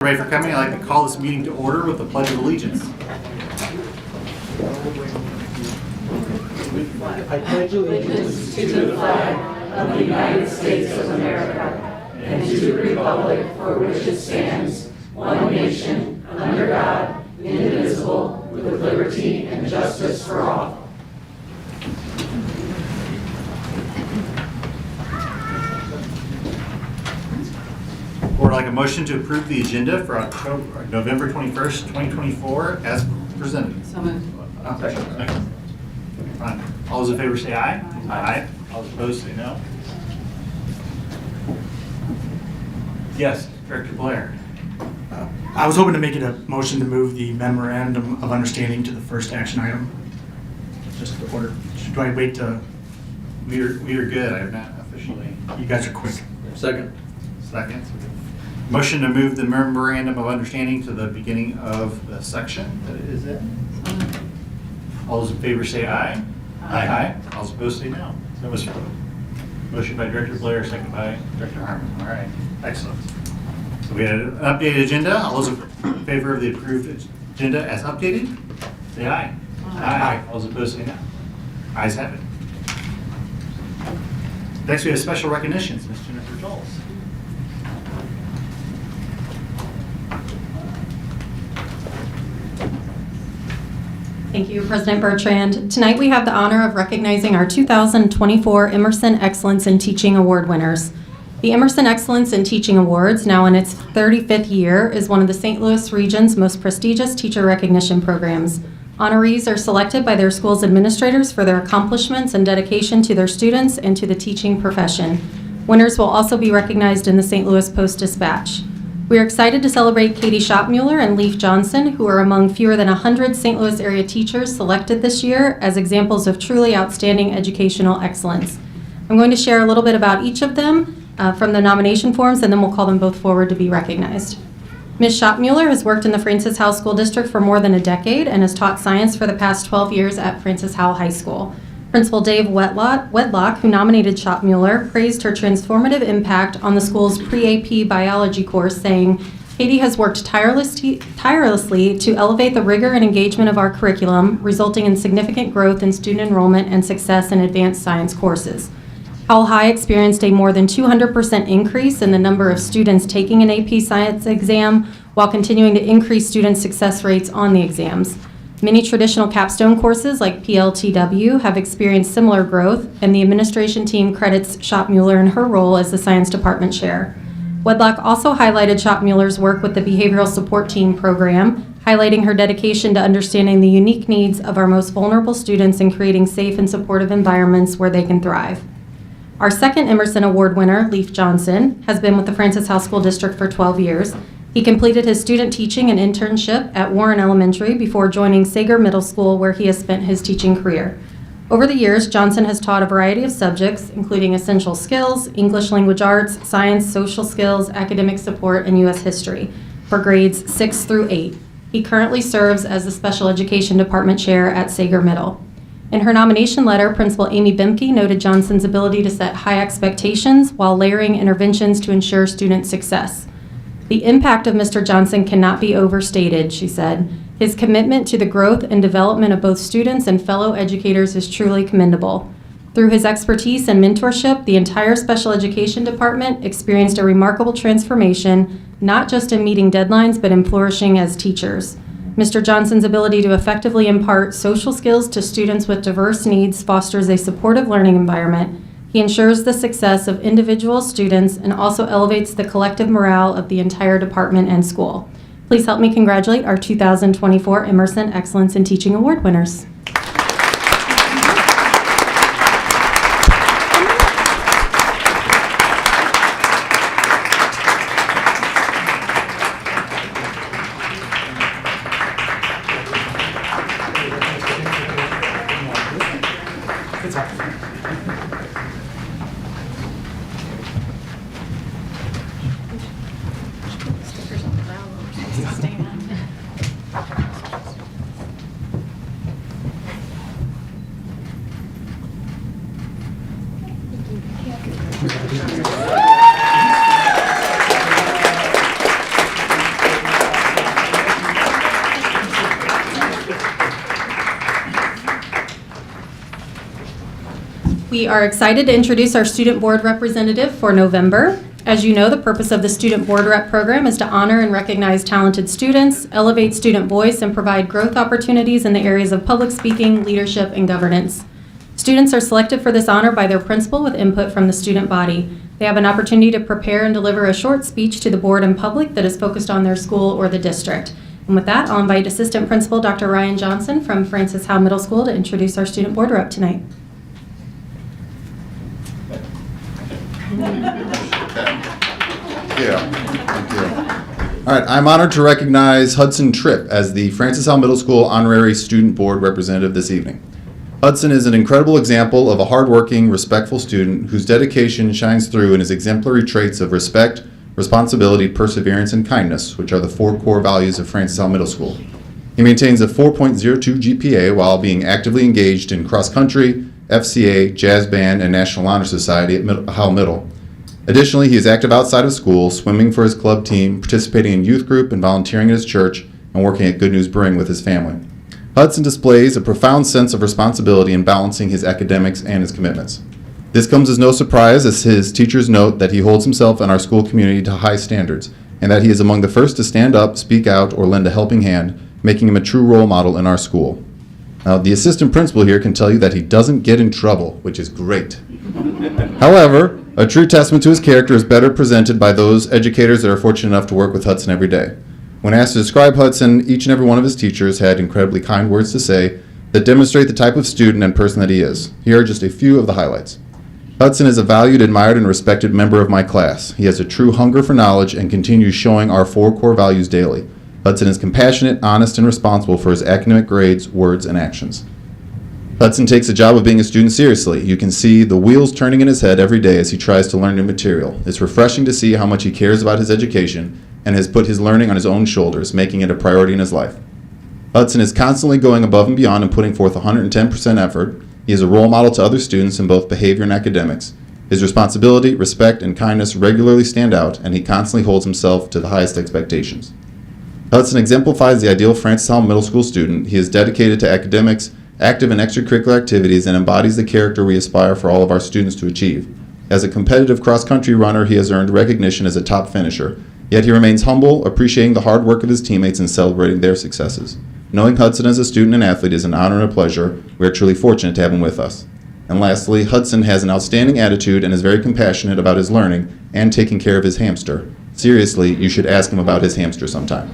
everybody for coming. I'd like to call this meeting to order with the Pledge of Allegiance. I pledge allegiance to the flag of the United States of America and to the republic for which it stands, one nation, under God, indivisible, with liberty and justice for all. Or like a motion to approve the agenda for November 21st, 2024 as presented. So moved. Second. Fine. All those in favor say aye. Aye. All those opposed say no. Yes, Director Blair. I was hoping to make it a motion to move the memorandum of understanding to the first action item. Just the order. Do I wait to? We are good. I have not officially. You guys are quick. Second. Motion to move the memorandum of understanding to the beginning of the section that it is in. All those in favor say aye. Aye. All those opposed say no. That was motion by Director Blair, second by Director Harmon. All right, excellent. So we had an updated agenda. All those in favor of the approved agenda as updated, say aye. Aye. All those opposed say no. Ayes have it. Next, we have special recognitions. Ms. Jennifer Jones. Thank you, President Bertrand. Tonight we have the honor of recognizing our 2024 Emerson Excellence in Teaching Award winners. The Emerson Excellence in Teaching Awards, now in its 35th year, is one of the St. Louis region's most prestigious teacher recognition programs. Honorees are selected by their school's administrators for their accomplishments and dedication to their students and to the teaching profession. Winners will also be recognized in the St. Louis Post-Dispatch. We are excited to celebrate Katie Schottmuller and Leif Johnson, who are among fewer than 100 St. Louis area teachers selected this year as examples of truly outstanding educational excellence. I'm going to share a little bit about each of them from the nomination forms, and then we'll call them both forward to be recognized. Ms. Schottmuller has worked in the Francis Howell School District for more than a decade and has taught science for the past 12 years at Francis Howell High School. Principal Dave Wedlock, who nominated Schottmuller, praised her transformative impact on the school's pre-AP biology course, saying, "Katie has worked tirelessly to elevate the rigor and engagement of our curriculum, resulting in significant growth in student enrollment and success in advanced science courses." Howell High experienced a more than 200% increase in the number of students taking an AP science exam while continuing to increase student success rates on the exams. Many traditional capstone courses like PLTW have experienced similar growth, and the administration team credits Schottmuller in her role as the science department chair. Wedlock also highlighted Schottmuller's work with the Behavioral Support Team program, highlighting her dedication to understanding the unique needs of our most vulnerable students and creating safe and supportive environments where they can thrive. Our second Emerson Award winner, Leif Johnson, has been with the Francis Howell School District for 12 years. He completed his student teaching and internship at Warren Elementary before joining Sager Middle School, where he has spent his teaching career. Over the years, Johnson has taught a variety of subjects, including essential skills, English language arts, science, social skills, academic support, and U.S. history for grades 6 through 8. He currently serves as the Special Education Department Chair at Sager Middle. In her nomination letter, Principal Amy Bimke noted Johnson's ability to set high expectations while layering interventions to ensure student success. "The impact of Mr. Johnson cannot be overstated," she said. "His commitment to the growth and development of both students and fellow educators is truly commendable. Through his expertise and mentorship, the entire special education department experienced a remarkable transformation, not just in meeting deadlines, but in flourishing as teachers. Mr. Johnson's ability to effectively impart social skills to students with diverse needs fosters a supportive learning environment. He ensures the success of individual students and also elevates the collective morale of the entire department and school." Please help me congratulate our 2024 Emerson Excellence in Teaching Award winners. We are excited to introduce our student board representative for November. As you know, the purpose of the Student Board Rep program is to honor and recognize talented students, elevate student voice, and provide growth opportunities in the areas of public speaking, leadership, and governance. Students are selected for this honor by their principal with input from the student body. They have an opportunity to prepare and deliver a short speech to the board and public that is focused on their school or the district. And with that, I'll invite Assistant Principal Dr. Ryan Johnson from Francis Howell Middle School to introduce our Student Board Rep tonight. Thank you. All right, I'm honored to recognize Hudson Tripp as the Francis Howell Middle School Honorary Student Board Representative this evening. Hudson is an incredible example of a hardworking, respectful student whose dedication shines through in his exemplary traits of respect, responsibility, perseverance, and kindness, which are the 4 core values of Francis Howell Middle School. He maintains a 4.02 GPA while being actively engaged in cross-country, FCA, jazz band, and National Honor Society at Howell Middle. Additionally, he is active outside of school, swimming for his club team, participating in youth group, and volunteering at his church, and working at Good News Brewing with his family. Hudson displays a profound sense of responsibility in balancing his academics and his commitments. This comes as no surprise, as his teachers note that he holds himself and our school community to high standards, and that he is among the first to stand up, speak out, or lend a helping hand, making him a true role model in our school. Now, the assistant principal here can tell you that he doesn't get in trouble, which is great. However, a true testament to his character is better presented by those educators that are fortunate enough to work with Hudson every day. When asked to describe Hudson, each and every one of his teachers had incredibly kind words to say that demonstrate the type of student and person that he is. Here are just a few of the highlights. Hudson is a valued, admired, and respected member of my class. He has a true hunger for knowledge and continues showing our 4 core values daily. Hudson is compassionate, honest, and responsible for his academic grades, words, and actions. Hudson takes the job of being a student seriously. You can see the wheels turning in his head every day as he tries to learn new material. It's refreshing to see how much he cares about his education and has put his learning on his own shoulders, making it a priority in his life. Hudson is constantly going above and beyond and putting forth 110% effort. He is a role model to other students in both behavior and academics. His responsibility, respect, and kindness regularly stand out, and he constantly holds himself to the highest expectations. Hudson exemplifies the ideal Francis Howell Middle School student. He is dedicated to academics, active in extracurricular activities, and embodies the character we aspire for all of our students to achieve. As a competitive cross-country runner, he has earned recognition as a top finisher. Yet he remains humble, appreciating the hard work of his teammates and celebrating their successes. Knowing Hudson as a student and athlete is an honor and a pleasure. We are truly fortunate to have him with us. And lastly, Hudson has an outstanding attitude and is very compassionate about his learning and taking care of his hamster. Seriously, you should ask him about his hamster sometime.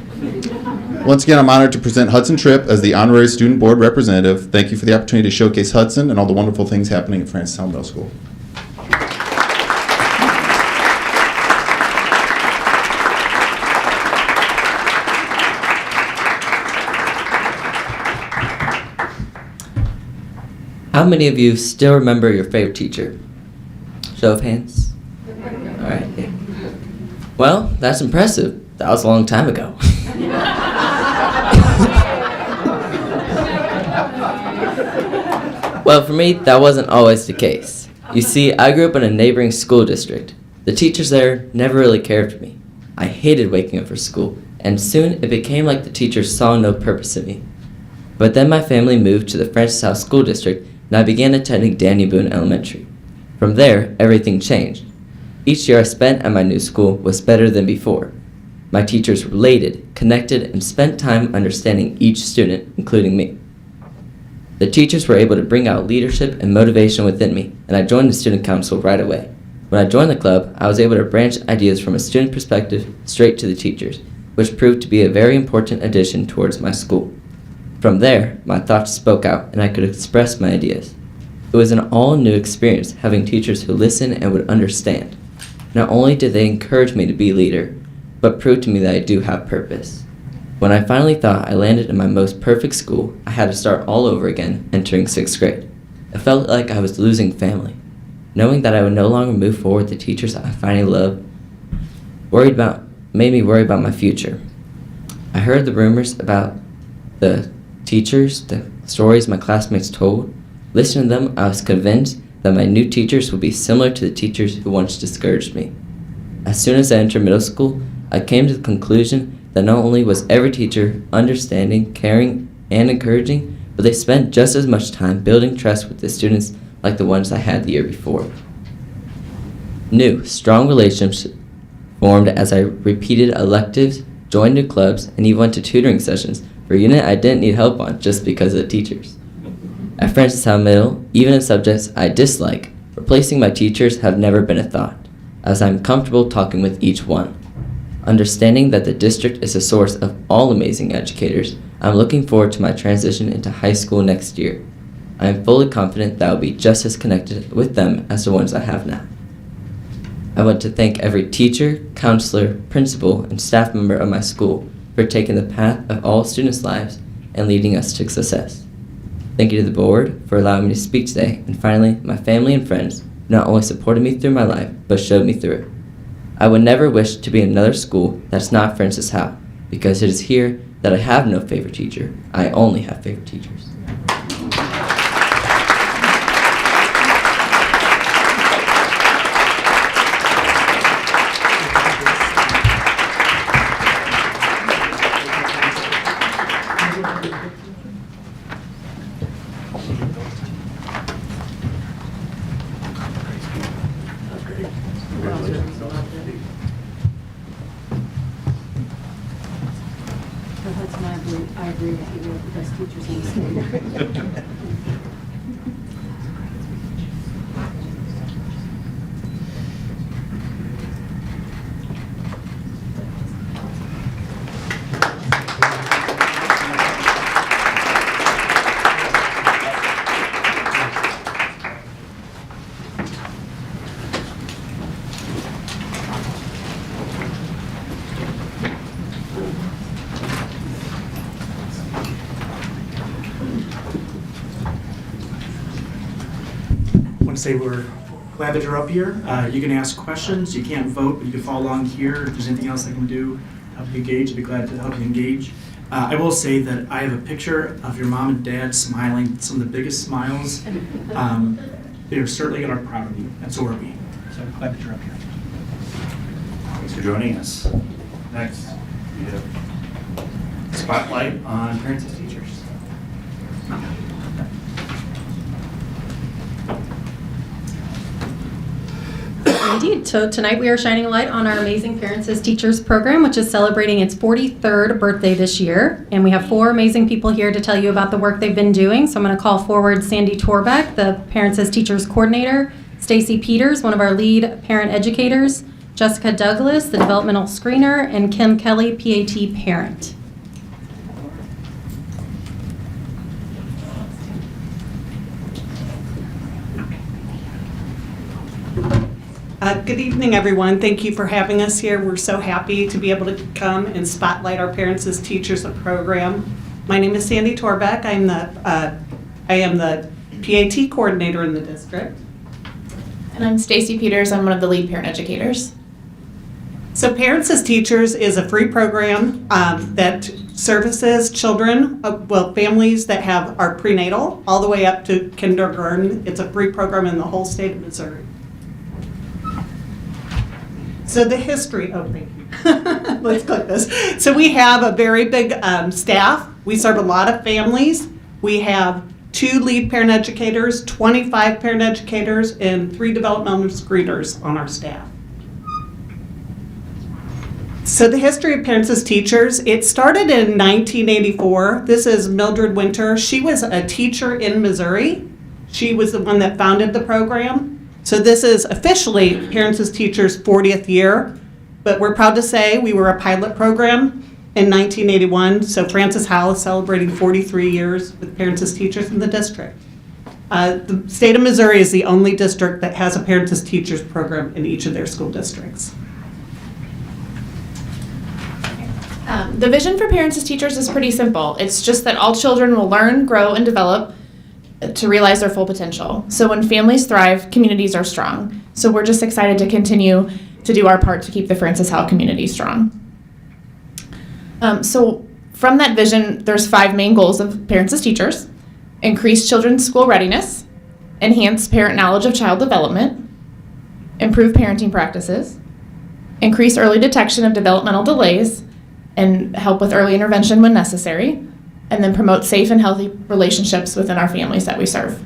Once again, I'm honored to present Hudson Tripp as the Honorary Student Board Representative. Thank you for the opportunity to showcase Hudson and all the wonderful things happening at Francis Howell Middle School. How many of you still remember your favorite teacher? Show of hands. All right. Yeah. Well, that's impressive. That was a long time ago. Well, for me, that wasn't always the case. You see, I grew up in a neighboring school district. The teachers there never really cared for me. I hated waking up for school, and soon it became like the teachers saw no purpose in me. But then my family moved to the Francis Howell School District, and I began attending Daniel Boone Elementary. From there, everything changed. Each year I spent at my new school was better than before. My teachers related, connected, and spent time understanding each student, including me. The teachers were able to bring out leadership and motivation within me, and I joined the student council right away. When I joined the club, I was able to branch ideas from a student perspective straight to the teachers, which proved to be a very important addition towards my school. From there, my thoughts spoke out and I could express my ideas. It was an all-new experience having teachers who listened and would understand. Not only did they encourage me to be a leader, but proved to me that I do have purpose. When I finally thought I landed in my most perfect school, I had to start all over again entering 6th grade. It felt like I was losing family. Knowing that I would no longer move forward with the teachers I finally loved made me worry about my future. I heard the rumors about the teachers, the stories my classmates told. Listening to them, I was convinced that my new teachers would be similar to the teachers who once discouraged me. As soon as I entered middle school, I came to the conclusion that not only was every teacher understanding, caring, and encouraging, but they spent just as much time building trust with the students like the ones I had the year before. New, strong relationships formed as I repeated electives, joined new clubs, and even went to tutoring sessions for a unit I didn't need help on just because of the teachers. At Francis Howell Middle, even in subjects I dislike, replacing my teachers have never been a thought, as I'm comfortable talking with each one. Understanding that the district is a source of all amazing educators, I'm looking forward to my transition into high school next year. I am fully confident that I will be just as connected with them as the ones I have now. I want to thank every teacher, counselor, principal, and staff member of my school for taking the path of all students' lives and leading us to success. Thank you to the board for allowing me to speak today, and finally, my family and friends who not only supported me through my life, but showed me through it. I would never wish to be in another school that's not Francis Howell, because it is here that I have no favorite teacher. I only have favorite teachers. I agree with you, we're the best teachers in the state. I want to say we're glad that you're up here. You can ask questions. You can't vote, but you can follow along here. If there's anything else I can do to help you engage, I'd be glad to help you engage. I will say that I have a picture of your mom and dad smiling, some of the biggest smiles. They are certainly going to be proud of you, and so are we. So I'm glad that you're up here. Thanks for joining us. Next, we have spotlight on parents and teachers. Indeed. So tonight we are shining a light on our Amazing Parents as Teachers program, which is celebrating its 43rd birthday this year. And we have 4 amazing people here to tell you about the work they've been doing. So I'm going to call forward Sandy Torbeck, the Parents as Teachers coordinator, Stacy Peters, one of our lead parent educators, Jessica Douglas, the developmental screener, and Kim Kelly, PAT parent. Good evening, everyone. Thank you for having us here. We're so happy to be able to come and spotlight our Parents as Teachers program. My name is Sandy Torbeck. I am the PAT coordinator in the district. And I'm Stacy Peters. I'm one of the lead parent educators. So Parents as Teachers is a free program that services children, families that are prenatal all the way up to kindergarten. It's a free program in the whole state of Missouri. So the history, thank you. Let's click this. So we have a very big staff. We serve a lot of families. We have 2 lead parent educators, 25 parent educators, and 3 developmental screeners on our staff. So the history of Parents as Teachers, it started in 1984. This is Mildred Winter. She was a teacher in Missouri. She was the one that founded the program. So this is officially Parents as Teachers' 40th year, but we're proud to say we were a pilot program in 1981. So Francis Howell is celebrating 43 years with Parents as Teachers in the district. The state of Missouri is the only district that has a Parents as Teachers program in each of their school districts. The vision for Parents as Teachers is pretty simple. It's just that all children will learn, grow, and develop to realize their full potential. So when families thrive, communities are strong. So we're just excited to continue to do our part to keep the Francis Howell community strong. So from that vision, there's 5 main goals of Parents as Teachers: increase children's school readiness, enhance parent knowledge of child development, improve parenting practices, increase early detection of developmental delays, and help with early intervention when necessary, and then promote safe and healthy relationships within our families that we serve.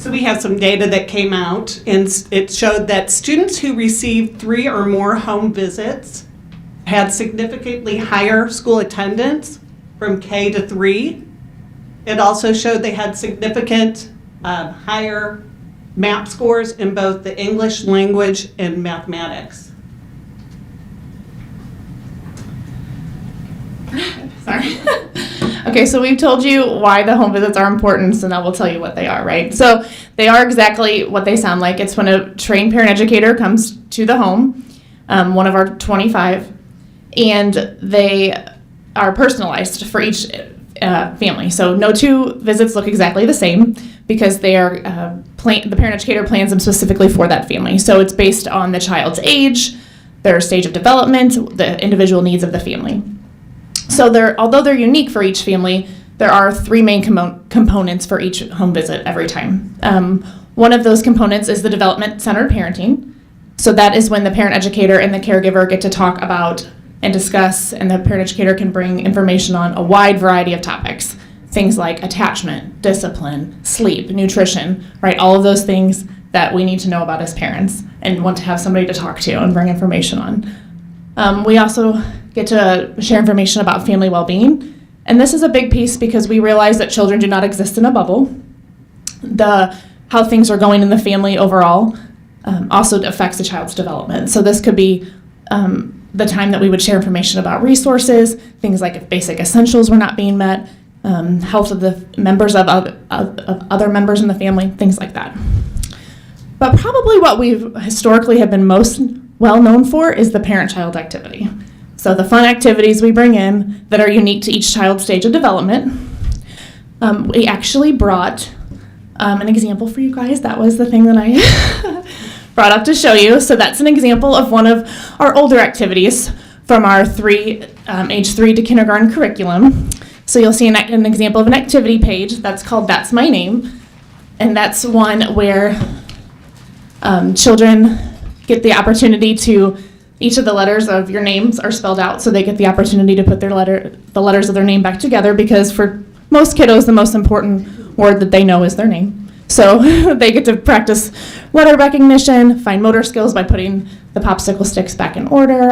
So we have some data that came out, and it showed that students who received 3 or more home visits had significantly higher school attendance from K to 3. It also showed they had significant higher MAP scores in both the English language and mathematics. Sorry. Okay, so we've told you why the home visits are important, so now we'll tell you what they are, right? So they are exactly what they sound like. It's when a trained parent educator comes to the home, one of our 25, and they are personalized for each family. So no 2 visits look exactly the same because they are the parent educator plans them specifically for that family. So it's based on the child's age, their stage of development, the individual needs of the family. So although they're unique for each family, there are 3 main components for each home visit every time. One of those components is the development-centered parenting. So that is when the parent educator and the caregiver get to talk about and discuss, and the parent educator can bring information on a wide variety of topics. Things like attachment, discipline, sleep, nutrition, right? All of those things that we need to know about as parents and want to have somebody to talk to and bring information on. We also get to share information about family well-being. And this is a big piece because we realize that children do not exist in a bubble. How things are going in the family overall also affects the child's development. So this could be the time that we would share information about resources, things like if basic essentials were not being met, health of the members of other members in the family, things like that. But probably what we historically have been most well known for is the parent-child activity. So the fun activities we bring in that are unique to each child's stage of development. We actually brought an example for you guys. That was the thing that I brought up to show you. So that's an example of one of our older activities from our age 3 to kindergarten curriculum. So you'll see an example of an activity page that's called That's My Name. And that's one where children get the opportunity to, each of the letters of your names are spelled out, so they get the opportunity to put the letters of their name back together, because for most kiddos, the most important word that they know is their name. So they get to practice letter recognition, fine motor skills by putting the popsicle sticks back in order.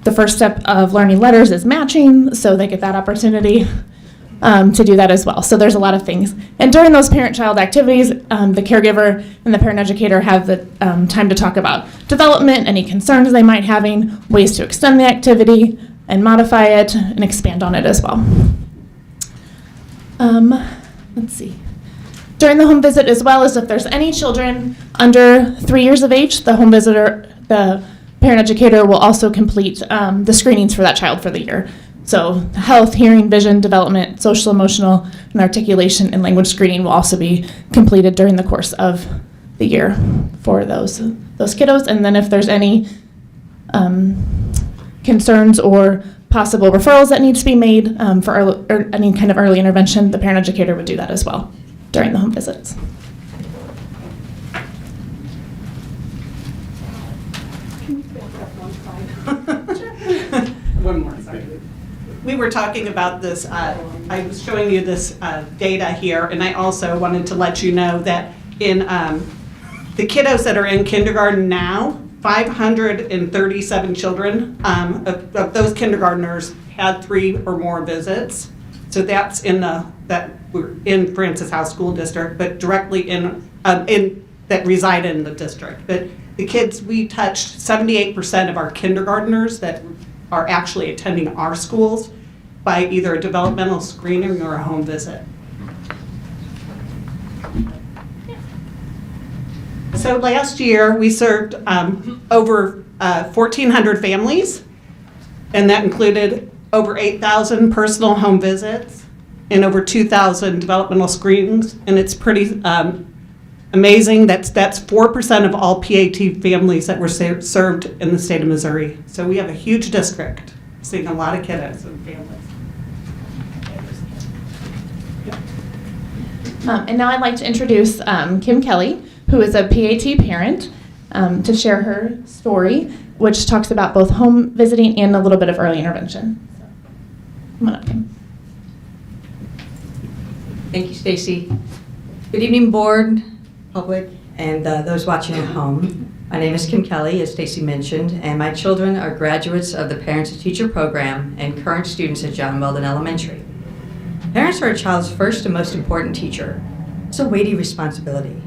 The first step of learning letters is matching, so they get that opportunity to do that as well. So there's a lot of things. And during those parent-child activities, the caregiver and the parent educator have the time to talk about development, any concerns they might having, ways to extend the activity and modify it and expand on it as well. Let's see. During the home visit, as well as if there's any children under 3 years of age, the parent educator will also complete the screenings for that child for the year. So health, hearing, vision, development, social, emotional, and articulation and language screening will also be completed during the course of the year for those kiddos. And then if there's any concerns or possible referrals that need to be made for any kind of early intervention, the parent educator would do that as well during the home visits. One more, sorry. We were talking about this, I was showing you this data here, and I also wanted to let you know that in the kiddos that are in kindergarten now, 537 children of those kindergartners had 3 or more visits. So that's that we're in Francis House School District, but directly in that reside in the district. But the kids, we touched 78% of our kindergartners that are actually attending our schools by either a developmental screening or a home visit. So last year, we served over 1,400 families, and that included over 8,000 personal home visits and over 2,000 developmental screenings, and it's pretty amazing. That's 4% of all PAT families that were served in the state of Missouri. So we have a huge district, seeing a lot of kiddos and families. And now I'd like to introduce Kim Kelly, who is a PAT parent, to share her story, which talks about both home visiting and a little bit of early intervention. So, come on up, Kim. Thank you, Stacy. Good evening, board, public, and those watching at home. My name is Kim Kelly, as Stacy mentioned, and my children are graduates of the Parents to Teacher program and current students at John Weldon Elementary. Parents are a child's first and most important teacher. It's a weighty responsibility.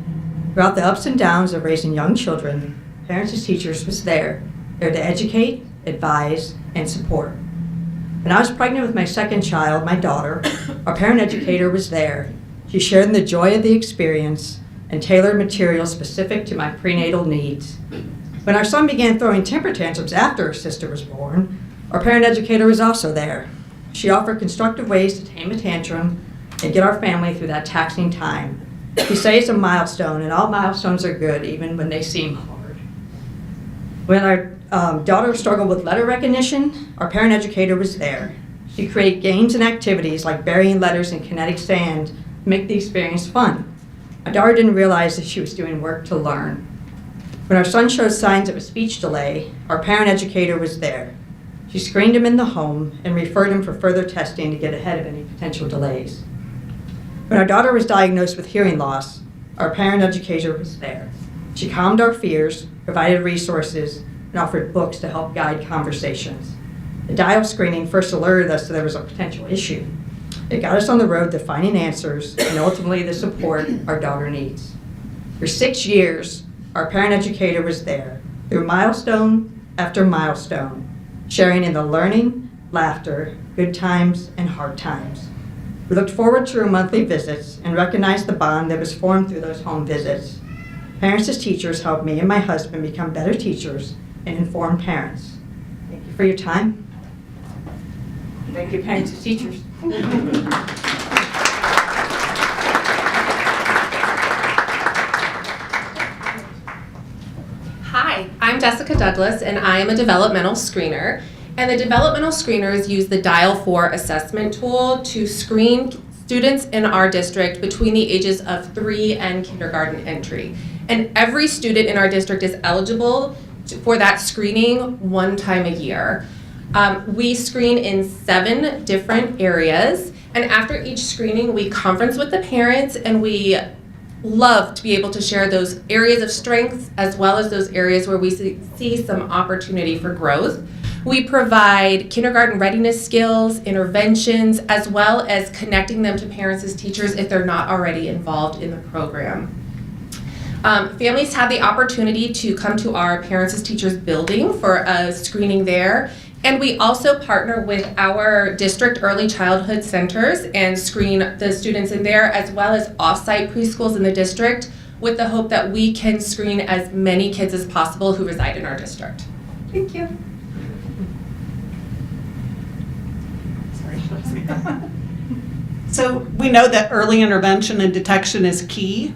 Throughout the ups and downs of raising young children, Parents as Teachers was there to educate, advise, and support. When I was pregnant with my second child, my daughter, our parent educator was there. She shared in the joy of the experience and tailored materials specific to my prenatal needs. When our son began throwing temper tantrums after her sister was born, our parent educator was also there. She offered constructive ways to tame a tantrum and get our family through that taxing time. We say it's a milestone, and all milestones are good, even when they seem hard. When our daughter struggled with letter recognition, our parent educator was there. She created games and activities like burying letters in kinetic sand to make the experience fun. My daughter didn't realize that she was doing work to learn. When our son showed signs of a speech delay, our parent educator was there. She screened him in the home and referred him for further testing to get ahead of any potential delays. When our daughter was diagnosed with hearing loss, our parent educator was there. She calmed our fears, provided resources, and offered books to help guide conversations. The dial screening first alerted us that there was a potential issue. It got us on the road to finding answers and ultimately the support our daughter needs. For 6 years, our parent educator was there through milestone after milestone, sharing in the learning, laughter, good times, and hard times. We looked forward to her monthly visits and recognized the bond that was formed through those home visits. Parents as Teachers helped me and my husband become better teachers and informed parents. Thank you for your time. Thank you, Parents as Teachers. Hi, I'm Jessica Douglas, and I am a developmental screener. And the developmental screeners use the Dial 4 assessment tool to screen students in our district between the ages of 3 and kindergarten entry. And every student in our district is eligible for that screening one time a year. We screen in 7 different areas, and after each screening, we conference with the parents, and we love to be able to share those areas of strengths as well as those areas where we see some opportunity for growth. We provide kindergarten readiness skills, interventions, as well as connecting them to parents as teachers if they're not already involved in the program. Families have the opportunity to come to our Parents as Teachers building for a screening there. And we also partner with our district early childhood centers and screen the students in there, as well as off-site preschools in the district, with the hope that we can screen as many kids as possible who reside in our district. Thank you. So we know that early intervention and detection is key.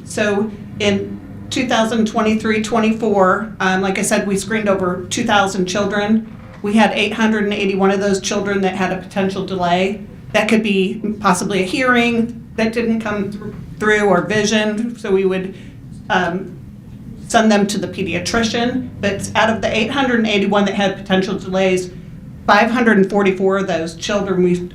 So in 2023-24, like I said, we screened over 2,000 children. We had 881 of those children that had a potential delay. That could be possibly a hearing that didn't come through or vision, so we would send them to the pediatrician. But out of the 881 that had potential delays, 544 of those children we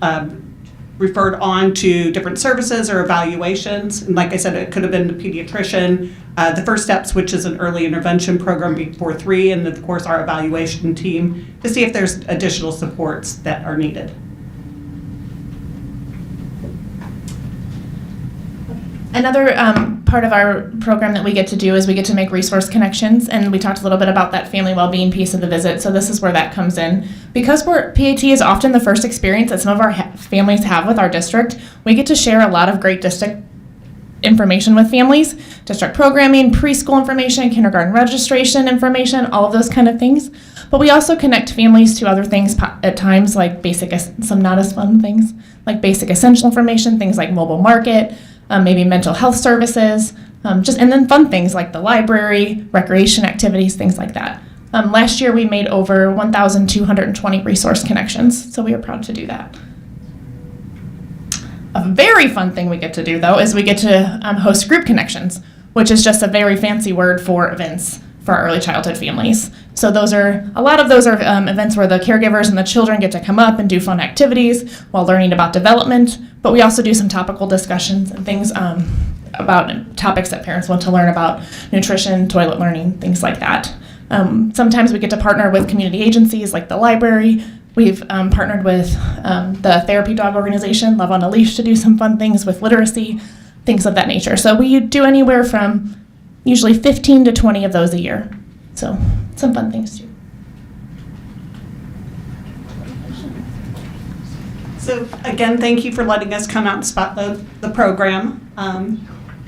referred on to different services or evaluations. And like I said, it could have been the pediatrician, the First Steps, which is an early intervention program before 3, and of course our evaluation team to see if there's additional supports that are needed. Another part of our program that we get to do is we get to make resource connections, and we talked a little bit about that family well-being piece of the visit, so this is where that comes in. Because PAT is often the first experience that some of our families have with our district, we get to share a lot of great district information with families, district programming, preschool information, kindergarten registration information, all of those kind of things. But we also connect families to other things at times, like some not as fun things, like basic essential information, things like mobile market, maybe mental health services, and then fun things like the library, recreation activities, things like that. Last year we made over 1,220 resource connections, so we are proud to do that. A very fun thing we get to do, though, is we get to host group connections, which is just a very fancy word for events for our early childhood families. So a lot of those are events where the caregivers and the children get to come up and do fun activities while learning about development. But we also do some topical discussions and things about topics that parents want to learn about: nutrition, toilet learning, things like that. Sometimes we get to partner with community agencies like the library. We've partnered with the therapy dog organization, Love on a Leash, to do some fun things with literacy, things of that nature. So we do anywhere from usually 15 to 20 of those a year. So some fun things too. So again, thank you for letting us come out and spotlight the program.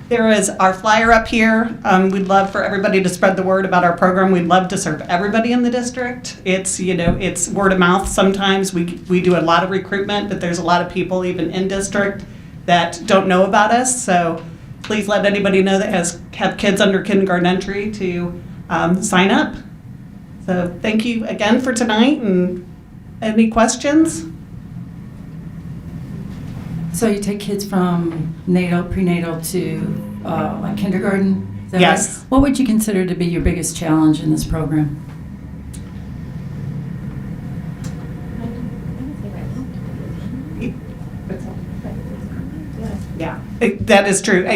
There is our flyer up here. We'd love for everybody to spread the word about our program. We'd love to serve everybody in the district. It's word of mouth. Sometimes we do a lot of recruitment, but there's a lot of people even in district that don't know about us. So please let anybody know that have kids under kindergarten entry to sign up. So thank you again for tonight. And any questions? So you take kids from prenatal to like kindergarten? Is that Yes. right? What would you consider to be your biggest challenge in this program? Yeah, that is true.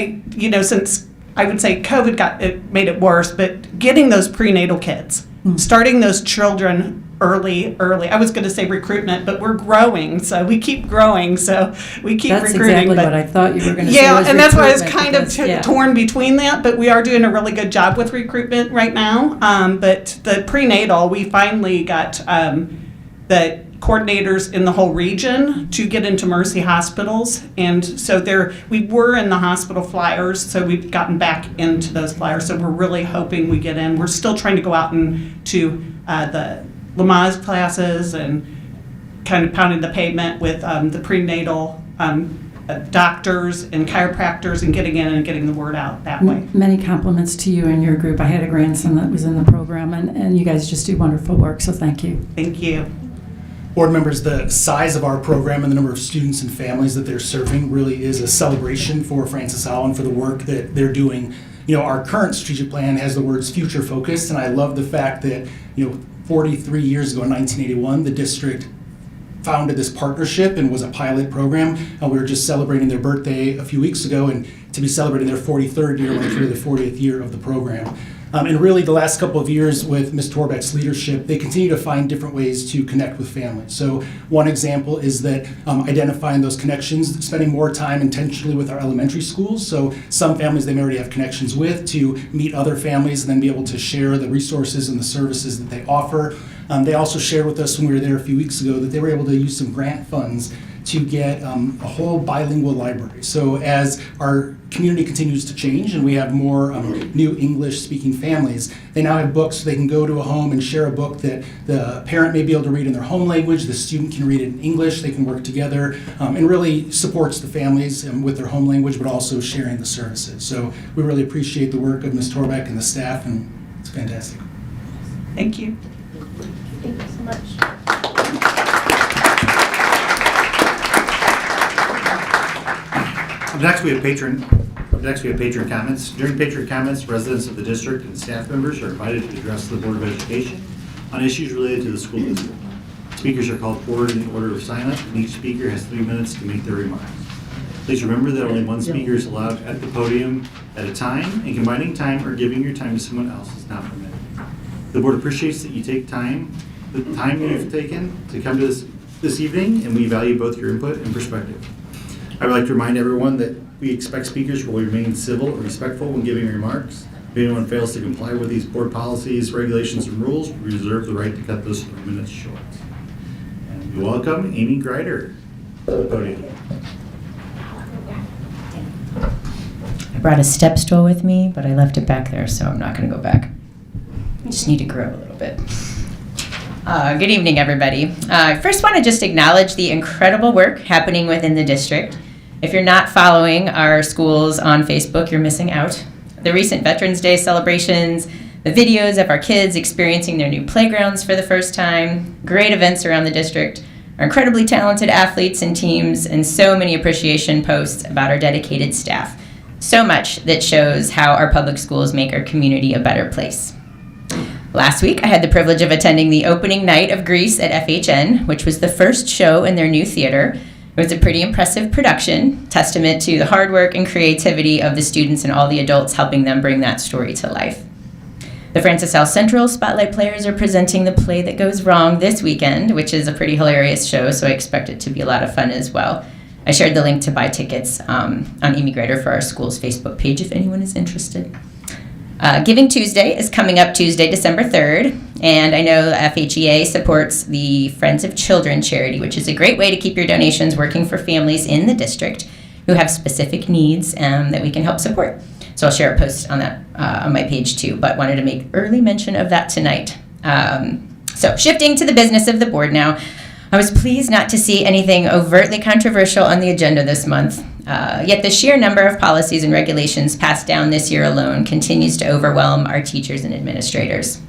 Since I would say COVID made it worse, but getting those prenatal kids, starting those children early. I was going to say recruitment, but we're growing, so we keep growing. So we keep That's recruiting. exactly but what I thought you were going to say. yeah, was and that's why I was recruitment, kind of because, torn between that. But we are doing a really good job with recruitment right now. But the prenatal, we finally got the coordinators in the whole region to get into Mercy hospitals, and so we were in the hospital flyers, so we've gotten back into those flyers. So we're really hoping we get in. We're still trying to go out to the Lamaze classes and kind of pounding the pavement with the prenatal doctors and chiropractors and getting in and getting the word out that way. Many compliments to you and your group. I had a grandson that was in the program, and you guys just do wonderful work, so thank you. Thank you. Board members, the size of our program and the number of students and families that they're serving really is a celebration for Francis Howell and for the work that they're doing. Our current strategic plan has the words future focused, and I love the fact that, 43 years ago in 1981, the district founded this partnership and was a pilot program. We were just celebrating their birthday a few weeks ago, and to be celebrating their 43rd year, when through the 40th year of the program. And really, the last couple of years with Ms. Torbeck's leadership, they continue to find different ways to connect with families. So one example is that identifying those connections, spending more time intentionally with our elementary schools. So some families they may already have connections with, to meet other families and then be able to share the resources and the services that they offer. They also shared with us when we were there a few weeks ago that they were able to use some grant funds to get a whole bilingual library. So as our community continues to change and we have more new English-speaking families, they now have books so they can go to a home and share a book that the parent may be able to read in their home language, the student can read it in English, they can work together, and really supports the families with their home language, but also sharing the services. So we really appreciate the work of Ms. Torbeck and the staff, and it's fantastic. Thank you. Thank you so much. Next, we have patron comments. During patron comments, residents of the district and staff members are invited to address the Board of Education on issues related to the school district. Speakers are called forward in the order of sign-up, and each speaker has 3 minutes to make their remarks. Please remember that only one speaker is allowed at the podium at a time, and combining time or giving your time to someone else is not permitted. The board appreciates that you take the time you've taken to come to this evening, and we value both your input and perspective. I would like to remind everyone that we expect speakers will remain civil and respectful when giving remarks. If anyone fails to comply with these board policies, regulations, and rules, we reserve the right to cut those 3 minutes short. And we welcome Amy Greider to the podium. I brought a step stool with me, but I left it back there, so I'm not going to go back. I just need to grow a little bit. Good evening, everybody. I first want to just acknowledge the incredible work happening within the district. If you're not following our schools on Facebook, you're missing out. The recent Veterans Day celebrations, the videos of our kids experiencing their new playgrounds for the first time, great events around the district, our incredibly talented athletes and teams, and so many appreciation posts about our dedicated staff. So much that shows how our public schools make our community a better place. Last week, I had the privilege of attending the opening night of Grease at FHN, which was the first show in their new theater. It was a pretty impressive production, testament to the hard work and creativity of the students and all the adults helping them bring that story to life. The Francis South Central Spotlight Players are presenting The Play That Goes Wrong this weekend, which is a pretty hilarious show, so I expect it to be a lot of fun as well. I shared the link to buy tickets on Amy Grider for our school's Facebook page if anyone is interested. Giving Tuesday is coming up Tuesday, December 3rd, and I know the FHEA supports the Friends of Children charity, which is a great way to keep your donations working for families in the district who have specific needs that we can help support. So I'll share a post on that on my page too, but wanted to make early mention of that tonight. So shifting to the business of the board now, I was pleased not to see anything overtly controversial on the agenda this month. Yet the sheer number of policies and regulations passed down this year alone continues to overwhelm our teachers and administrators.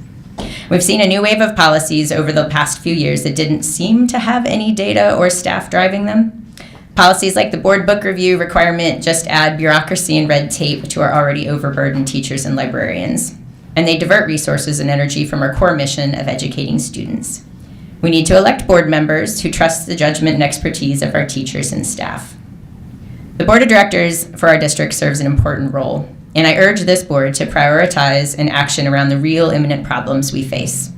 We've seen a new wave of policies over the past few years that didn't seem to have any data or staff driving them. Policies like the board book review requirement just add bureaucracy and red tape to our already overburdened teachers and librarians, and they divert resources and energy from our core mission of educating students. We need to elect board members who trust the judgment and expertise of our teachers and staff. The board of directors for our district serves an important role, and I urge this board to prioritize an action around the real imminent problems we face.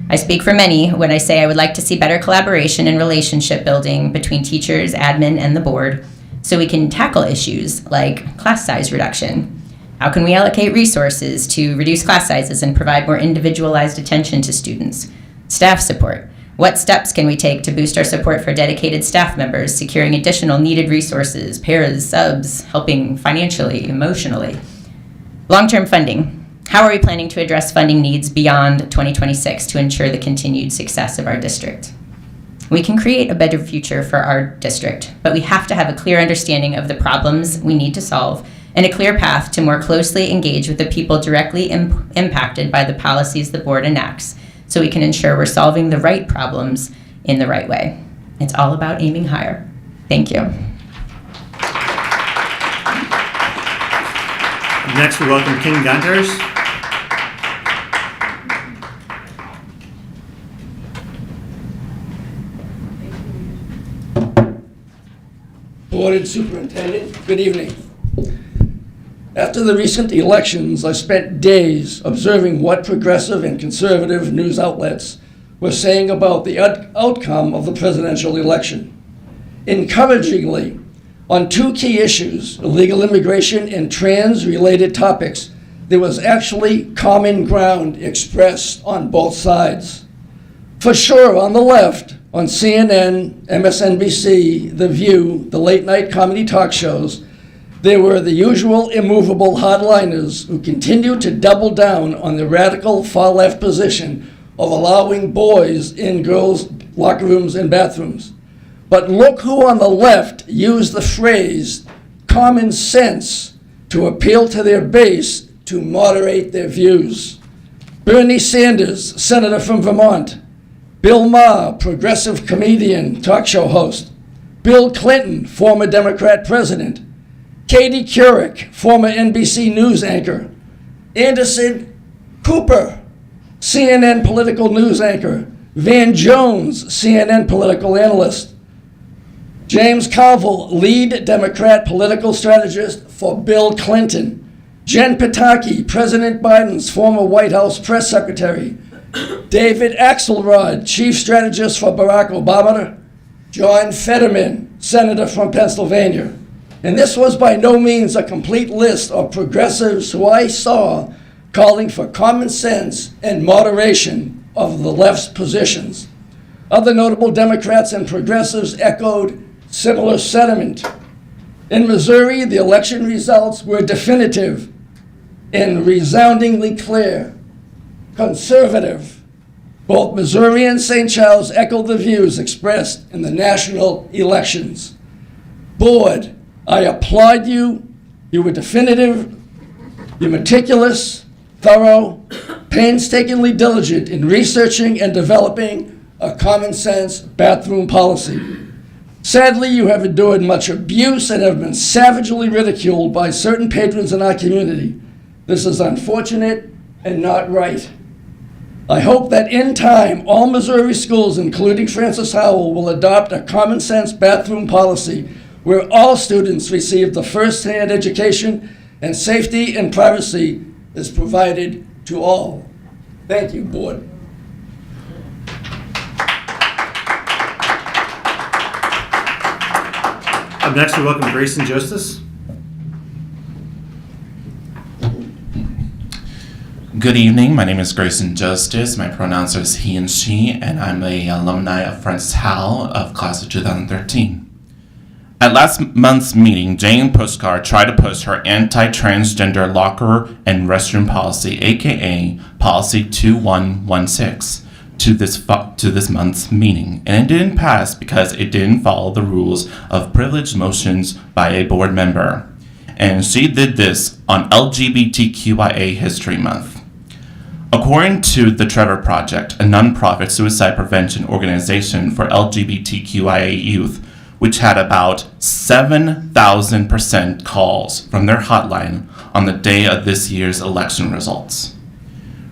I speak for many when I say I would like to see better collaboration and relationship building between teachers, admin, and the board so we can tackle issues like class size reduction. How can we allocate resources to reduce class sizes and provide more individualized attention to students? Staff support. What steps can we take to boost our support for dedicated staff members, securing additional needed resources, paras, subs, helping financially, emotionally? Long-term funding. How are we planning to address funding needs beyond 2026 to ensure the continued success of our district? We can create a better future for our district, but we have to have a clear understanding of the problems we need to solve and a clear path to more closely engage with the people directly impacted by the policies the board enacts, so we can ensure we're solving the right problems in the right way. It's all about aiming higher. Thank you. Next, we welcome King Gunters. Board and Superintendent, good evening. After the recent elections, I spent days observing what progressive and conservative news outlets were saying about the outcome of the presidential election. Encouragingly, on two key issues, illegal immigration and trans-related topics, there was actually common ground expressed on both sides. For sure, on the left, on CNN, MSNBC, The View, the late-night comedy talk shows, there were the usual immovable hardliners who continued to double down on the radical far-left position of allowing boys in girls' locker rooms and bathrooms. But look who on the left used the phrase common sense to appeal to their base to moderate their views. Bernie Sanders, senator from Vermont. Bill Maher, progressive comedian, talk show host. Bill Clinton, former Democrat president. Katie Couric, former NBC News anchor. Anderson Cooper, CNN political news anchor. Van Jones, CNN political analyst. James Carville, lead Democrat political strategist for Bill Clinton. Jen Psaki, President Biden's former White House press secretary. David Axelrod, chief strategist for Barack Obama. John Fetterman, senator from Pennsylvania. And this was by no means a complete list of progressives who I saw calling for common sense and moderation of the left's positions. Other notable Democrats and progressives echoed similar sentiment. In Missouri, the election results were definitive and resoundingly clear. Conservative. Both Missouri and St. Charles echoed the views expressed in the national elections. Board, I applaud you. You were definitive, you're meticulous, thorough, painstakingly diligent in researching and developing a common sense bathroom policy. Sadly, you have endured much abuse and have been savagely ridiculed by certain patrons in our community. This is unfortunate and not right. I hope that in time, all Missouri schools, including Francis Howell, will adopt a common sense bathroom policy where all students receive the first-hand education and safety and privacy is provided to all. Thank you, Board. Up next, we welcome Grayson Justice. Good evening, my name is Grayson Justice, my pronouns are he and she, and I'm a alumni of Francis Howell of class of 2013. At last month's meeting, Jane Puskar tried to push her anti-transgender locker and restroom policy, aka Policy 2116, to this month's meeting, and it didn't pass because it didn't follow the rules of privileged motions by a board member. And she did this on LGBTQIA History Month. According to the Trevor Project, a nonprofit suicide prevention organization for LGBTQIA youth, which had about 7,000% calls from their hotline on the day of this year's election results.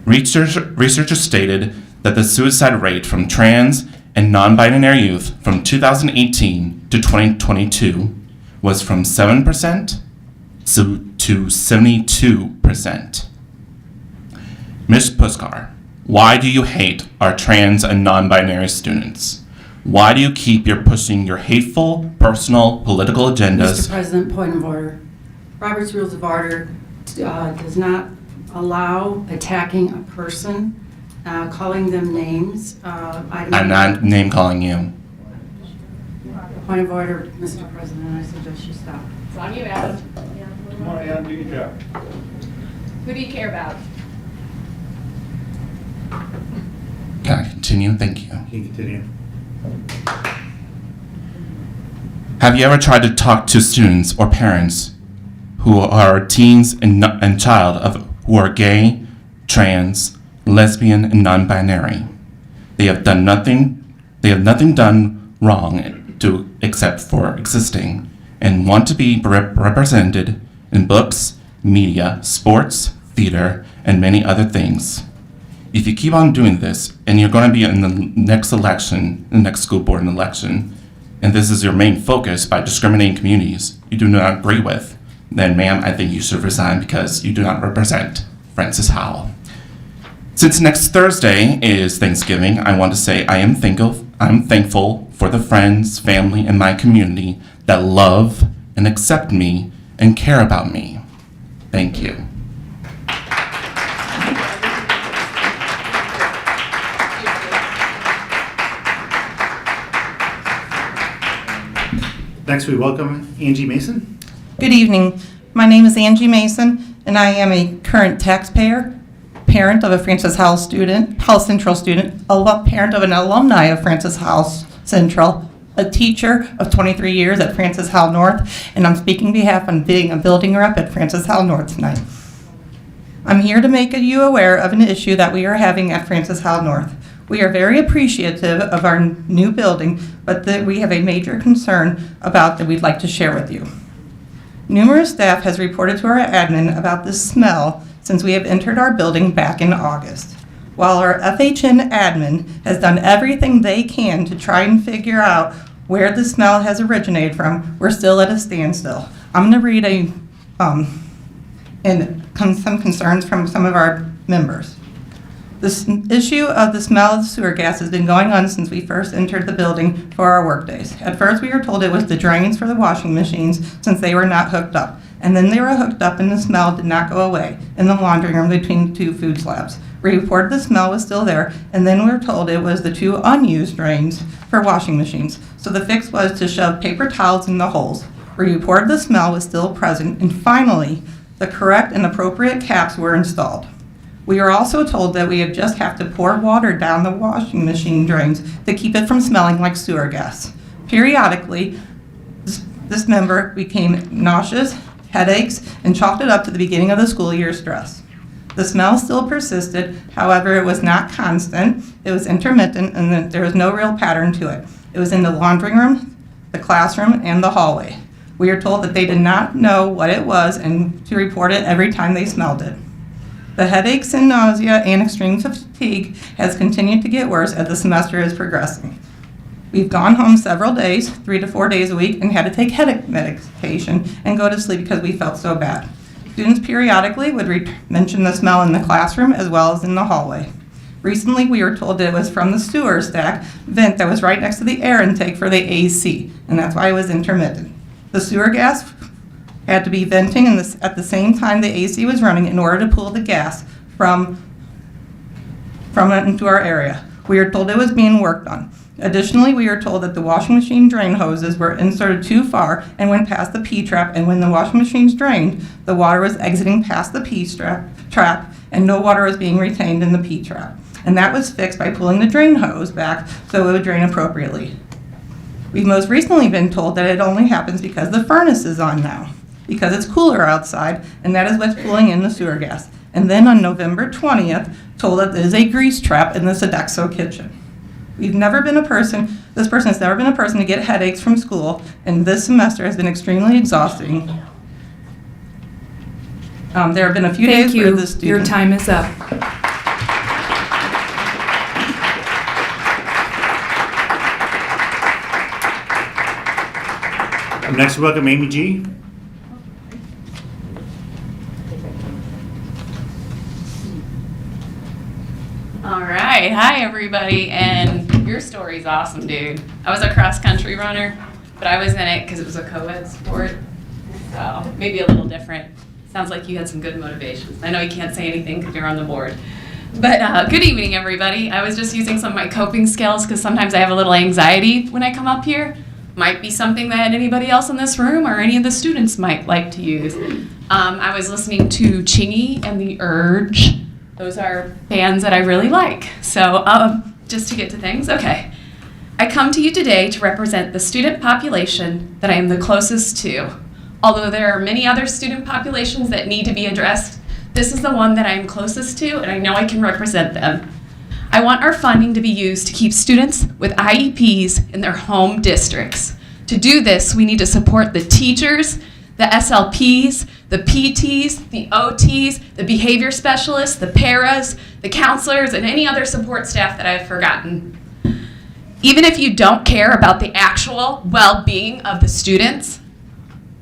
Researchers stated that the suicide rate from trans and non-binary youth from 2018 to 2022 was from 7% to 72%. Ms. Puskar, why do you hate our trans and non-binary students? Why do you keep pushing your hateful, personal, political agendas? Mr. President, point of order. Robert's Rules of Order does not allow attacking a person, calling them names. I'm not name calling you. Point of order, Mr. President, I suggest you stop. It's on you, Adam. Come on, Adam, do your job. Who do you care about? Can I continue? Thank you. You can continue. Have you ever tried to talk to students or parents who are teens and child who are gay, trans, lesbian, and non-binary? They have done nothing done wrong except for existing, and want to be represented in books, media, sports, theater, and many other things. If you keep on doing this, and you're going to be in the next election, the next school board election, and this is your main focus by discriminating communities you do not agree with, then ma'am, I think you should resign because you do not represent Francis Howell. Since next Thursday is Thanksgiving, I want to say I'm thankful for the friends, family, and my community that love and accept me and care about me. Thank you. Next, we welcome Angie Mason. Good evening. My name is Angie Mason, and I am a current taxpayer, parent of a Francis Howell student, Howell Central student, parent of an alumni of Francis Howell Central, a teacher of 23 years at Francis Howell North, and I'm speaking on behalf of being a building rep at Francis Howell North tonight. I'm here to make you aware of an issue that we are having at Francis Howell North. We are very appreciative of our new building, but we have a major concern about that we'd like to share with you. Numerous staff has reported to our admin about the smell since we have entered our building back in August. While our FHN admin has done everything they can to try and figure out where the smell has originated from, we're still at a standstill. I'm going to read some concerns from some of our members. This issue of the smell of sewer gas has been going on since we first entered the building for our work days. At first, we were told it was the drains for the washing machines since they were not hooked up. And then they were hooked up and the smell did not go away in the laundry room between the two food slabs. We reported the smell was still there, and then we were told it was the two unused drains for washing machines. So the fix was to shove paper towels in the holes. We reported the smell was still present, and finally, the correct and appropriate caps were installed. We are also told that we just have to pour water down the washing machine drains to keep it from smelling like sewer gas. Periodically, this member became nauseous, headaches, and chalked it up to the beginning of the school year stress. The smell still persisted, however, it was not constant, it was intermittent, and there was no real pattern to it. It was in the laundry room, the classroom, and the hallway. We are told that they did not know what it was and to report it every time they smelled it. The headaches and nausea and extreme fatigue has continued to get worse as the semester is progressing. We've gone home several days, 3 to 4 days a week, and had to take headache medication and go to sleep because we felt so bad. Students periodically would mention the smell in the classroom as well as in the hallway. Recently, we were told that it was from the sewer stack vent that was right next to the air intake for the AC, and that's why it was intermittent. The sewer gas had to be venting at the same time the AC was running in order to pull the gas from it into our area. We were told it was being worked on. Additionally, we were told that the washing machine drain hoses were inserted too far and went past the P-trap, and when the washing machines drained, the water was exiting past the P-trap, and no water was being retained in the P-trap. And that was fixed by pulling the drain hose back so it would drain appropriately. We've most recently been told that it only happens because the furnace is on now, because it's cooler outside, and that is what's pulling in the sewer gas. And then on November 20th, told that there is a grease trap in the Sodexo kitchen. This person has never been a person to get headaches from school, and this semester has been extremely exhausting. There have been a few days where the student... Your time is up. Next, welcome Amy G. All right, hi everybody, and your story's awesome, dude. I was a cross-country runner, but I was in it because it was a co-ed sport, so maybe a little different. Sounds like you had some good motivations. I know you can't say anything because you're on the board. But good evening, everybody. I was just using some of my coping skills because sometimes I have a little anxiety when I come up here. Might be something that anybody else in this room or any of the students might like to use. I was listening to Chingy and The Urge. Those are bands that I really like. So just to get to things, okay. I come to you today to represent the student population that I am the closest to. Although there are many other student populations that need to be addressed, this is the one that I am closest to, and I know I can represent them. I want our funding to be used to keep students with IEPs in their home districts. To do this, we need to support the teachers, the SLPs, the PTs, the OTs, the behavior specialists, the paras, the counselors, and any other support staff that I've forgotten. Even if you don't care about the actual well-being of the students,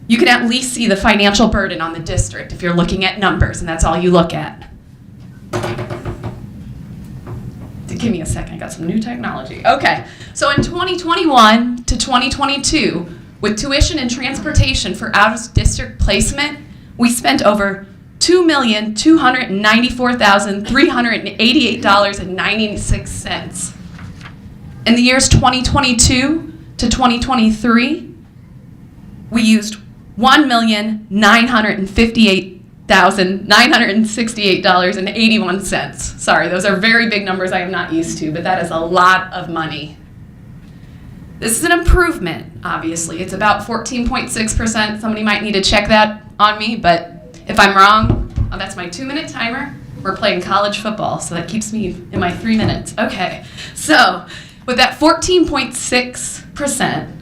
you can at least see the financial burden on the district if you're looking at numbers, and that's all you look at. Give me a second, I got some new technology. Okay, so in 2021 to 2022, with tuition and transportation for out-of-district placement, we spent over $2,294,388.96. In the years 2022 to 2023, we used $1,958,968.81. Sorry, those are very big numbers I am not used to, but that is a lot of money. This is an improvement, obviously. It's about 14.6%. Somebody might need to check that on me, but if I'm wrong, that's my 2-minute timer. We're playing college football, so that keeps me in my 3 minutes. Okay, so with that 14.6%,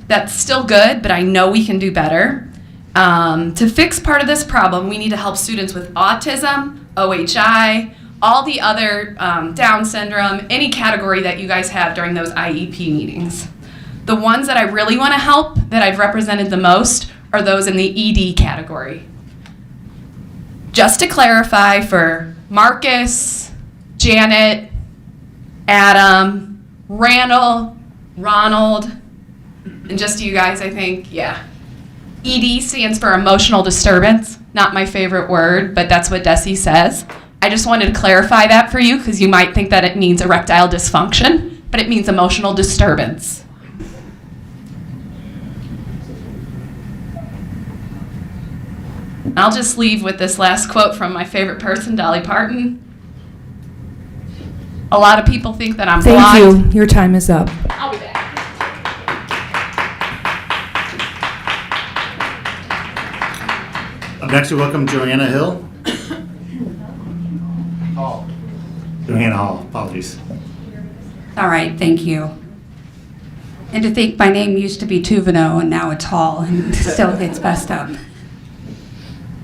that's still good, but I know we can do better. To fix part of this problem, we need to help students with autism, OHI, all the other Down syndrome, any category that you guys have during those IEP meetings. The ones that I really want to help, that I've represented the most, are those in the ED category. Just to clarify for Marcus, Janet, Adam, Randall, Ronald, and just you guys, I think, yeah. ED stands for emotional disturbance, not my favorite word, but that's what DESE says. I just wanted to clarify that for you because you might think that it means erectile dysfunction, but it means emotional disturbance. I'll just leave with this last quote from my favorite person, Dolly Parton. A lot of people think that I'm blind. Thank you. Your time is up. I'll be back. Next, we welcome Joanna Hill. Joanna Hall, apologies. All right, thank you. And to think my name used to be Tuvino and now it's Hall and still gets messed up.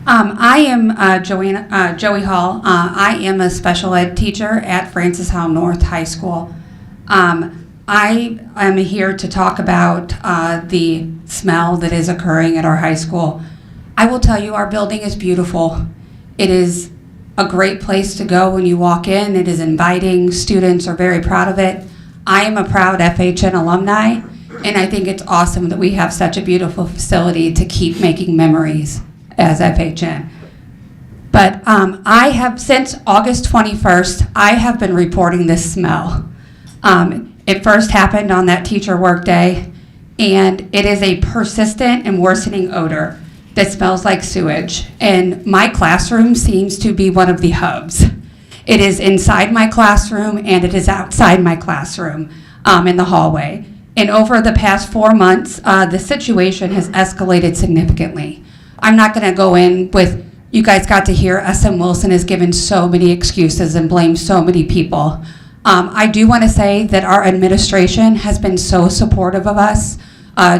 I am Joey Hall. I am a special ed teacher at Francis Howell North High School. I am here to talk about the smell that is occurring at our high school. I will tell you, our building is beautiful. It is a great place to go when you walk in. It is inviting. Students are very proud of it. I am a proud FHN alumni, and I think it's awesome that we have such a beautiful facility to keep making memories as FHN. But I have, since August 21st, I have been reporting this smell. It first happened on that teacher work day, and it is a persistent and worsening odor that smells like sewage. And my classroom seems to be one of the hubs. It is inside my classroom and it is outside my classroom in the hallway. And over the past 4 months, the situation has escalated significantly. I'm not going to go in with, you guys got to hear SM Wilson has given so many excuses and blamed so many people. I do want to say that our administration has been so supportive of us,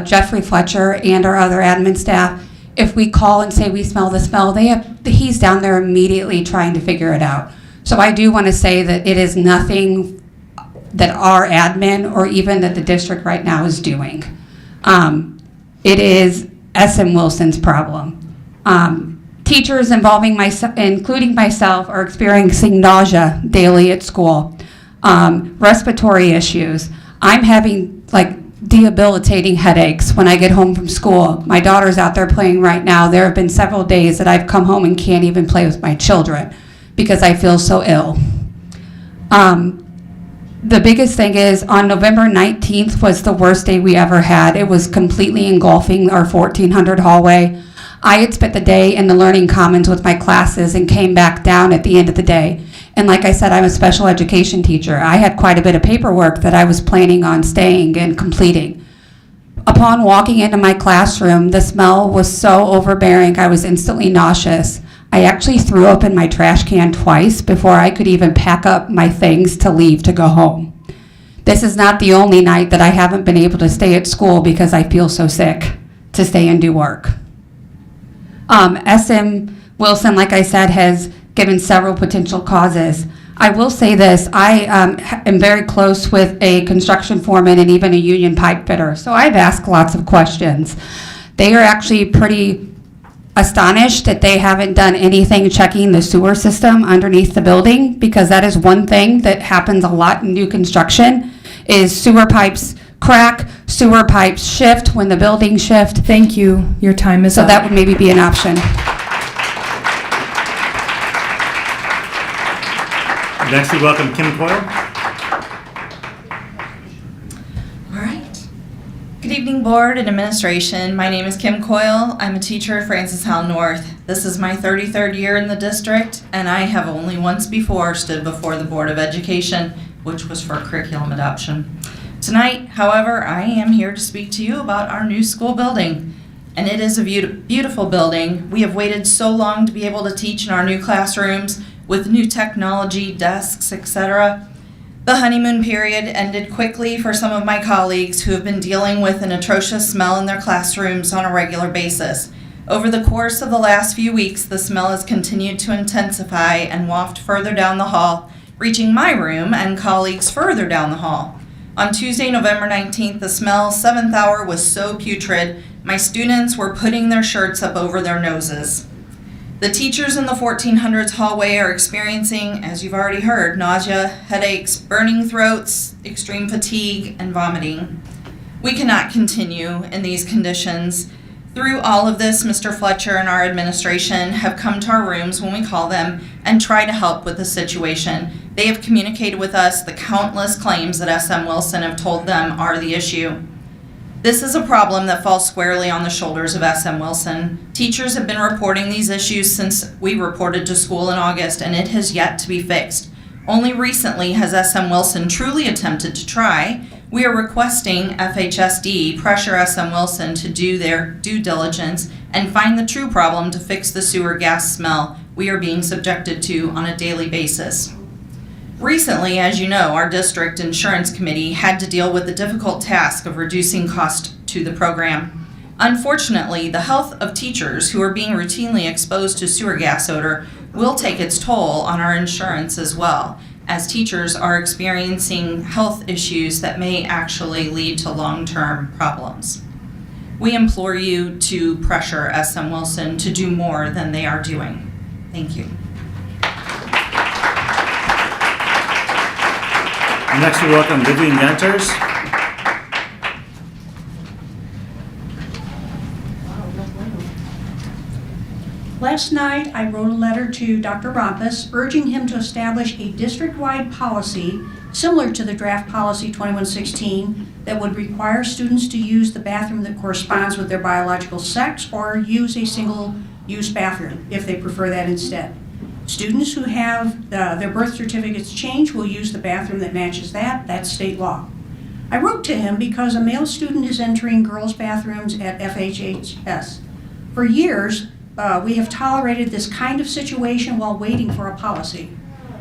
Jeffrey Fletcher and our other admin staff. If we call and say we smell the smell, he's down there immediately trying to figure it out. So I do want to say that it is nothing that our admin or even that the district right now is doing. It is SM Wilson's problem. Teachers involving myself, including myself, are experiencing nausea daily at school, respiratory issues. I'm having debilitating headaches when I get home from school. My daughter's out there playing right now. There have been several days that I've come home and can't even play with my children because I feel so ill. The biggest thing is on November 19th was the worst day we ever had. It was completely engulfing our 1400 hallway. I had spent the day in the Learning Commons with my classes and came back down at the end of the day. And like I said, I'm a special education teacher. I had quite a bit of paperwork that I was planning on staying and completing. Upon walking into my classroom, the smell was so overbearing, I was instantly nauseous. I actually threw up in my trash can twice before I could even pack up my things to leave to go home. This is not the only night that I haven't been able to stay at school because I feel so sick to stay and do work. SM Wilson, like I said, has given several potential causes. I will say this, I am very close with a construction foreman and even a union pipe fitter, so I've asked lots of questions. They are actually pretty astonished that they haven't done anything checking the sewer system underneath the building, because that is one thing that happens a lot in new construction, is sewer pipes crack, sewer pipes shift when the buildings shift. Thank you. Your time is up. So that would maybe be an option. Next, we welcome Kim Coyle. All right. Good evening, board and administration. My name is Kim Coyle. I'm a teacher at Francis Howell North. This is my 33rd year in the district, and I have only once before stood before the Board of Education, which was for curriculum adoption. Tonight, however, I am here to speak to you about our new school building. And it is a beautiful building. We have waited so long to be able to teach in our new classrooms with new technology, desks, etc. The honeymoon period ended quickly for some of my colleagues who have been dealing with an atrocious smell in their classrooms on a regular basis. Over the course of the last few weeks, the smell has continued to intensify and waft further down the hall, reaching my room and colleagues further down the hall. On Tuesday, November 19th, the smell, 7th hour, was so putrid, my students were putting their shirts up over their noses. The teachers in the 1400s hallway are experiencing, as you've already heard, nausea, headaches, burning throats, extreme fatigue, and vomiting. We cannot continue in these conditions. Through all of this, Mr. Fletcher and our administration have come to our rooms when we call them and try to help with the situation. They have communicated with us the countless claims that SM Wilson have told them are the issue. This is a problem that falls squarely on the shoulders of SM Wilson. Teachers have been reporting these issues since we reported to school in August, and it has yet to be fixed. Only recently has SM Wilson truly attempted to try. We are requesting FHSD pressure SM Wilson to do their due diligence and find the true problem to fix the sewer gas smell we are being subjected to on a daily basis. Recently, as you know, our district insurance committee had to deal with the difficult task of reducing cost to the program. Unfortunately, the health of teachers who are being routinely exposed to sewer gas odor will take its toll on our insurance as well, as teachers are experiencing health issues that may actually lead to long-term problems. We implore you to pressure SM Wilson to do more than they are doing. Thank you. Next, we welcome Vivian Yenters. Last night, I wrote a letter to Dr. Rompus urging him to establish a district-wide policy similar to the draft policy 2116 that would require students to use the bathroom that corresponds with their biological sex or use a single-use bathroom if they prefer that instead. Students who have their birth certificates changed will use the bathroom that matches that. That's state law. I wrote to him because a male student is entering girls' bathrooms at FHSD. For years, we have tolerated this kind of situation while waiting for a policy.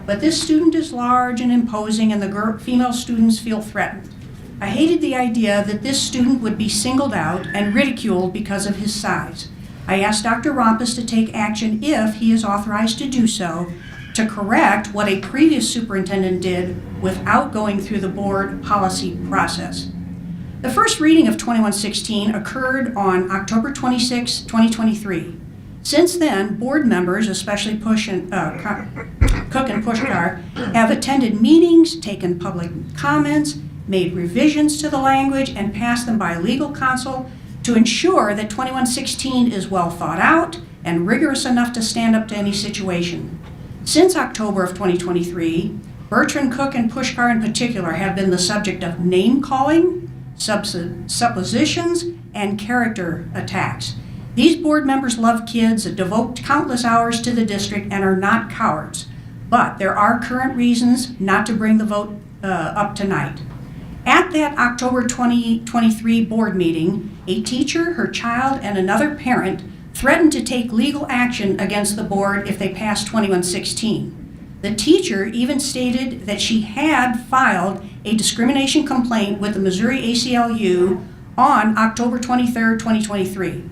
But this student is large and imposing, and the female students feel threatened. I hated the idea that this student would be singled out and ridiculed because of his size. I asked Dr. Rompus to take action if he is authorized to do so, to correct what a previous superintendent did without going through the board policy process. The first reading of 2116 occurred on October 26, 2023. Since then, board members, especially Cook and Pushkar, have attended meetings, taken public comments, made revisions to the language, and passed them by legal counsel to ensure that 2116 is well thought out and rigorous enough to stand up to any situation. Since October of 2023, Bertrand, Cook, and Pushkar in particular have been the subject of name-calling, suppositions, and character attacks. These board members love kids, devote countless hours to the district, and are not cowards. But there are current reasons not to bring the vote up tonight. At that October 2023 board meeting, a teacher, her child, and another parent threatened to take legal action against the board if they passed 2116. The teacher even stated that she had filed a discrimination complaint with the Missouri ACLU on October 23, 2023.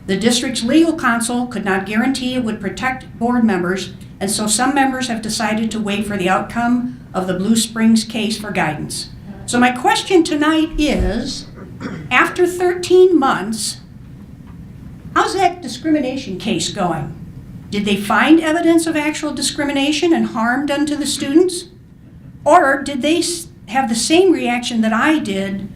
The district's legal counsel could not guarantee it would protect board members, and so some members have decided to wait for the outcome of the Blue Springs case for guidance. So my question tonight is, after 13 months, how's that discrimination case going? Did they find evidence of actual discrimination and harm done to the students? Or did they have the same reaction that I did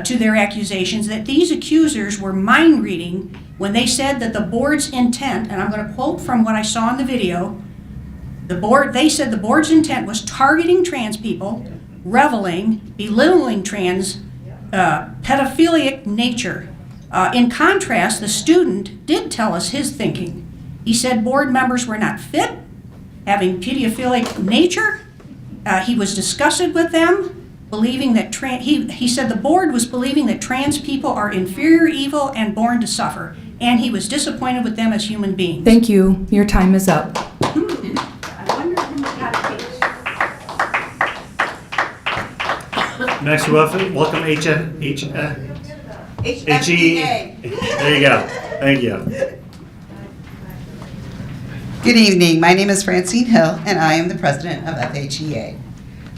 to their accusations, that these accusers were mind reading when they said that the board's intent, and I'm going to quote from what I saw in the video, they said the board's intent was targeting trans people, reveling, belittling trans, pedophilic nature. In contrast, the student did tell us his thinking. He said board members were not fit, having pedophilic nature. He was disgusted with them, believing that he said the board was believing that trans people are inferior, evil, and born to suffer, and he was disappointed with them as human beings. Thank you. Your time is up. Next, we welcome HE. There you go. Thank you. Good evening. My name is Francine Hill, and I am the president of FHEA.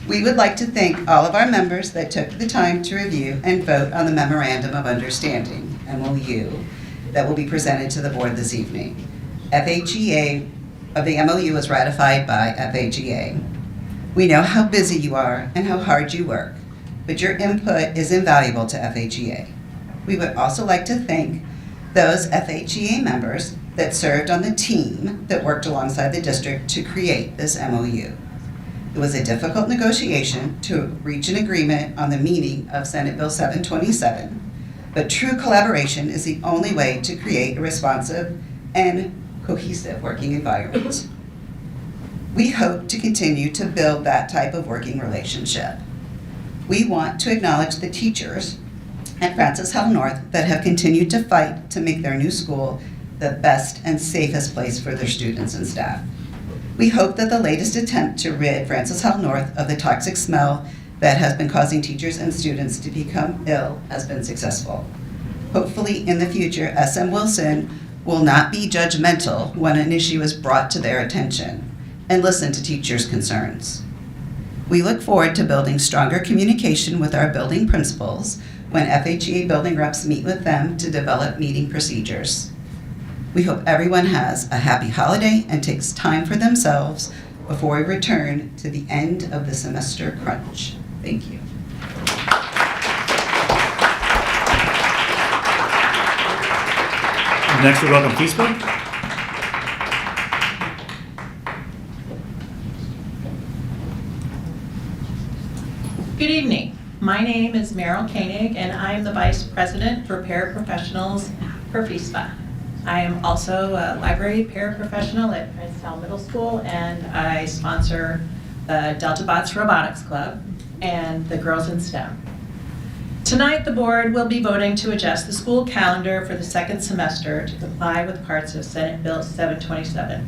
We would like to thank all of our members that took the time to review and vote on the Memorandum of Understanding, MOU, that will be presented to the board this evening. FHEA of the MOU was ratified by FHEA. We know how busy you are and how hard you work, but your input is invaluable to FHEA. We would also like to thank those FHEA members that served on the team that worked alongside the district to create this MOU. It was a difficult negotiation to reach an agreement on the meaning of Senate Bill 727, but true collaboration is the only way to create a responsive and cohesive working environment. We hope to continue to build that type of working relationship. We want to acknowledge the teachers at Francis Howell North that have continued to fight to make their new school the best and safest place for their students and staff. We hope that the latest attempt to rid Francis Howell North of the toxic smell that has been causing teachers and students to become ill has been successful. Hopefully, in the future, SM Wilson will not be judgmental when an issue is brought to their attention and listen to teachers' concerns. We look forward to building stronger communication with our building principals when FHEA building reps meet with them to develop meeting procedures. We hope everyone has a happy holiday and takes time for themselves before we return to the end of the semester crunch. Thank you. Next, we welcome FHSD. Good evening. My name is Meryl Koenig, and I am the Vice President for Paraprofessionals for FHSD. I am also a library paraprofessional at Francis Howell Middle School, and I sponsor the Delta Bots Robotics Club and the Girls in STEM. Tonight, the board will be voting to adjust the school calendar for the second semester to comply with parts of Senate Bill 727.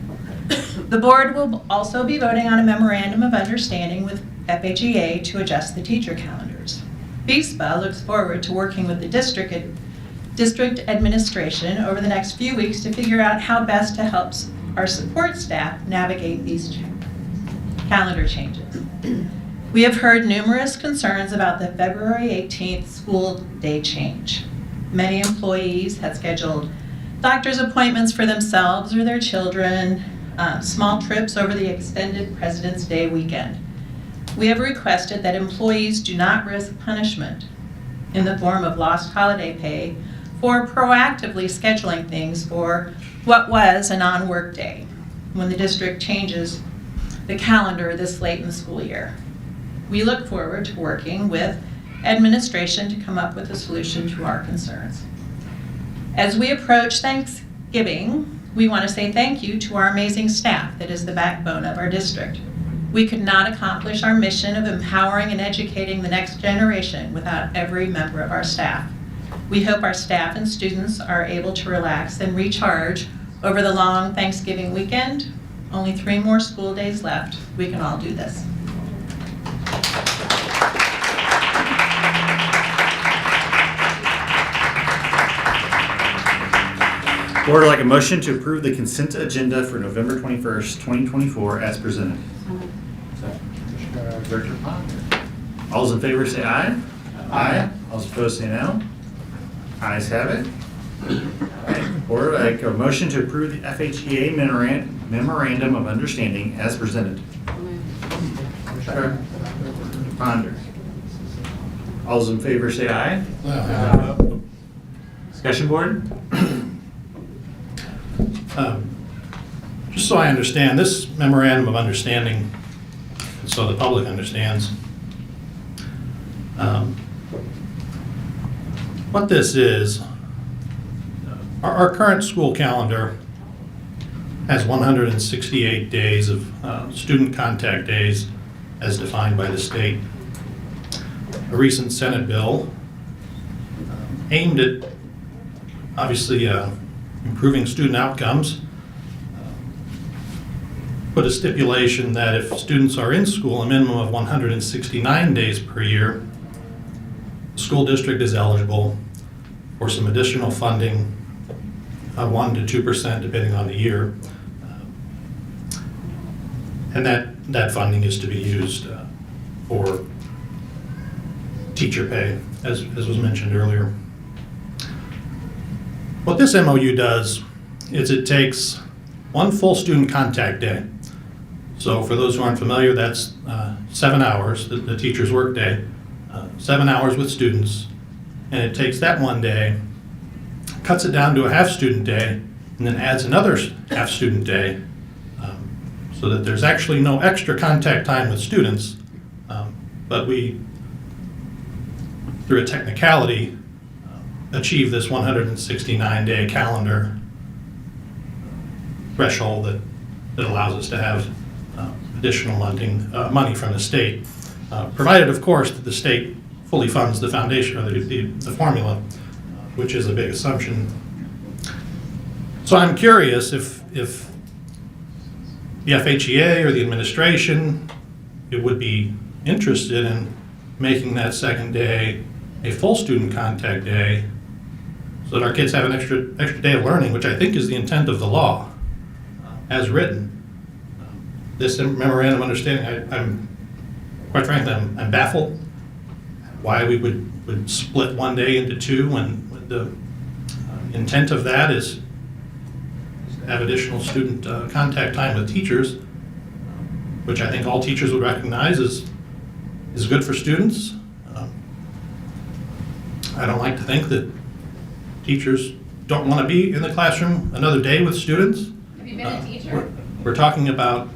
The board will also be voting on a memorandum of understanding with FHEA to adjust the teacher calendars. FHSD looks forward to working with the district administration over the next few weeks to figure out how best to help our support staff navigate these calendar changes. We have heard numerous concerns about the February 18th school day change. Many employees had scheduled doctor's appointments for themselves or their children, small trips over the extended President's Day weekend. We have requested that employees do not risk punishment in the form of lost holiday pay for proactively scheduling things for what was a non-work day when the district changes the calendar this late in the school year. We look forward to working with administration to come up with a solution to our concerns. As we approach Thanksgiving, we want to say thank you to our amazing staff that is the backbone of our district. We could not accomplish our mission of empowering and educating the next generation without every member of our staff. We hope our staff and students are able to relax and recharge over the long Thanksgiving weekend. Only 3 more school days left. We can all do this. Board would like a motion to approve the consent agenda for November 21st, 2024 as presented. Director Ponder. All those in favor say aye. Aye. All those opposed say no. Ayes have it. Board would like a motion to approve the FHEA Memorandum of Understanding as presented. Director Ponder. All those in favor say aye. Aye. Discussion board? Just so I understand, this memorandum of understanding, so the public understands, what this is, our current school calendar has 168 days of student contact days as defined by the state. A recent Senate bill aimed at obviously improving student outcomes, put a stipulation that if students are in school a minimum of 169 days per year, the school district is eligible for some additional funding of 1% to 2% depending on the year. And that funding is to be used for teacher pay, as was mentioned earlier. What this MOU does is it takes 1 full student contact day. So for those who aren't familiar, that's 7 hours, the teacher's work day, 7 hours with students, and it takes that one day, cuts it down to a half student day, and then adds another half student day, so that there's actually no extra contact time with students, but we, through a technicality, achieve this 169-day calendar threshold that allows us to have additional money from the state, provided, of course, that the state fully funds the foundation or the formula, which is a big assumption. So I'm curious if the FHEA or the administration would be interested in making that second day a full student contact day so that our kids have an extra day of learning, which I think is the intent of the law as written. This memorandum of understanding, I'm quite frankly, I'm baffled why we would split one day into two when the intent of that is to have additional student contact time with teachers, which I think all teachers would recognize is good for students. I don't like to think that teachers don't want to be in the classroom another day with students. Have you been a teacher? We're talking about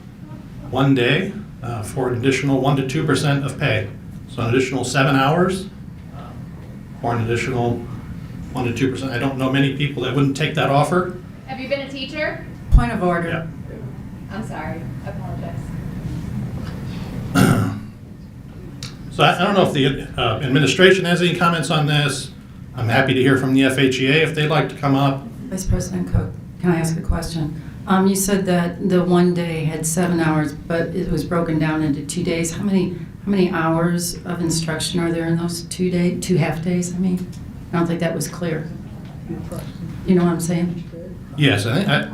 one day for an additional 1 to 2% of pay. So an additional 7 hours or an additional 1 to 2%. I don't know many people that wouldn't take that offer. Have you been a teacher? Point of order. Yeah. I'm sorry. I apologize. So I don't know if the administration has any comments on this. I'm happy to hear from the FHEA if they'd like to come up. Vice President Cook, can I ask a question? You said that the one day had 7 hours, but it was broken down into 2 days. How many hours of instruction are there in those 2 half days? I mean, I don't think that was clear. You know what I'm saying? Yes, I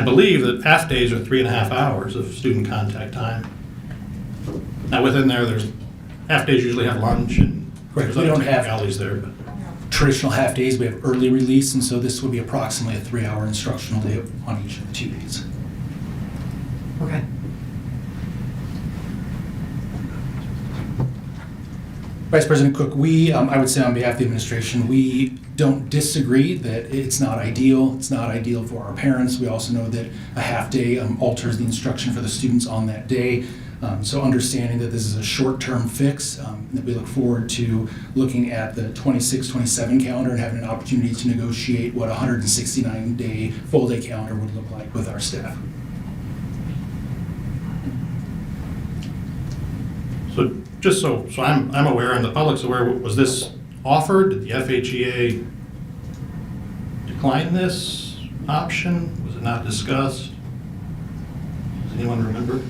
believe that half days are 3.5 hours of student contact time. Now within there's half days usually have lunch and Correct. there's We other don't have technicalities there, but. traditional half days. We have early release, and so this would be approximately a 3-hour instructional day on each of the 2 days. Okay. Vice President Cook, I would say on behalf of the administration, we don't disagree that it's not ideal. It's not ideal for our parents. We also know that a half day alters the instruction for the students on that day. So understanding that this is a short-term fix, that we look forward to looking at the 26-27 calendar and having an opportunity to negotiate what a 169-day full-day calendar would look like with our staff. So just so I'm aware and the public's aware, was this offered? Did the FHEA decline this option? Was it not discussed? Does anyone remember?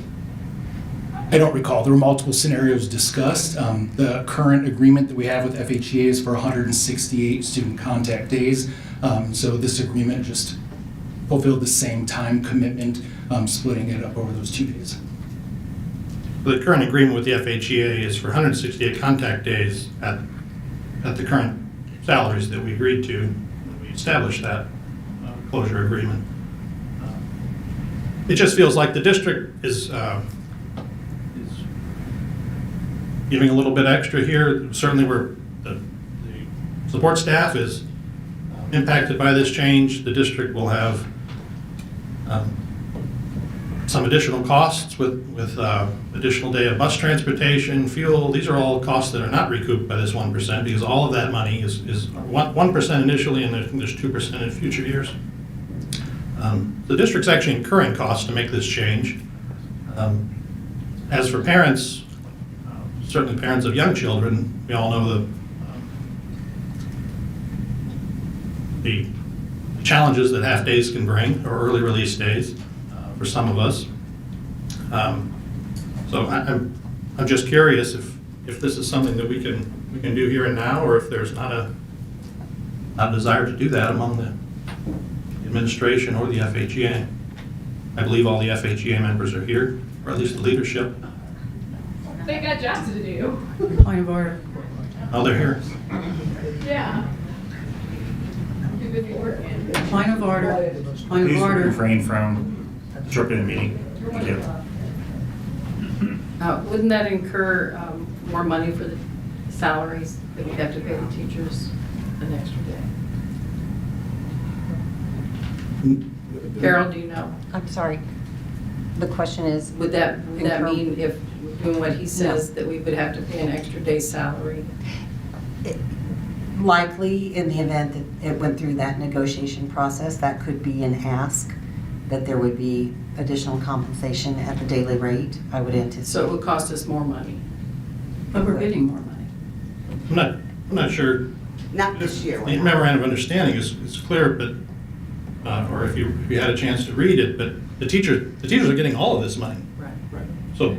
I don't recall. There were multiple scenarios discussed. The current agreement that we have with FHEA is for 168 student contact days. So this agreement just fulfilled the same time commitment, splitting it up over those 2 days. The current agreement with the FHEA is for 168 contact days at the current salaries that we agreed to when we established that closure agreement. It just feels like the district is giving a little bit extra here. Certainly the support staff is impacted by this change. The district will have some additional costs with additional day of bus transportation, fuel. These are all costs that are not recouped by this 1% because all of that money is 1% initially and there's 2% in future years. The district's actually incurring costs to make this change. As for parents, certainly parents of young children, we all know the challenges that half days can bring, or early release days, for some of us. So I'm just curious if this is something that we can do here and now, or if there's not a desire to do that among the administration or the FHEA. I believe all the FHEA members are here, or at least the leadership. They got jobs to do. Point of order. Oh, they're here. Yeah. Too busy working. Point of order. Point of Please order. refrain from disrupting the meeting. Thank you. Wouldn't that incur more money for the salaries that we'd have to pay the teachers an extra day? Carol, do you know? I'm sorry. The question is, Would that mean if we're doing what he says, that we would have to pay an extra day's salary? likely in the event that it went through that negotiation process, that could be an ask, that there would be additional compensation at the daily rate, I would anticipate. So it would cost us more money, but we're getting more money. I'm not sure. Not this year. The memorandum of understanding is clear, but or if you had a chance to read it, but the teachers are getting all of this money. Right. So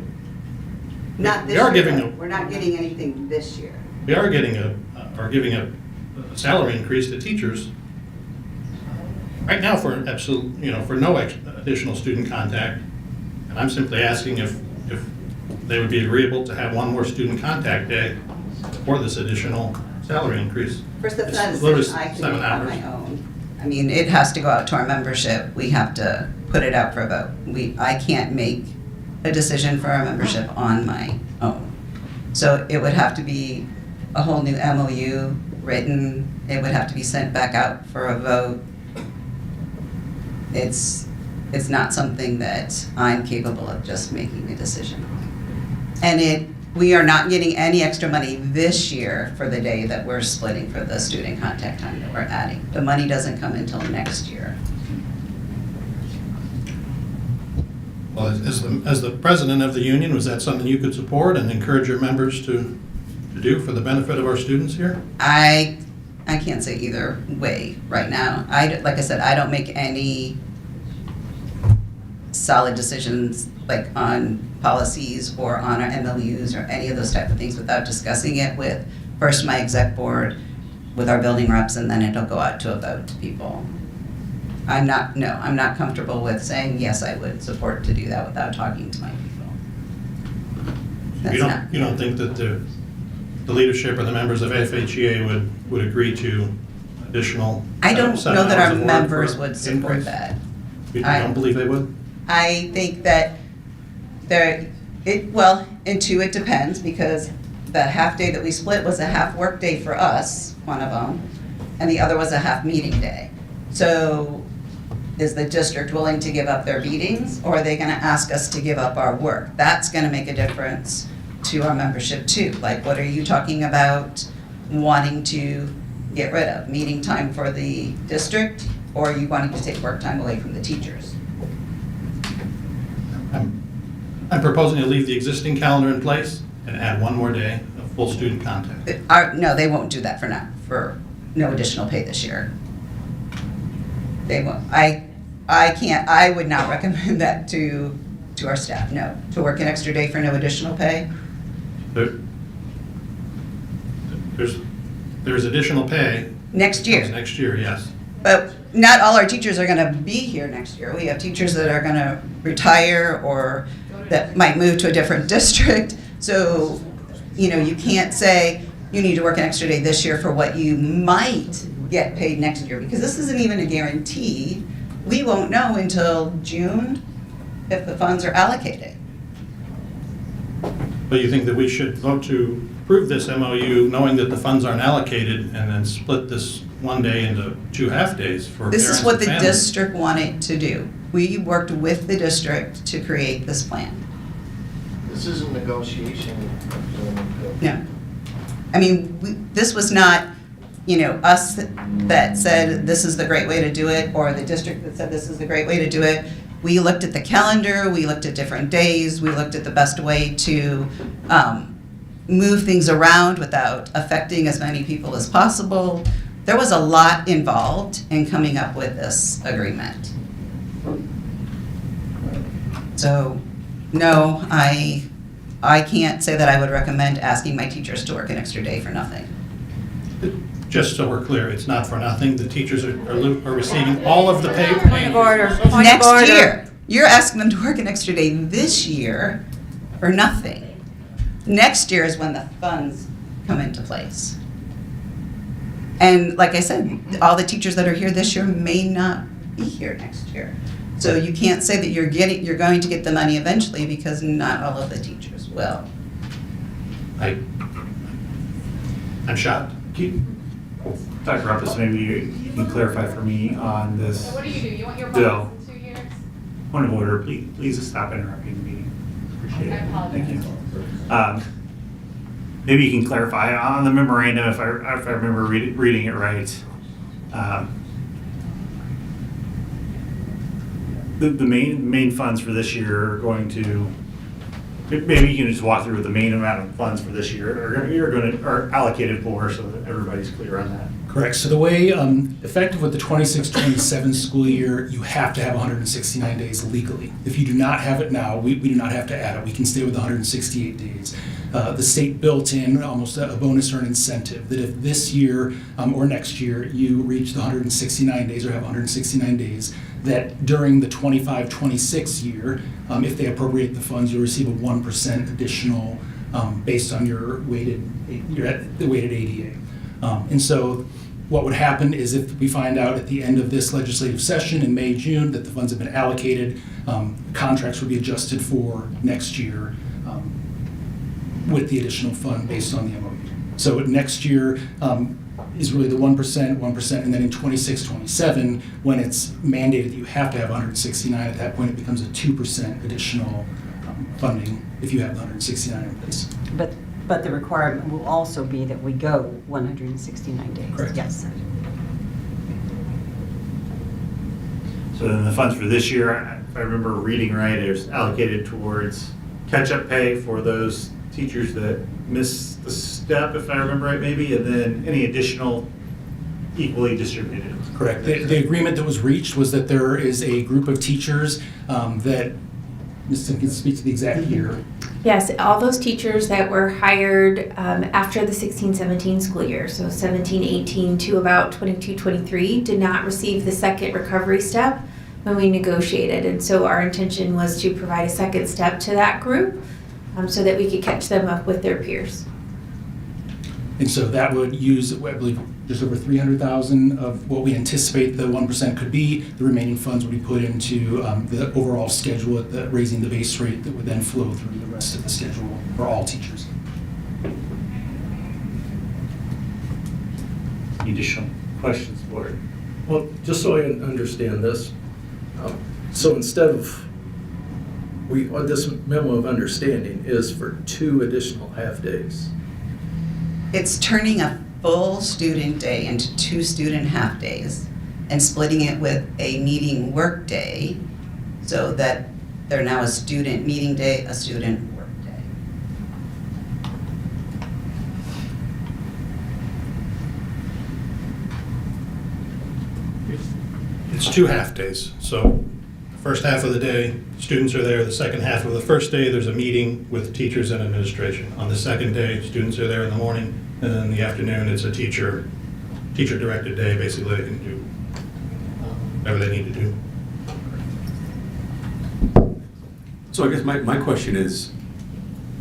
Not this we are year. giving We're not getting anything this year. we are giving a salary increase to teachers right now for for no additional student contact. And I'm simply asking if they would be agreeable to have one more student contact day for this additional salary increase. First, that's It's not a literally decision I can 7 make on hours. my own. I mean, it has to go out to our membership. We have to put it out for a vote. I can't make a decision for our membership on my own. So it would have to be a whole new MOU written. It would have to be sent back out for a vote. It's not something that I'm capable of just making a decision on. And we are not getting any extra money this year for the day that we're splitting for the student contact time that we're adding. The money doesn't come until next year. Well, as the president of the union, was that something you could support and encourage your members to do for the benefit of our students here? I can't say either way right now. Like I said, I don't make any solid decisions like on policies or on our MLUs or any of those type of things without discussing it with first my exec board, with our building reps, and then it'll go out to a vote to people. I'm not comfortable with saying, yes, I would support to do that without talking to my people. You don't think that the leadership or the members of FHEA would agree to additional? I don't 7 know that hours our of work members for would support increase? that. You don't believe they would? I think that in two, it depends, because the half day that we split was a half work day for us, one of them, and the other was a half meeting day. So is the district willing to give up their meetings, or are they gonna ask us to give up our work? That's gonna make a difference to our membership too. Like, what are you talking about wanting to get rid of? Meeting time for the district, or are you wanting to take work time away from the teachers? I'm proposing to leave the existing calendar in place and add one more day of full student contact. No, they won't do that for now, for no additional pay this year. They won't. I would not recommend that to our staff, no. To work an extra day for no additional pay. There's additional pay. Next year. Next year, yes. But not all our teachers are gonna be here next year. We have teachers that are gonna retire or that might move to a different district. So, you can't say you need to work an extra day this year for what you might get paid next year, because this isn't even a guarantee. We won't know until June if the funds are allocated. But you think that we should vote to approve this MOU knowing that the funds aren't allocated and then split this one day into 2 half days for parents and This is what the families? district wanted to do. We worked with the district to create this plan. This isn't negotiation. No. I mean, this was not, us that said this is the great way to do it, or the district that said this is the great way to do it. We looked at the calendar, we looked at different days, we looked at the best way to move things around without affecting as many people as possible. There was a lot involved in coming up with this agreement. So, no, I can't say that I would recommend asking my teachers to work an extra day for nothing. Just so we're clear, it's not for nothing. The teachers are receiving all of the pay. Point of order. Point of Next order. year, you're asking them to work an extra day this year for nothing. Next year is when the funds come into place. And like I said, all the teachers that are here this year may not be here next year. So you can't say that you're going to get the money eventually, because not all of the teachers will. I'm shocked. Dr. Ruppus, maybe you can clarify for me on this What do? You want your bill. boss in 2 years? Point of order, please stop interrupting the meeting. Appreciate it. Thank you. Maybe you can clarify on the memorandum, if I remember reading it right. The main funds for this year are going to, maybe you can just walk through the main amount of funds for this year are allocated for, so that everybody's clear on that. Correct. So the way, effective with the 26-27 school year, you have to have 169 days legally. If you do not have it now, we do not have to add it. We can stay with 168 days. The state built in almost a bonus or an incentive that if this year or next year you reach the 169 days or have 169 days, that during the 25-26 year, if they appropriate the funds, you'll receive a 1% additional based on your weighted ADA. And so what would happen is if we find out at the end of this legislative session in May, June, that the funds have been allocated, contracts would be adjusted for next year with the additional fund based on the MOU. So next year is really the 1%, and then in 26-27, when it's mandated that you have to have 169, at that point it becomes a 2% additional funding if you have the 169 in place. But the requirement will also be that we go 169 days. Correct. Yes. So then the funds for this year, if I remember reading right, is allocated towards catch-up pay for those teachers that missed the step, if I remember right, maybe, and then any additional equally distributed. Correct. The agreement that was reached was that there is a group of teachers that, Ms. Tim can speak to the exact year. Yes, all those teachers that were hired after the 16-17 school year, so 17-18 to about 22-23, did not receive the second recovery step when we negotiated. And so our intention was to provide a second step to that group so that we could catch them up with their peers. And so that would use, I believe, just over 300,000 of what we anticipate the 1% could be. The remaining funds would be put into the overall schedule at raising the base rate that would then flow through the rest of the schedule for all teachers. Any additional questions, board? Well, just so I understand this, so instead of, this memo of understanding is for 2 additional half-days. It's turning a full student day into 2 student half-days and splitting it with a meeting work day so that they're now a student meeting day, a student work day. It's 2 half-days. So the first half of the day, students are there. The second half of the first day, there's a meeting with teachers and administration. On the second day, students are there in the morning, and then in the afternoon, it's a teacher-directed day. Basically, they can do whatever they need to do. So I guess my question is,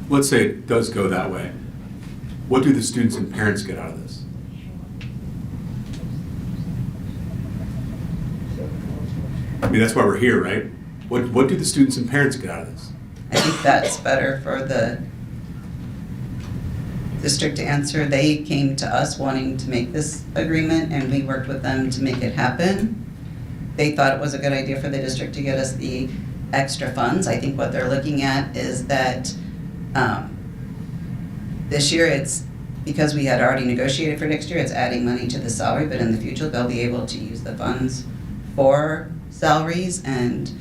let's say it does go that way. What do the students and parents get out of this? I mean, that's why we're here, right? What do the students and parents get out of this? I think that's better for the district to answer. They came to us wanting to make this agreement, and we worked with them to make it happen. They thought it was a good idea for the district to get us the extra funds. I think what they're looking at is that this year it's, because we had already negotiated for next year, it's adding money to the salary, but in the future they'll be able to use the funds for salaries, and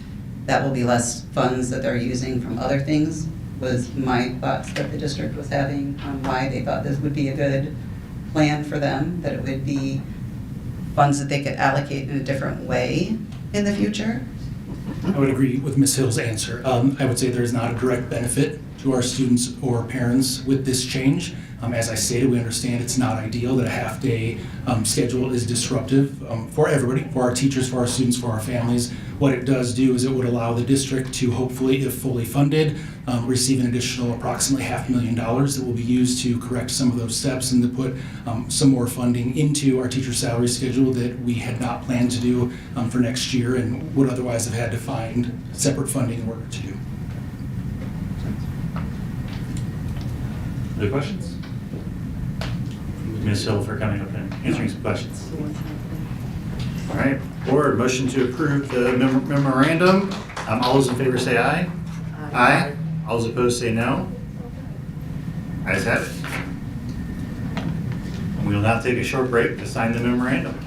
that will be less funds that they're using from other things, was my thoughts that the district was having on why they thought this would be a good plan for them, that it would be funds that they could allocate in a different way in the future. I would agree with Ms. Hill's answer. I would say there is not a direct benefit to our students or parents with this change. As I stated, we understand it's not ideal that a half-day schedule is disruptive for everybody, for our teachers, for our students, for our families. What it does do is it would allow the district to hopefully, if fully funded, receive an additional approximately $500,000 that will be used to correct some of those steps and to put some more funding into our teacher salary schedule that we had not planned to do for next year and would otherwise have had to find separate funding in order to do. Other questions? Ms. Hill for coming up and answering some questions. All right, board, motion to approve the memorandum. All those in favor say aye. Aye. All those opposed say no. Ayes have it. And we will now take a short break to sign the memorandum.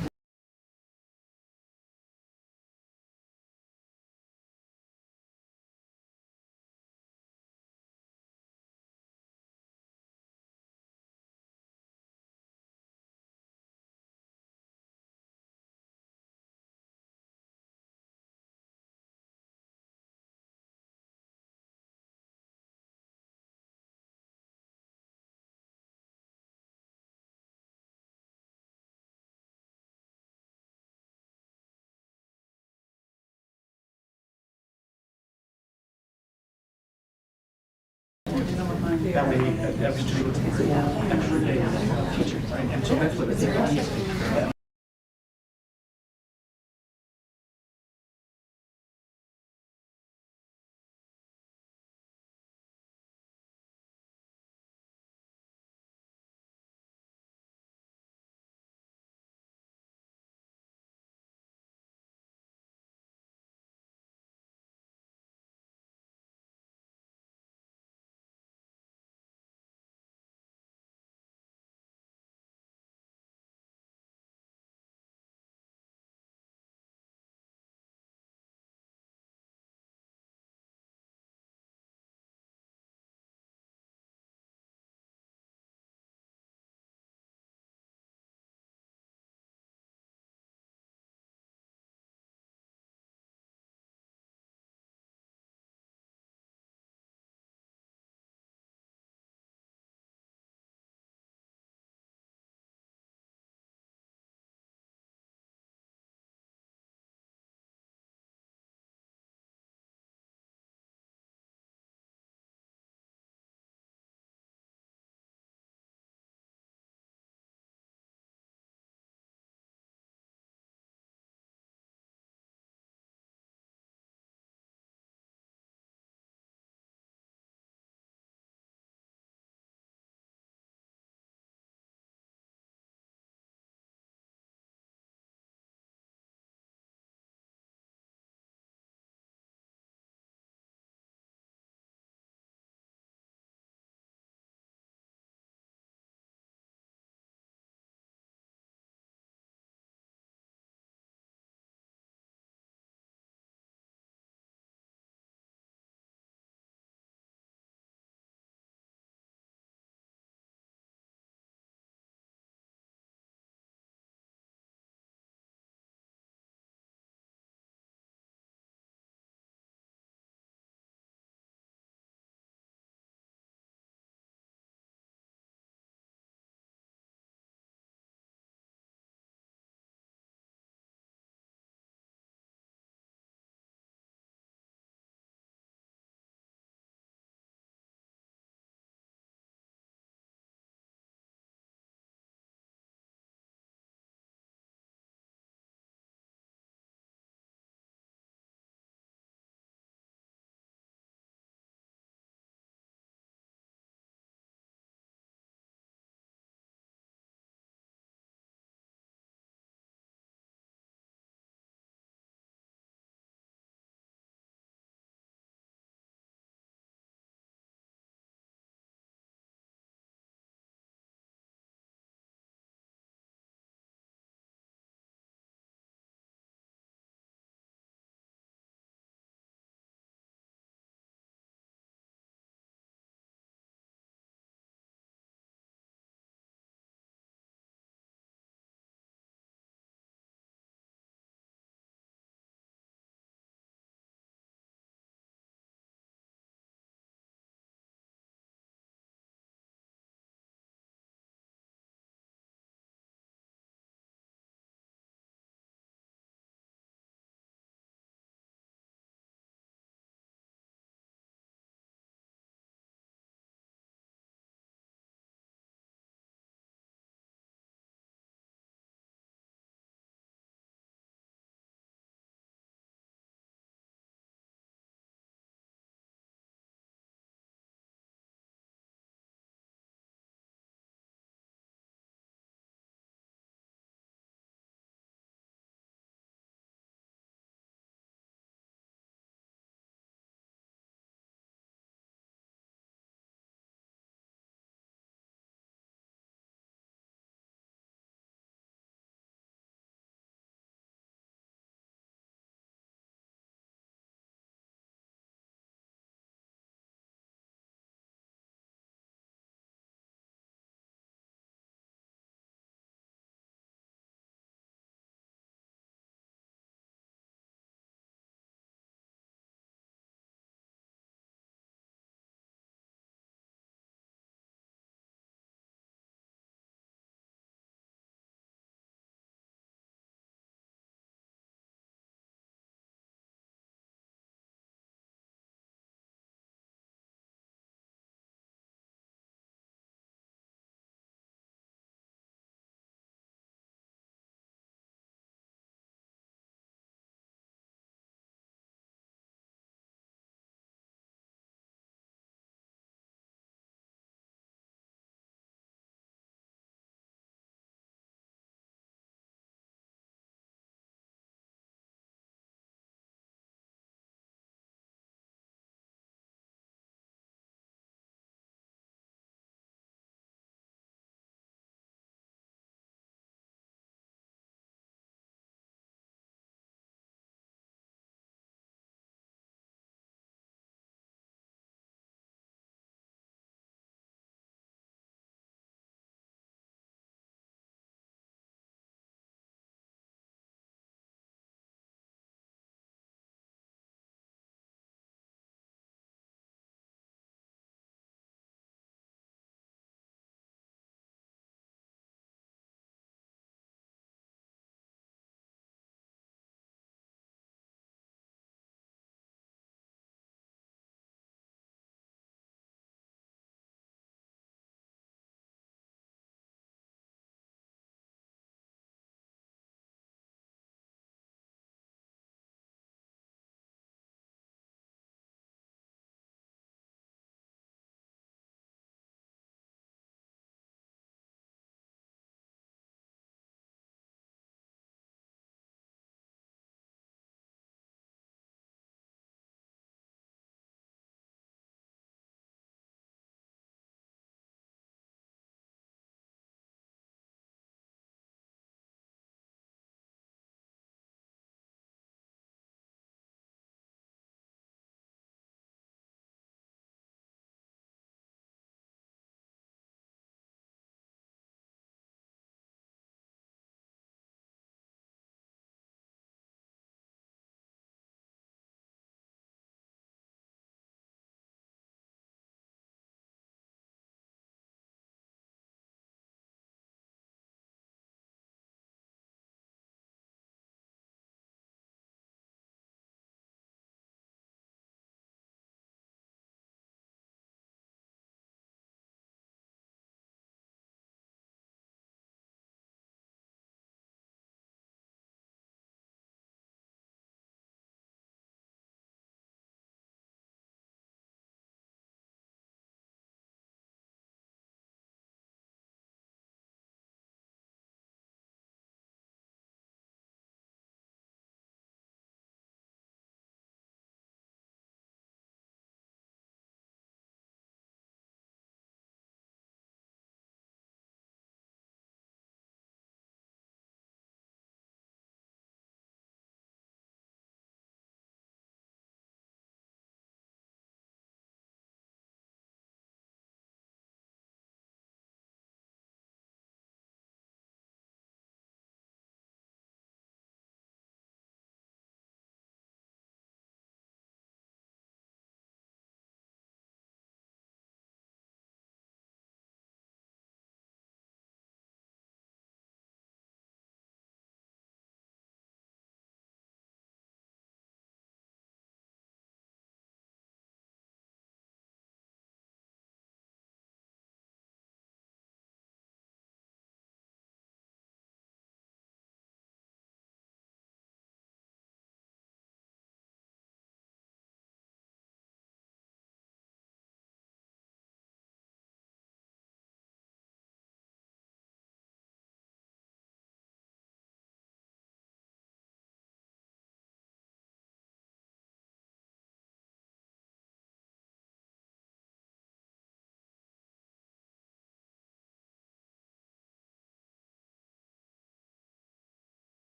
That way, every student gets a extra day of teaching, right? And so that's what it's.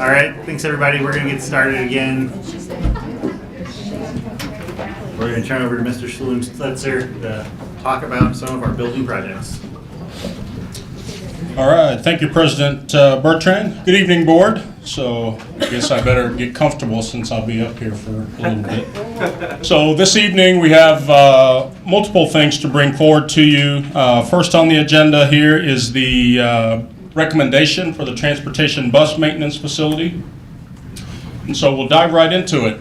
All right, thanks everybody. We're gonna get started again. We're gonna turn over to Mr. Slutzer to talk about some of our building projects. All right, thank you, President Bertrand. Good evening, board. So I guess I better get comfortable since I'll be up here for a little bit. So this evening we have multiple things to bring forward to you. First on the agenda here is the recommendation for the transportation bus maintenance facility. And so we'll dive right into it.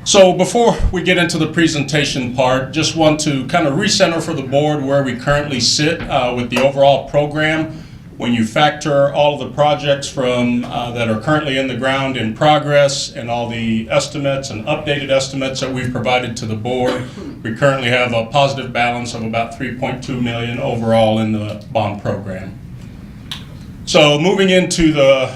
So before we get into the presentation part, just want to kind of recenter for the board where we currently sit with the overall program. When you factor all of the projects from that are currently in the ground in progress and all the estimates and updated estimates that we've provided to the board, we currently have a positive balance of about $3.2 million overall in the bond program. So moving into the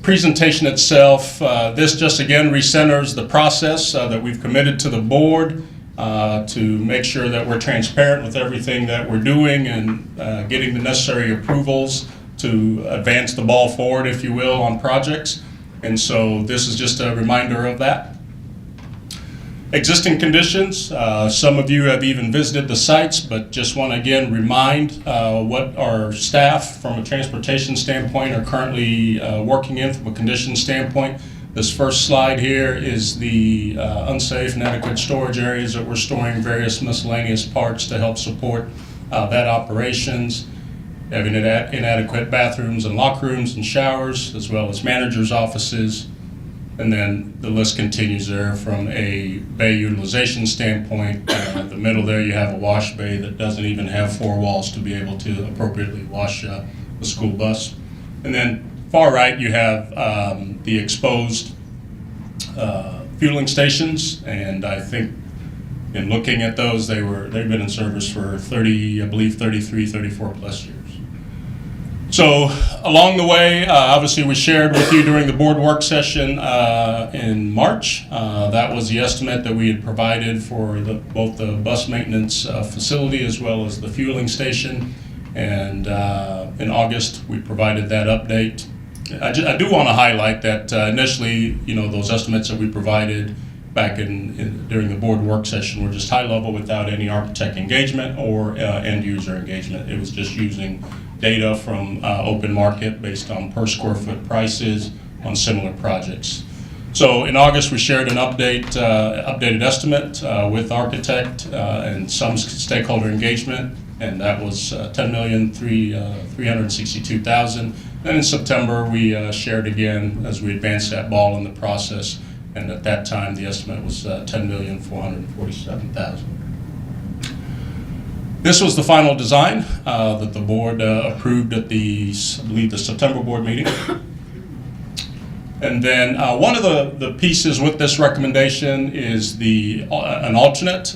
presentation itself, this just again recenters the process that we've committed to the board to make sure that we're transparent with everything that we're doing and getting the necessary approvals to advance the ball forward, if you will, on projects. And so this is just a reminder of that. Existing conditions, some of you have even visited the sites, but just want to again remind what our staff from a transportation standpoint are currently working in from a condition standpoint. This first slide here is the unsafe and inadequate storage areas that we're storing various miscellaneous parts to help support that operations. Having inadequate bathrooms and locker rooms and showers, as well as managers' offices. And then the list continues there from a bay utilization standpoint. In the middle there you have a wash bay that doesn't even have 4 walls to be able to appropriately wash the school bus. And then far right you have the exposed fueling stations, and I think in looking at those they've been in service for 34 plus years. So along the way, obviously we shared with you during the board work session in March. That was the estimate that we had provided for both the bus maintenance facility as well as the fueling station. And in August, we provided that update. I do want to highlight that initially, those estimates that we provided back during the board work session were just high level without any architect engagement or end user engagement. It was just using data from open market based on per square foot prices on similar projects. So in August we shared an updated estimate with architect and some stakeholder engagement, and that was $10,362,000. Then in September we shared again as we advanced that ball in the process, and at that time the estimate was $10,447,000. This was the final design that the board approved at I believe the September board meeting. And then one of the pieces with this recommendation is an alternate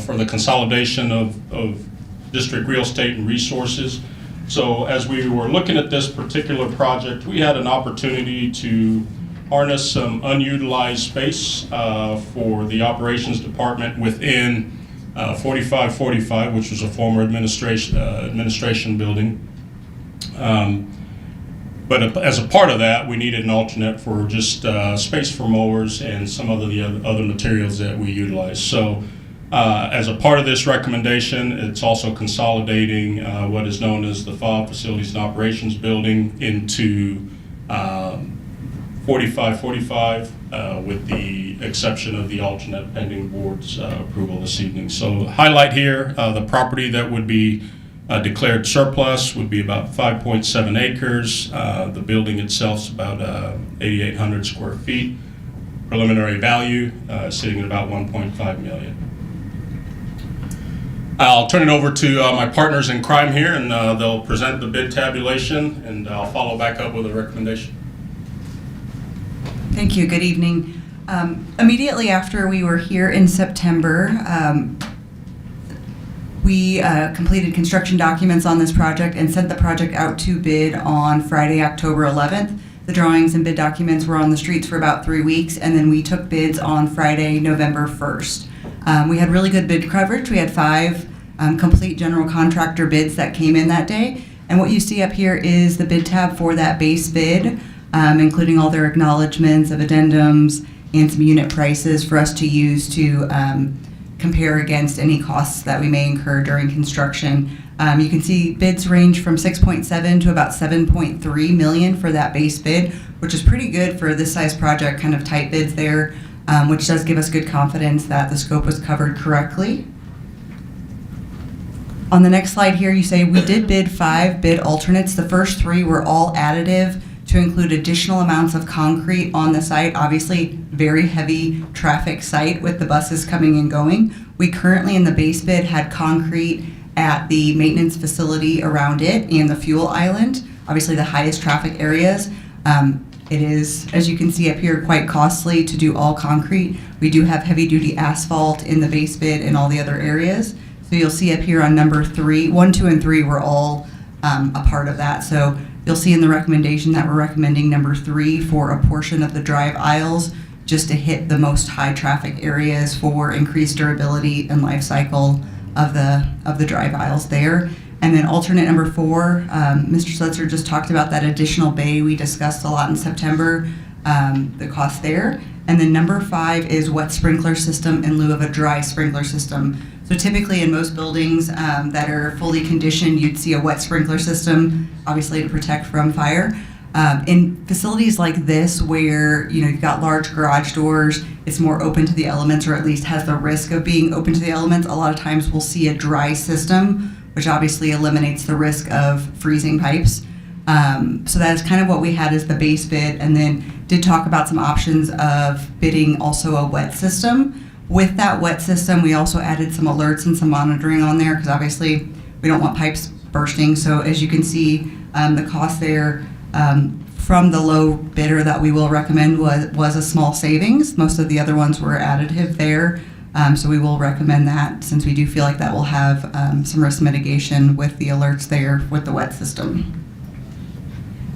for the consolidation of district real estate and resources. So as we were looking at this particular project, we had an opportunity to harness some unutilized space for the operations department within 4545, which was a former administration building. But as a part of that, we needed an alternate for just space for mowers and some of the other materials that we utilize. So as a part of this recommendation, it's also consolidating what is known as the FOB, Facilities and Operations Building, into 4545 with the exception of the alternate pending board's approval this evening. So highlight here, the property that would be declared surplus would be about 5.7 acres. The building itself is about 8,800 square feet. Preliminary value sitting at about $1.5 million. I'll turn it over to my partners in crime here, and they'll present the bid tabulation, and I'll follow back up with a recommendation. Thank you. Good evening. Immediately after we were here in September, we completed construction documents on this project and sent the project out to bid on Friday, October 11th. The drawings and bid documents were on the streets for about 3 weeks, and then we took bids on Friday, November 1st. We had really good bid coverage. We had 5 complete general contractor bids that came in that day. And what you see up here is the bid tab for that base bid, including all their acknowledgments of addendums and some unit prices for us to use to compare against any costs that we may incur during construction. You can see bids range from 6.7 to about 7.3 million for that base bid, which is pretty good for this size project, kind of tight bids there, which does give us good confidence that the scope was covered correctly. On the next slide here, you say we did bid 5 bid alternates. The first 3 were all additive to include additional amounts of concrete on the site. Obviously, very heavy traffic site with the buses coming and going. We currently in the base bid had concrete at the maintenance facility around it and the fuel island, obviously the highest traffic areas. It is, as you can see up here, quite costly to do all concrete. We do have heavy duty asphalt in the base bid and all the other areas. So you'll see up here on number 3, 1, 2, and 3 were all a part of that. So you'll see in the recommendation that we're recommending number 3 for a portion of the drive aisles just to hit the most high traffic areas for increased durability and life cycle of the drive aisles there. And then alternate number 4, Mr. Slutzer just talked about that additional bay we discussed a lot in September, the cost there. And then number 5 is wet sprinkler system in lieu of a dry sprinkler system. So typically in most buildings that are fully conditioned, you'd see a wet sprinkler system, obviously to protect from fire. In facilities like this where you've got large garage doors, it's more open to the elements, or at least has the risk of being open to the elements. A lot of times we'll see a dry system, which obviously eliminates the risk of freezing pipes. So that's kind of what we had as the base bid, and then did talk about some options of bidding also a wet system. With that wet system, we also added some alerts and some monitoring on there, because obviously we don't want pipes bursting. So as you can see, the cost there from the low bidder that we will recommend was a small savings. Most of the other ones were additive there. So we will recommend that, since we do feel like that will have some risk mitigation with the alerts there with the wet system.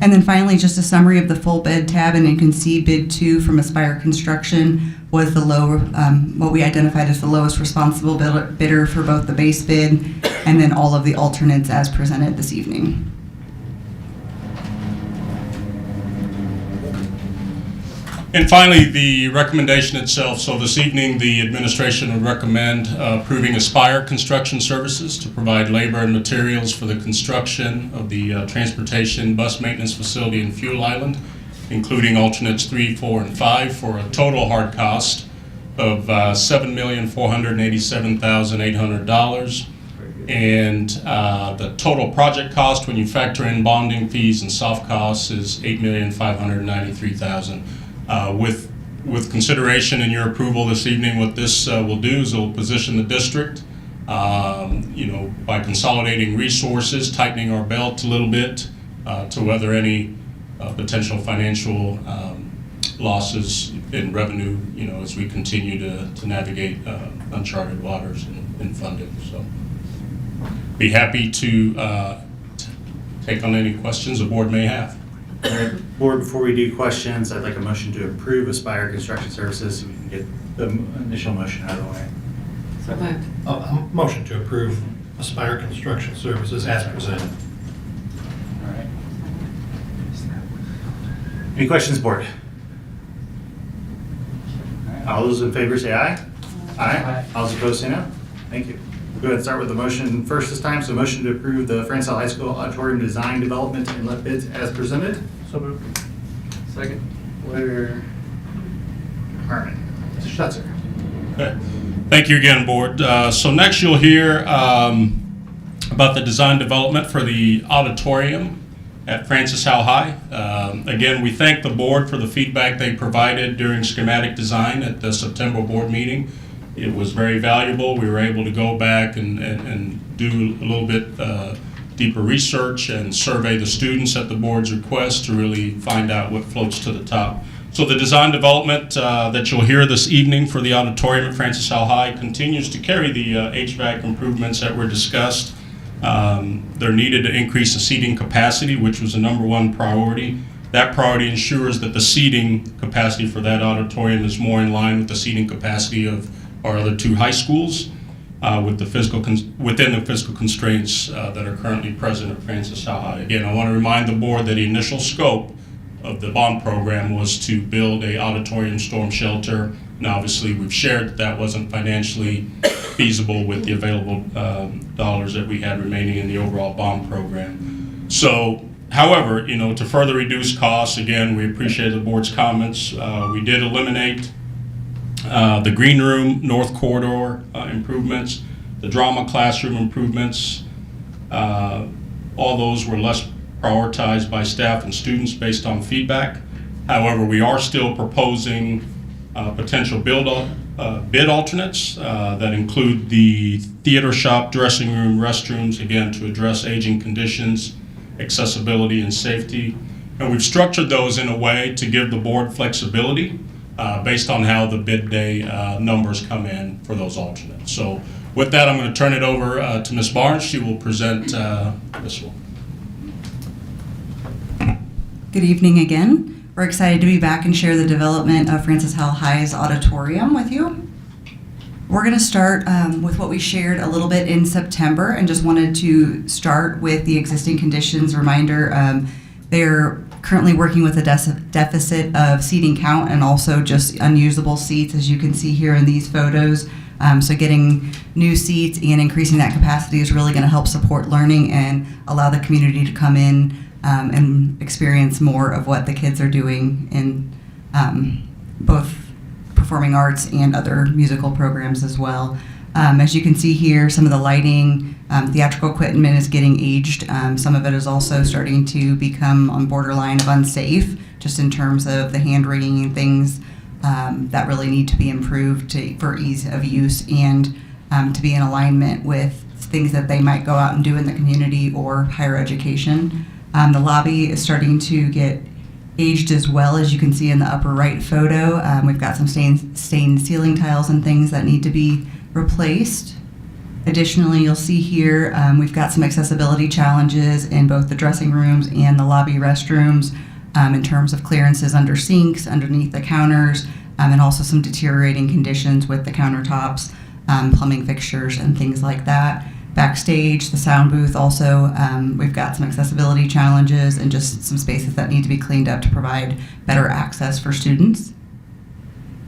And then finally, just a summary of the full bid tab, and you can see bid 2 from Aspire Construction was the low, what we identified as the lowest responsible bidder for both the base bid and then all of the alternates as presented this evening. And finally, the recommendation itself. So this evening, the administration would recommend approving Aspire Construction Services to provide labor and materials for the construction of the transportation bus maintenance facility and fuel island, including alternates 3, 4, and 5, for a total hard cost of $7,487,800. And the total project cost, when you factor in bonding fees and soft costs, is $8,593,000. With consideration and your approval this evening, what this will do is it will position the district, by consolidating resources, tightening our belt a little bit to weather any potential financial losses in revenue, as we continue to navigate uncharted waters in funding. So, be happy to take on any questions the board may have. All right, board, before we do questions, I'd like a motion to approve Aspire Construction Services so we can get the initial motion out of the way. So moved. Motion to approve Aspire Construction Services as presented. All right. Any questions, board? All right, all those in favor say aye. Aye. All those opposed say no. Thank you. We'll go ahead and start with the motion first this time. So motion to approve the Francis Howell High School auditorium design, development, and let bids as presented. So moved. Second. Where? Harmon. Mr. Stutzer. Okay. Thank you again, board. So next you'll hear about the design development for the auditorium at Francis Howell High. Again, we thank the board for the feedback they provided during schematic design at the September board meeting. It was very valuable. We were able to go back and do a little bit deeper research and survey the students at the board's request to really find out what floats to the top. So the design development that you'll hear this evening for the auditorium at Francis Howell High continues to carry the HVAC improvements that were discussed. They're needed to increase the seating capacity, which was the #1 priority. That priority ensures that the seating capacity for that auditorium is more in line with the seating capacity of our other 2 high schools. within the fiscal constraints that are currently present at Francis Howell High. Again, I want to remind the board that the initial scope of the bond program was to build a auditorium storm shelter. Now, obviously, we've shared that that wasn't financially feasible with the available dollars that we had remaining in the overall bond program. So, however, to further reduce costs, again, we appreciate the board's comments. We did eliminate the green room, north corridor improvements, the drama classroom improvements. All those were less prioritized by staff and students based on feedback. However, we are still proposing potential bid alternates that include the theater shop, dressing room, restrooms, again, to address aging conditions, accessibility, and safety. And we've structured those in a way to give the board flexibility based on how the bid day numbers come in for those alternates. So with that, I'm going to turn it over to Ms. Barnes. She will present this one. Good evening again. We're excited to be back and share the development of Francis Howell High's auditorium with you. We're going to start with what we shared a little bit in September, and just wanted to start with the existing conditions. Reminder, they're currently working with a deficit of seating count and also just unusable seats, as you can see here in these photos. So getting new seats and increasing that capacity is really going to help support learning and allow the community to come in and experience more of what the kids are doing in both performing arts and other musical programs as well. As you can see here, some of the lighting, theatrical equipment is getting aged. Some of it is also starting to become on borderline of unsafe, just in terms of the hand rigging and things that really need to be improved for ease of use and to be in alignment with things that they might go out and do in the community or higher education. The lobby is starting to get aged as well, as you can see in the upper right photo. We've got some stained ceiling tiles and things that need to be replaced. Additionally, you'll see here we've got some accessibility challenges in both the dressing rooms and the lobby restrooms in terms of clearances under sinks, underneath the counters, and also some deteriorating conditions with the countertops, plumbing fixtures, and things like that. Backstage, the sound booth also, we've got some accessibility challenges and just some spaces that need to be cleaned up to provide better access for students.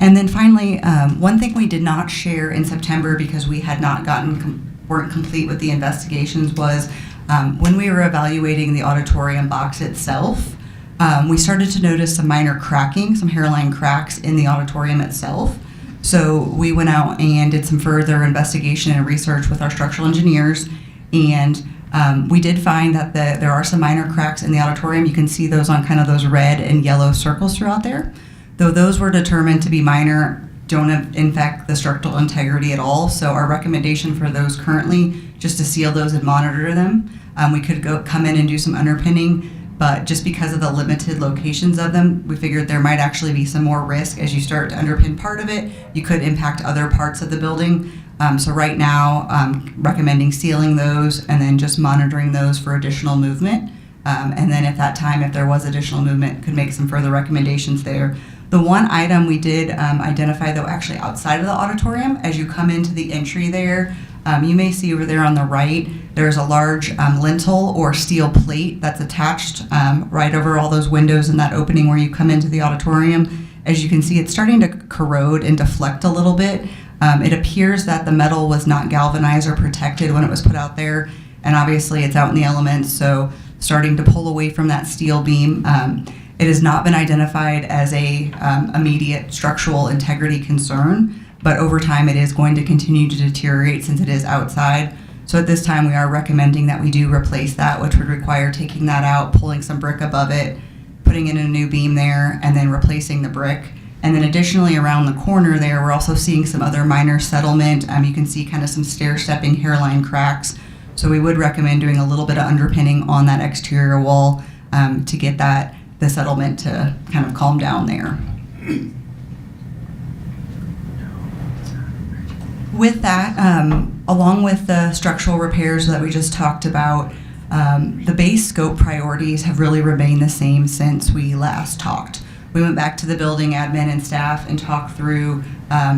And then finally, one thing we did not share in September because we had not weren't complete with the investigations was when we were evaluating the auditorium box itself, we started to notice some minor cracking, some hairline cracks in the auditorium itself. So we went out and did some further investigation and research with our structural engineers, and we did find that there are some minor cracks in the auditorium. You can see those on kind of those red and yellow circles throughout there. Though those were determined to be minor, don't infect the structural integrity at all. So our recommendation for those currently, just to seal those and monitor them. We could come in and do some underpinning, but just because of the limited locations of them, we figured there might actually be some more risk as you start to underpin part of it. You could impact other parts of the building. So right now, recommending sealing those and then just monitoring those for additional movement. And then at that time, if there was additional movement, could make some further recommendations there. The one item we did identify, though, actually outside of the auditorium, as you come into the entry there, you may see over there on the right, there's a large lintel or steel plate that's attached right over all those windows in that opening where you come into the auditorium. As you can see, it's starting to corrode and deflect a little bit. It appears that the metal was not galvanized or protected when it was put out there, and obviously it's out in the elements, so starting to pull away from that steel beam. It has not been identified as a immediate structural integrity concern, but over time it is going to continue to deteriorate since it is outside. So at this time we are recommending that we do replace that, which would require taking that out, pulling some brick above it, putting in a new beam there, and then replacing the brick. And then additionally around the corner there, we're also seeing some other minor settlement. You can see kind of some stair-stepping hairline cracks. So we would recommend doing a little bit of underpinning on that exterior wall to get the settlement to kind of calm down there. With that, along with the structural repairs that we just talked about, the base scope priorities have really remained the same since we last talked. we went back to the building admin and staff and talked through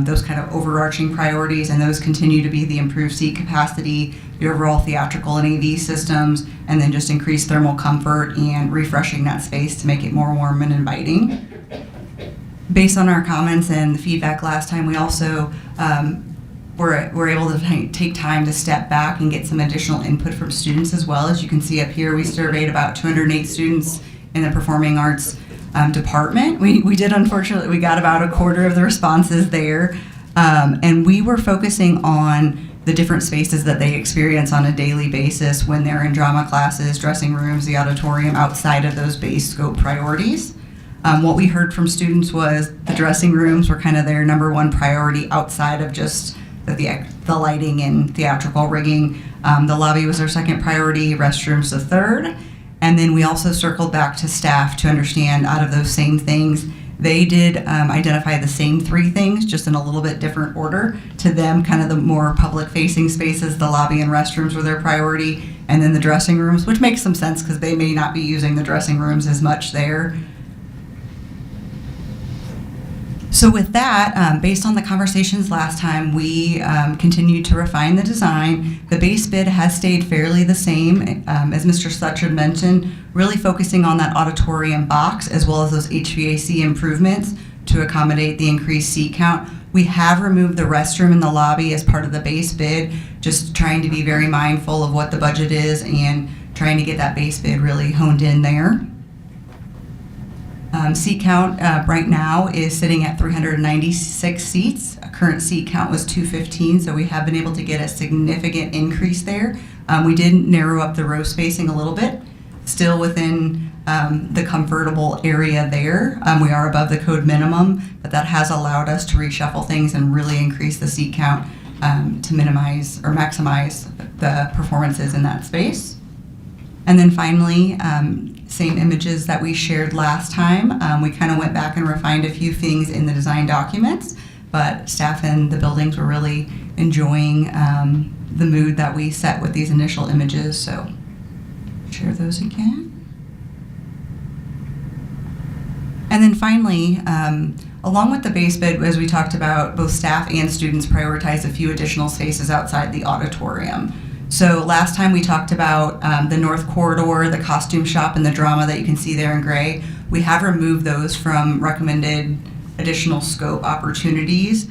those kind of overarching priorities, and those continue to be the improved seat capacity, the overall theatrical and AV systems, and then just increased thermal comfort and refreshing that space to make it more warm and inviting. Based on our comments and the feedback last time, we also were able to take time to step back and get some additional input from students as well. As you can see up here, we surveyed about 208 students in the performing arts department. We did, unfortunately, we got about a quarter of the responses there. And we were focusing on the different spaces that they experience on a daily basis when they're in drama classes, dressing rooms, the auditorium, outside of those base scope priorities. What we heard from students was the dressing rooms were kind of their number one priority outside of just the lighting and theatrical rigging. The lobby was their second priority, restrooms the third. And then we also circled back to staff to understand out of those same things, they did identify the same three things, just in a little bit different order. To them, kind of the more public-facing spaces, the lobby and restrooms were their priority, and then the dressing rooms, which makes some sense because they may not be using the dressing rooms as much there. So with that, based on the conversations last time, we continued to refine the design. The base bid has stayed fairly the same, as Mr. Sutch had mentioned, really focusing on that auditorium box as well as those HVAC improvements to accommodate the increased seat count. We have removed the restroom in the lobby as part of the base bid, just trying to be very mindful of what the budget is and trying to get that base bid really honed in there. Seat count right now is sitting at 396 seats. Current seat count was 215, so we have been able to get a significant increase there. We did narrow up the row spacing a little bit, still within the comfortable area there. We are above the code minimum, but that has allowed us to reshuffle things and really increase the seat count to minimize or maximize the performances in that space. And then finally, same images that we shared last time. We kind of went back and refined a few things in the design documents, but staff and the buildings were really enjoying the mood that we set with these initial images. So share those again. And then finally, along with the base bid, as we talked about, both staff and students prioritized a few additional spaces outside the auditorium. So last time we talked about the north corridor, the costume shop, and the drama that you can see there in gray. We have removed those from recommended additional scope opportunities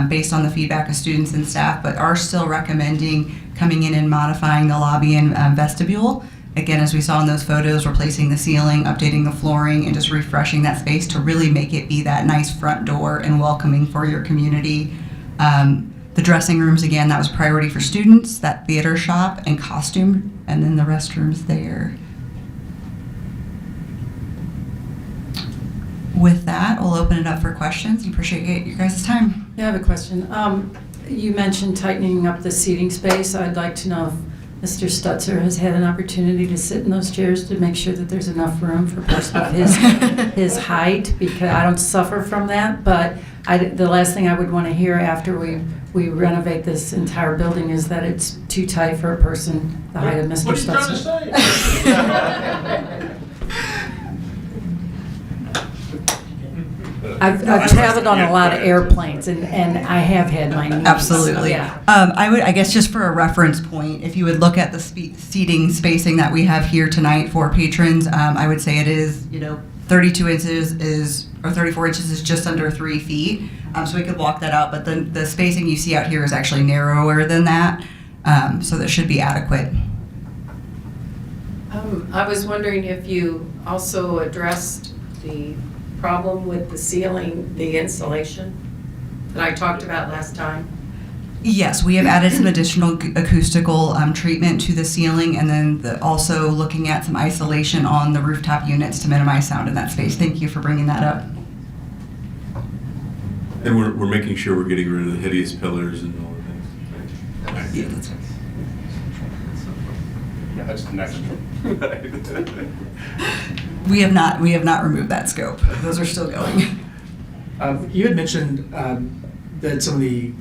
based on the feedback of students and staff, but are still recommending coming in and modifying the lobby and vestibule. Again, as we saw in those photos, replacing the ceiling, updating the flooring, and just refreshing that space to really make it be that nice front door and welcoming for your community. The dressing rooms, again, that was priority for students, that theater shop and costume, and then the restrooms there. With that, we'll open it up for questions. Appreciate your guys' time. Yeah, I have a question. You mentioned tightening up the seating space. I'd like to know if Mr. Stutzer has had an opportunity to sit in those chairs to make sure that there's enough room for a person of his height, because I don't suffer from that, but the last thing I would want to hear after we renovate this entire building is that it's too tight for a person the height of Mr. What are you trying to Stutzer. say? I've traveled on a lot of airplanes, and I have had my needs. Absolutely. Yeah. I guess just for a reference point, if you would look at the seating spacing that we have here tonight for patrons, I would say it is, 32 inches or 34 inches is just under 3 feet. So we could walk that out, but the spacing you see out here is actually narrower than that. So that should be adequate. I was wondering if you also addressed the problem with the ceiling, the insulation that I talked about last time. Yes, we have added some additional acoustical treatment to the ceiling, and then also looking at some isolation on the rooftop units to minimize sound in that space. Thank you for bringing that up. And we're making sure we're getting rid of the hideous pillars and all the things. Yeah, that's right. Yeah, that's the next one. We have not removed that scope. Those are still going. You had mentioned that some of the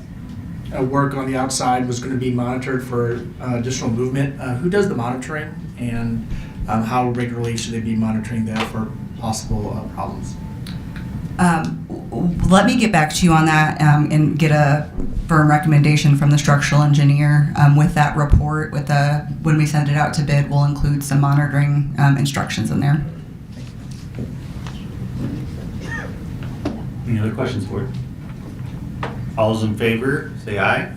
work on the outside was going to be monitored for additional movement. Who does the monitoring, and how regularly should they be monitoring that for possible problems? Let me get back to you on that and get a firm recommendation from the structural engineer with that report. When we send it out to bid, we'll include some monitoring instructions in there. Any other questions, board? All those in favor, say aye.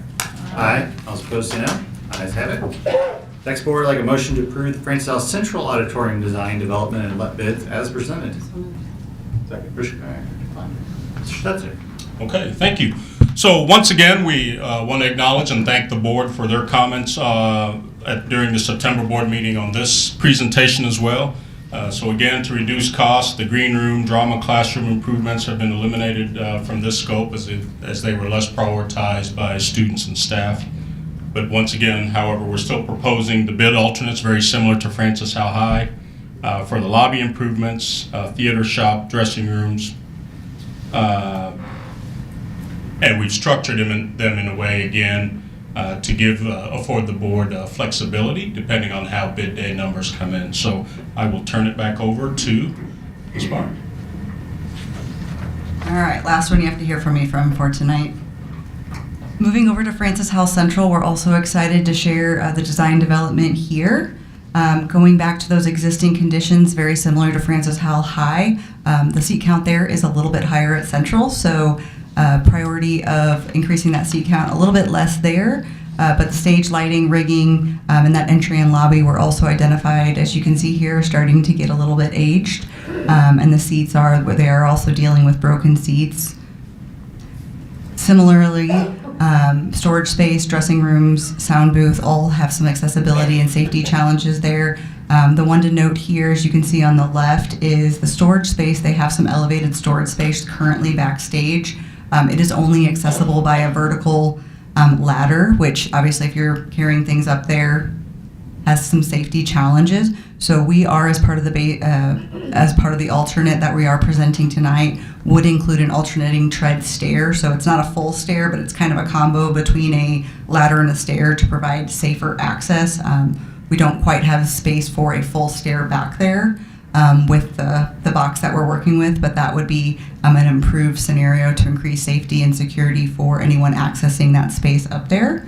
Aye. All those opposed, say no. Ayes have it. Next, board, I'd like a motion to approve the Francis Howell Central Auditorium Design, Development, and Let Bids as presented. Second. Mr. Stetzer. Okay, thank you. So once again, we want to acknowledge and thank the board for their comments during the September board meeting on this presentation as well. So again, to reduce costs, the green room, drama classroom improvements have been eliminated from this scope as they were less prioritized by students and staff. But once again, however, we're still proposing the bid alternates very similar to Francis Howell High for the lobby improvements, theater shop, dressing rooms, and we've structured them in a way, again, to afford the board flexibility depending on how bid day numbers come in. So I will turn it back over to Ms. Barr. All right, last one you have to hear from me for tonight. Moving over to Francis Howell Central, we're also excited to share the design development here. Going back to those existing conditions, very similar to Francis Howell High, the seat count there is a little bit higher at Central, so priority of increasing that seat count a little bit less there, but the stage lighting, rigging, and that entry and lobby were also identified, as you can see here, starting to get a little bit aged, and the seats they are also dealing with broken seats. Similarly, storage space, dressing rooms, sound booth, all have some accessibility and safety challenges there. The one to note here, as you can see on the left, is the storage space. They have some elevated storage space currently backstage. It is only accessible by a vertical ladder, which obviously if you're carrying things up there has some safety challenges. So we are, as part of the alternate that we are presenting tonight, would include an alternating tread stair. So it's not a full stair, but it's kind of a combo between a ladder and a stair to provide safer access. We don't quite have space for a full stair back there with the box that we're working with, but that would be an improved scenario to increase safety and security for anyone accessing that space up there.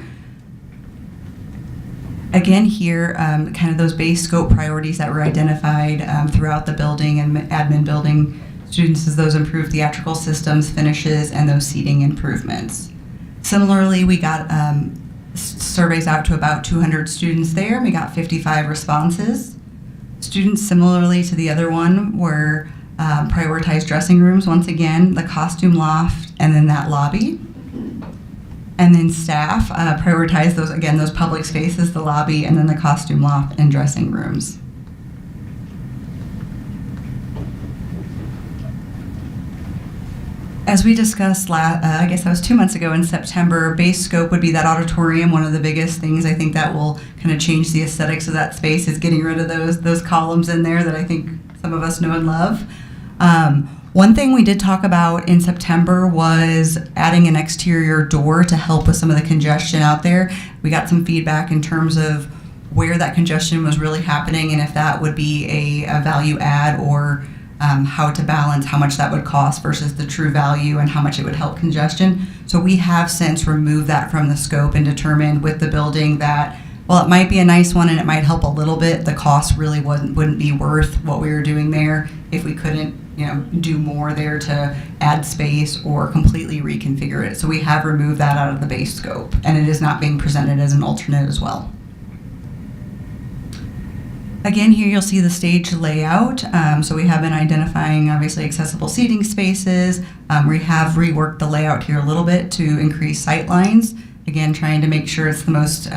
Again here, kind of those base scope priorities that were identified throughout the building and admin building students as those improved theatrical systems, finishes, and those seating improvements. Similarly, we got surveys out to about 200 students there, and we got 55 responses. Students, similarly to the other one, were prioritized dressing rooms, once again, the costume loft, and then that lobby. And then staff prioritize those public spaces, the lobby, and then the costume loft and dressing rooms. As we discussed, I guess that was 2 months ago in September, base scope would be that auditorium. One of the biggest things I think that will kind of change the aesthetics of that space is getting rid of those columns in there that I think some of us know and love. One thing we did talk about in September was adding an exterior door to help with some of the congestion out there. We got some feedback in terms of where that congestion was really happening and if that would be a value add or how to balance how much that would cost versus the true value and how much it would help congestion. So we have since removed that from the scope and determined with the building that, while it might be a nice one and it might help a little bit, the cost really wouldn't be worth what we were doing there if we couldn't do more there to add space or completely reconfigure it. So we have removed that out of the base scope, and it is not being presented as an alternate as well. Again, here you'll see the stage layout. So we have been identifying obviously accessible seating spaces. We have reworked the layout here a little bit to increase sight lines. Again, trying to make sure it's the most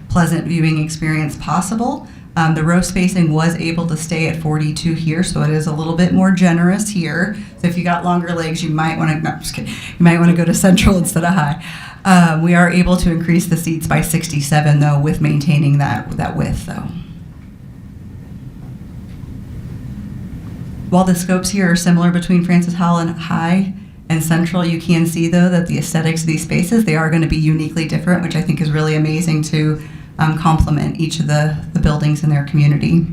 pleasant viewing experience possible. The row spacing was able to stay at 42 here, so it is a little bit more generous here. So if you got longer legs, you might want to, no, I'm just kidding. You might want to go to Central instead of High. We are able to increase the seats by 67 though, with maintaining that width though. While the scopes here are similar between Francis Howell and High and Central, you can see though that the aesthetics of these spaces, they are going to be uniquely different, which I think is really amazing to complement each of the buildings in their community.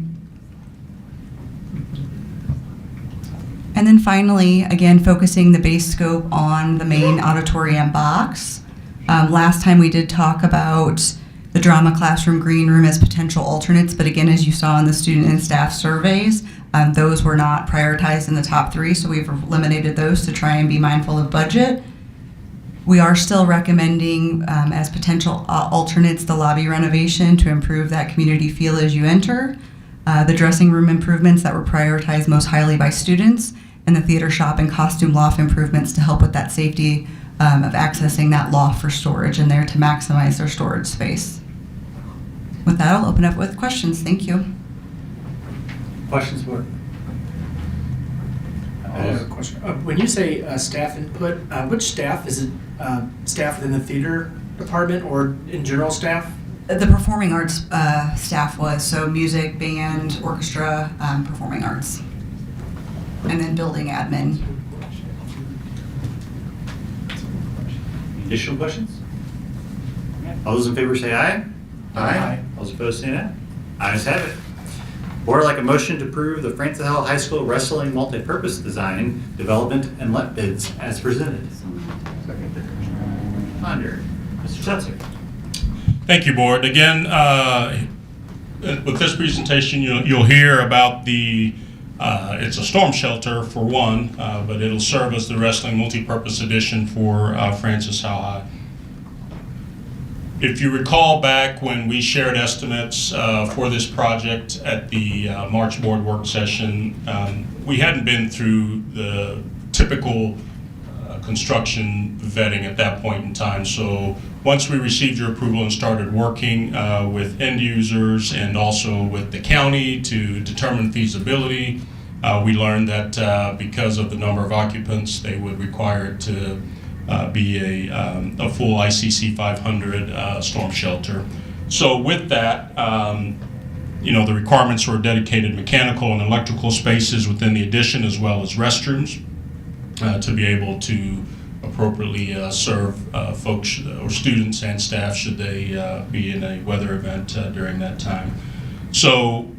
And then finally, again, focusing the base scope on the main auditorium box. Last time we did talk about the drama classroom, green room as potential alternates, but again, as you saw in the student and staff surveys, those were not prioritized in the top 3, so we've eliminated those to try and be mindful of budget. We are still recommending as potential alternates the lobby renovation to improve that community feel as you enter, the dressing room improvements that were prioritized most highly by students, and the theater shop and costume loft improvements to help with that safety of accessing that loft for storage and there to maximize their storage space. With that, I'll open up with questions. Thank you. Questions, board? I have a question. When you say staff input, which staff? Is it staff within the theater department or in general staff? The performing arts staff was, so music, band, orchestra, performing arts, and then building admin. Additional questions? All those in favor say aye. Aye. All those opposed say nay. Ayes have it. Board would like a motion to approve the Francis Howell High School wrestling multi-purpose design, development, and let bids as presented. Under Mr. Setzer. Thank you, Board. Again, with this presentation, you'll hear about the, it's a storm shelter for one, but it'll serve as the wrestling multi-purpose edition for Francis Howell High. If you recall back when we shared estimates for this project at the March board work session, we hadn't been through the typical construction vetting at that point in time. So once we received your approval and started working with end users and also with the county to determine feasibility, we learned that because of the number of occupants, they would require it to be a full ICC 500 storm shelter. So with that, the requirements were dedicated mechanical and electrical spaces within the addition as well as restrooms to be able to appropriately serve folks or students and staff should they be in a weather event during that time. So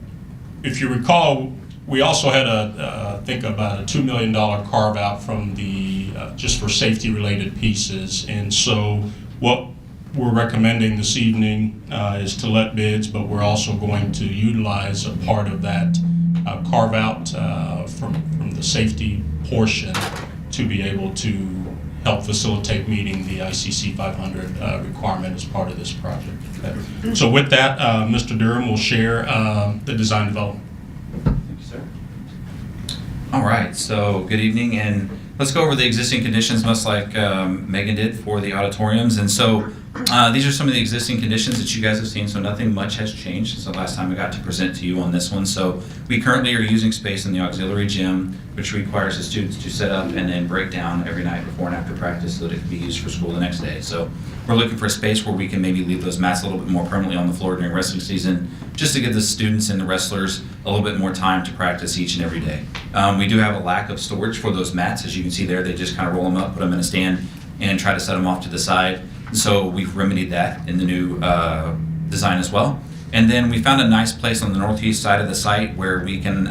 if you recall, we also had I think about a $2 million carve out from the just for safety related pieces. And so what we're recommending this evening is to let bids, but we're also going to utilize a part of that carve out from the safety portion to be able to help facilitate meeting the ICC 500 requirement as part of this project. Okay. So with that, Mr. Durham will share the design development. All right, so good evening, and let's go over the existing conditions, much like Megan did for the auditoriums. And so these are some of the existing conditions that you guys have seen, so nothing much has changed since the last time I got to present to you on this one. So we currently are using space in the auxiliary gym, which requires the students to set up and then break down every night before and after practice so that it can be used for school the next day. So we're looking for a space where we can maybe leave those mats a little bit more permanently on the floor during wrestling season, just to give the students and the wrestlers a little bit more time to practice each and every day. We do have a lack of storage for those mats. As you can see there, they just kind of roll them up, put them in a stand, and try to set them off to the side. So we've remedied that in the new design as well. And then we found a nice place on the northeast side of the site where we can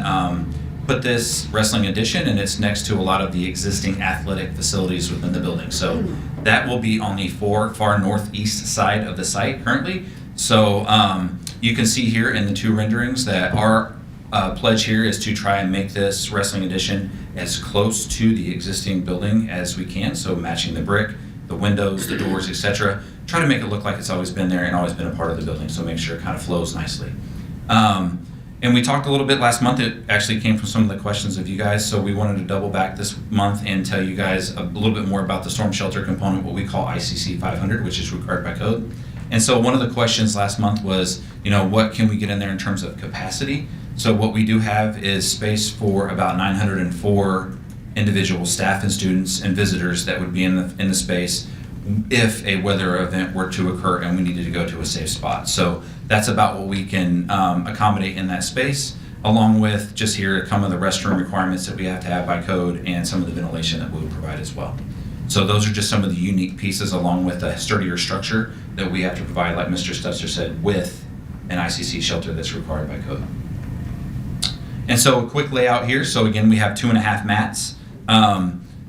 put this wrestling addition, and it's next to a lot of the existing athletic facilities within the building. So that will be on the far northeast side of the site currently. So you can see here in the two renderings that our pledge here is to try and make this wrestling addition as close to the existing building as we can. So matching the brick, the windows, the doors, etc. Try to make it look like it's always been there and always been a part of the building. So make sure it kind of flows nicely. And we talked a little bit last month. It actually came from some of the questions of you guys. So we wanted to double back this month and tell you guys a little bit more about the storm shelter component, what we call ICC 500, which is required by code. And so one of the questions last month was, what can we get in there in terms of capacity? So what we do have is space for about 904 individual staff and students and visitors that would be in the space if a weather event were to occur and we needed to go to a safe spot. So that's about what we can accommodate in that space, along with just here some of the restroom requirements that we have to have by code and some of the ventilation that we would provide as well. So those are just some of the unique pieces, along with a sturdier structure that we have to provide, like Mr. Stutzer said, with an ICC shelter that's required by code. And so a quick layout here. So again, we have 2.5 mats.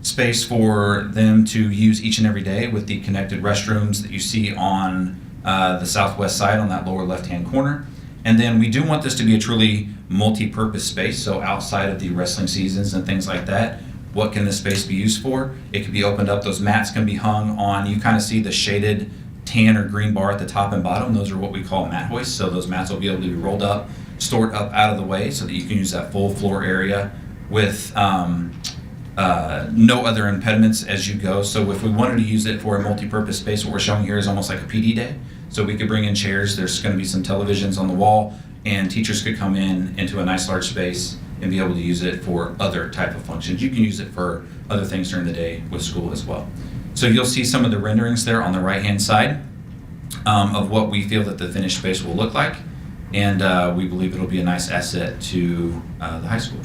Space for them to use each and every day with the connected restrooms that you see on the southwest side on that lower left-hand corner. And then we do want this to be a truly multi-purpose space. So outside of the wrestling seasons and things like that, what can this space be used for? It can be opened up. Those mats can be hung on. You kind of see the shaded tan or green bar at the top and bottom. Those are what we call mat hoists. So those mats will be able to be rolled up, stored up out of the way so that you can use that full floor area with no other impediments as you go. So if we wanted to use it for a multi-purpose space, what we're showing here is almost like a PD day. So we could bring in chairs, there's going to be some televisions on the wall, and teachers could come in into a nice large space and be able to use it for other type of functions. You can use it for other things during the day with school as well. So you'll see some of the renderings there on the right-hand side of what we feel that the finished space will look like, and we believe it'll be a nice asset to the high school.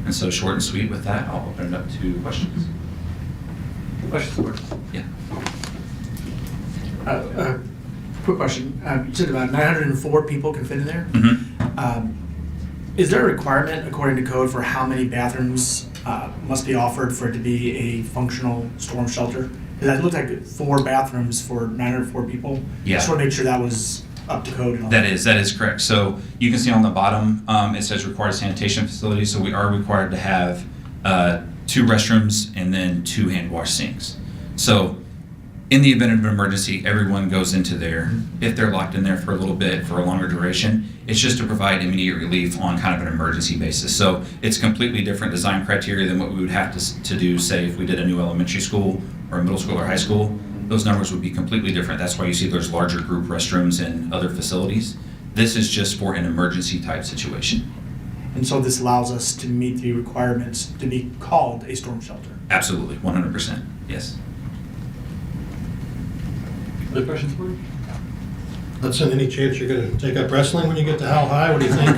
And so short and sweet with that, I'll open it up to questions. Questions? Yeah. Quick question. You said about 904 people can fit in there. Mm-hmm. Is there a requirement, according to code, for how many bathrooms must be offered for it to be a functional storm shelter? Because it looked like 4 bathrooms for 904 people. Yeah. Just want to make sure that was up to code. And all That is correct. So you can see on the bottom, it says required sanitation facilities. So we are required to have 2 restrooms and then 2 hand wash sinks. So in the event of an emergency, everyone goes into there. If they're locked in there for a little bit, for a longer duration, it's just to provide immediate relief on kind of an emergency basis. So it's completely different design criteria than what we would have to do, say, if we did a new elementary school or a middle school or high school. Those numbers would be completely different. That's why you see there's larger group restrooms in other facilities. This is just for an emergency type situation. And so this allows us to meet the requirements to be called a storm shelter. Absolutely, 100%, yes. Other questions for you? Hudson, any chance you're going to take up wrestling when you get to Howell High? What do you think?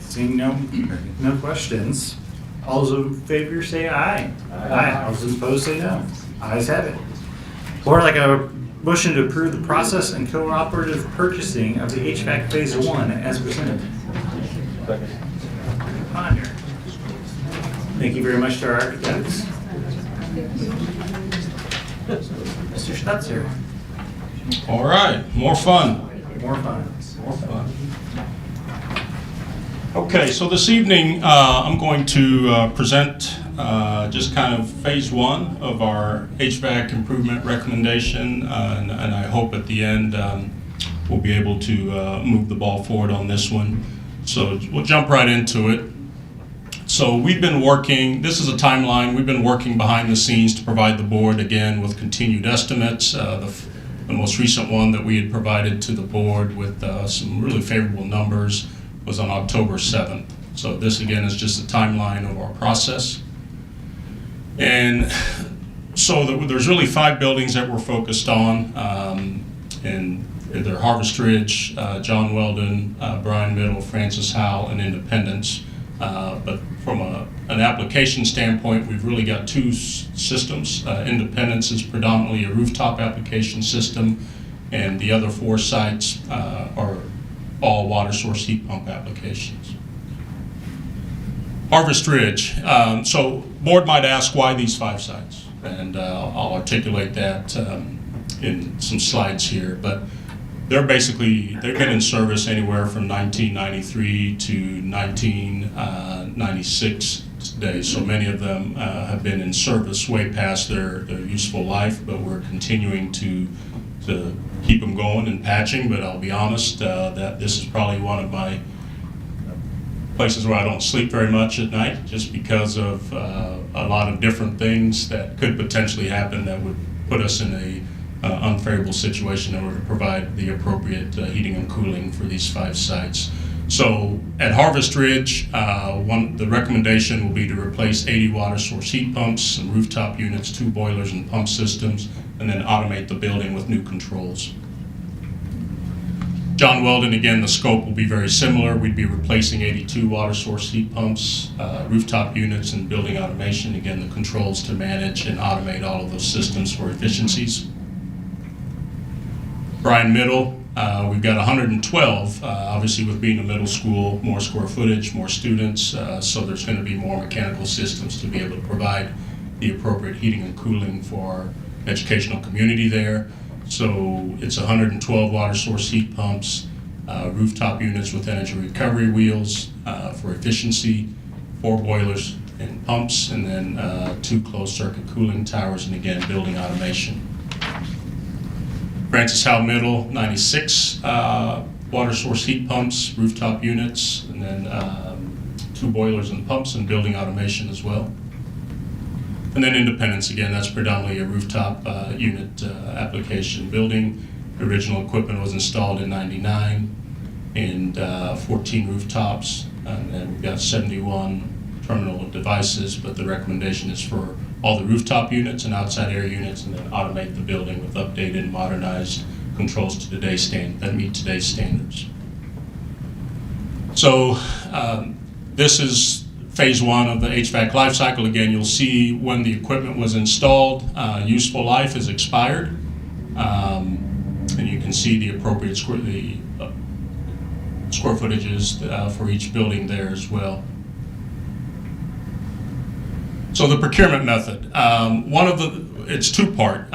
Seeing no questions, all those in favor say aye. Aye. All those opposed say no. Ayes have it. Board, like a motion to approve the process and cooperative purchasing of the HVAC Phase 1 as presented. Ponder. Thank you very much to our architects. Mr. Stutzer. All right, more fun. More fun. More fun. Okay, so this evening I'm going to present just kind of phase 1 of our HVAC improvement recommendation, and I hope at the end we'll be able to move the ball forward on this one. So we'll jump right into it. So we've been working, this is a timeline, we've been working behind the scenes to provide the board again with continued estimates. The most recent one that we had provided to the board with some really favorable numbers was on October 7th. So this again is just a timeline of our process. And so there's really 5 buildings that we're focused on, and they're Harvest Ridge, John Weldon, Bryan Middle, Francis Howell, and Independence. But from an application standpoint, we've really got 2 systems. Independence is predominantly a rooftop application system, and the other 4 sites are all water source heat pump applications. Harvest Ridge. So board might ask why these 5 sites, and I'll articulate that in some slides here. But they've been in service anywhere from 1993 to 1996 today. So many of them have been in service way past their useful life, but we're continuing to keep them going and patching. But I'll be honest, that this is probably one of my places where I don't sleep very much at night, just because of a lot of different things that could potentially happen that would put us in a unfavorable situation in order to provide the appropriate heating and cooling for these 5 sites. So at Harvest Ridge, the recommendation will be to replace 80 water source heat pumps, some rooftop units, 2 boilers and pump systems, and then automate the building with new controls. John Weldon, again, the scope will be very similar. We'd be replacing 82 water source heat pumps, rooftop units, and building automation. Again, the controls to manage and automate all of those systems for efficiencies. Bryan Middle, we've got 112, obviously with being a middle school, more square footage, more students, so there's going to be more mechanical systems to be able to provide the appropriate heating and cooling for our educational community there. So it's 112 water source heat pumps, rooftop units with energy recovery wheels for efficiency, 4 boilers and pumps, and then 2 closed circuit cooling towers, and again, building automation. Francis Howell Middle, 96 water source heat pumps, rooftop units, and then 2 boilers and pumps, and building automation as well. And then Independence, again, that's predominantly a rooftop unit application building. The original equipment was installed in '99 and 14 rooftops, and then we've got 71 terminal devices, but the recommendation is for all the rooftop units and outside air units, and then automate the building with updated and modernized controls to today's that meet today's standards. So this is phase 1 of the HVAC life cycle. Again, you'll see when the equipment was installed, useful life is expired, and you can see the appropriate square footages for each building there as well. So the procurement method, it's 2-part.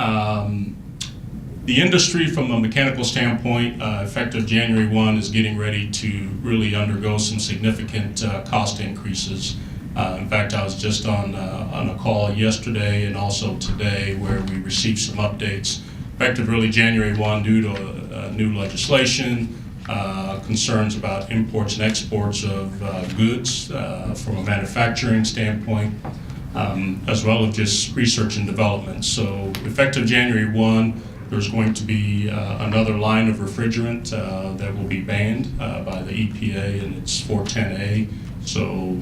The industry from a mechanical standpoint, effective January 1, is getting ready to really undergo some significant cost increases. In fact, I was just on a call yesterday and also today where we received some updates. Effective really January 1 due to new legislation, concerns about imports and exports of goods from a manufacturing standpoint, as well as just research and development. So effective January 1, there's going to be another line of refrigerant that will be banned by the EPA, and it's 410A. So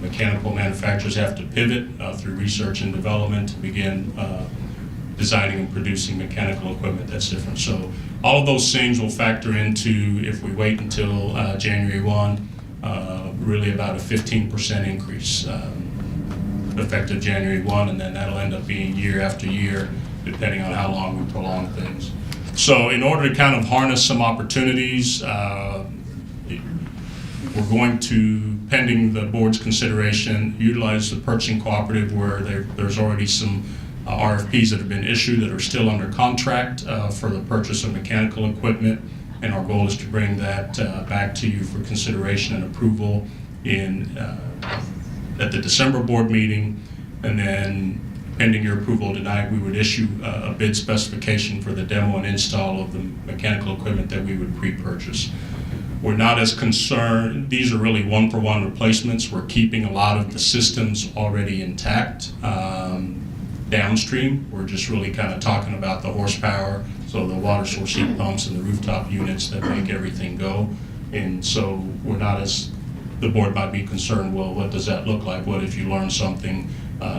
mechanical manufacturers have to pivot through research and development to begin designing and producing mechanical equipment that's different. So all of those things will factor into, if we wait until January 1, really about a 15% increase effective January 1, and then that'll end up being year after year, depending on how long we prolong things. So in order to kind of harness some opportunities, we're going to, pending the board's consideration, utilize the purchasing cooperative where there's already some RFPs that have been issued that are still under contract for the purchase of mechanical equipment. And our goal is to bring that back to you for consideration and approval at the December board meeting, and then pending your approval tonight, we would issue a bid specification for the demo and install of the mechanical equipment that we would pre-purchase. We're not as concerned, these are really one-for-one replacements. We're keeping a lot of the systems already intact. Downstream, we're just really kind of talking about the horsepower, so the water source heat pumps and the rooftop units that make everything go. And so we're not as, the board might be concerned, well, what does that look like? What if you learn something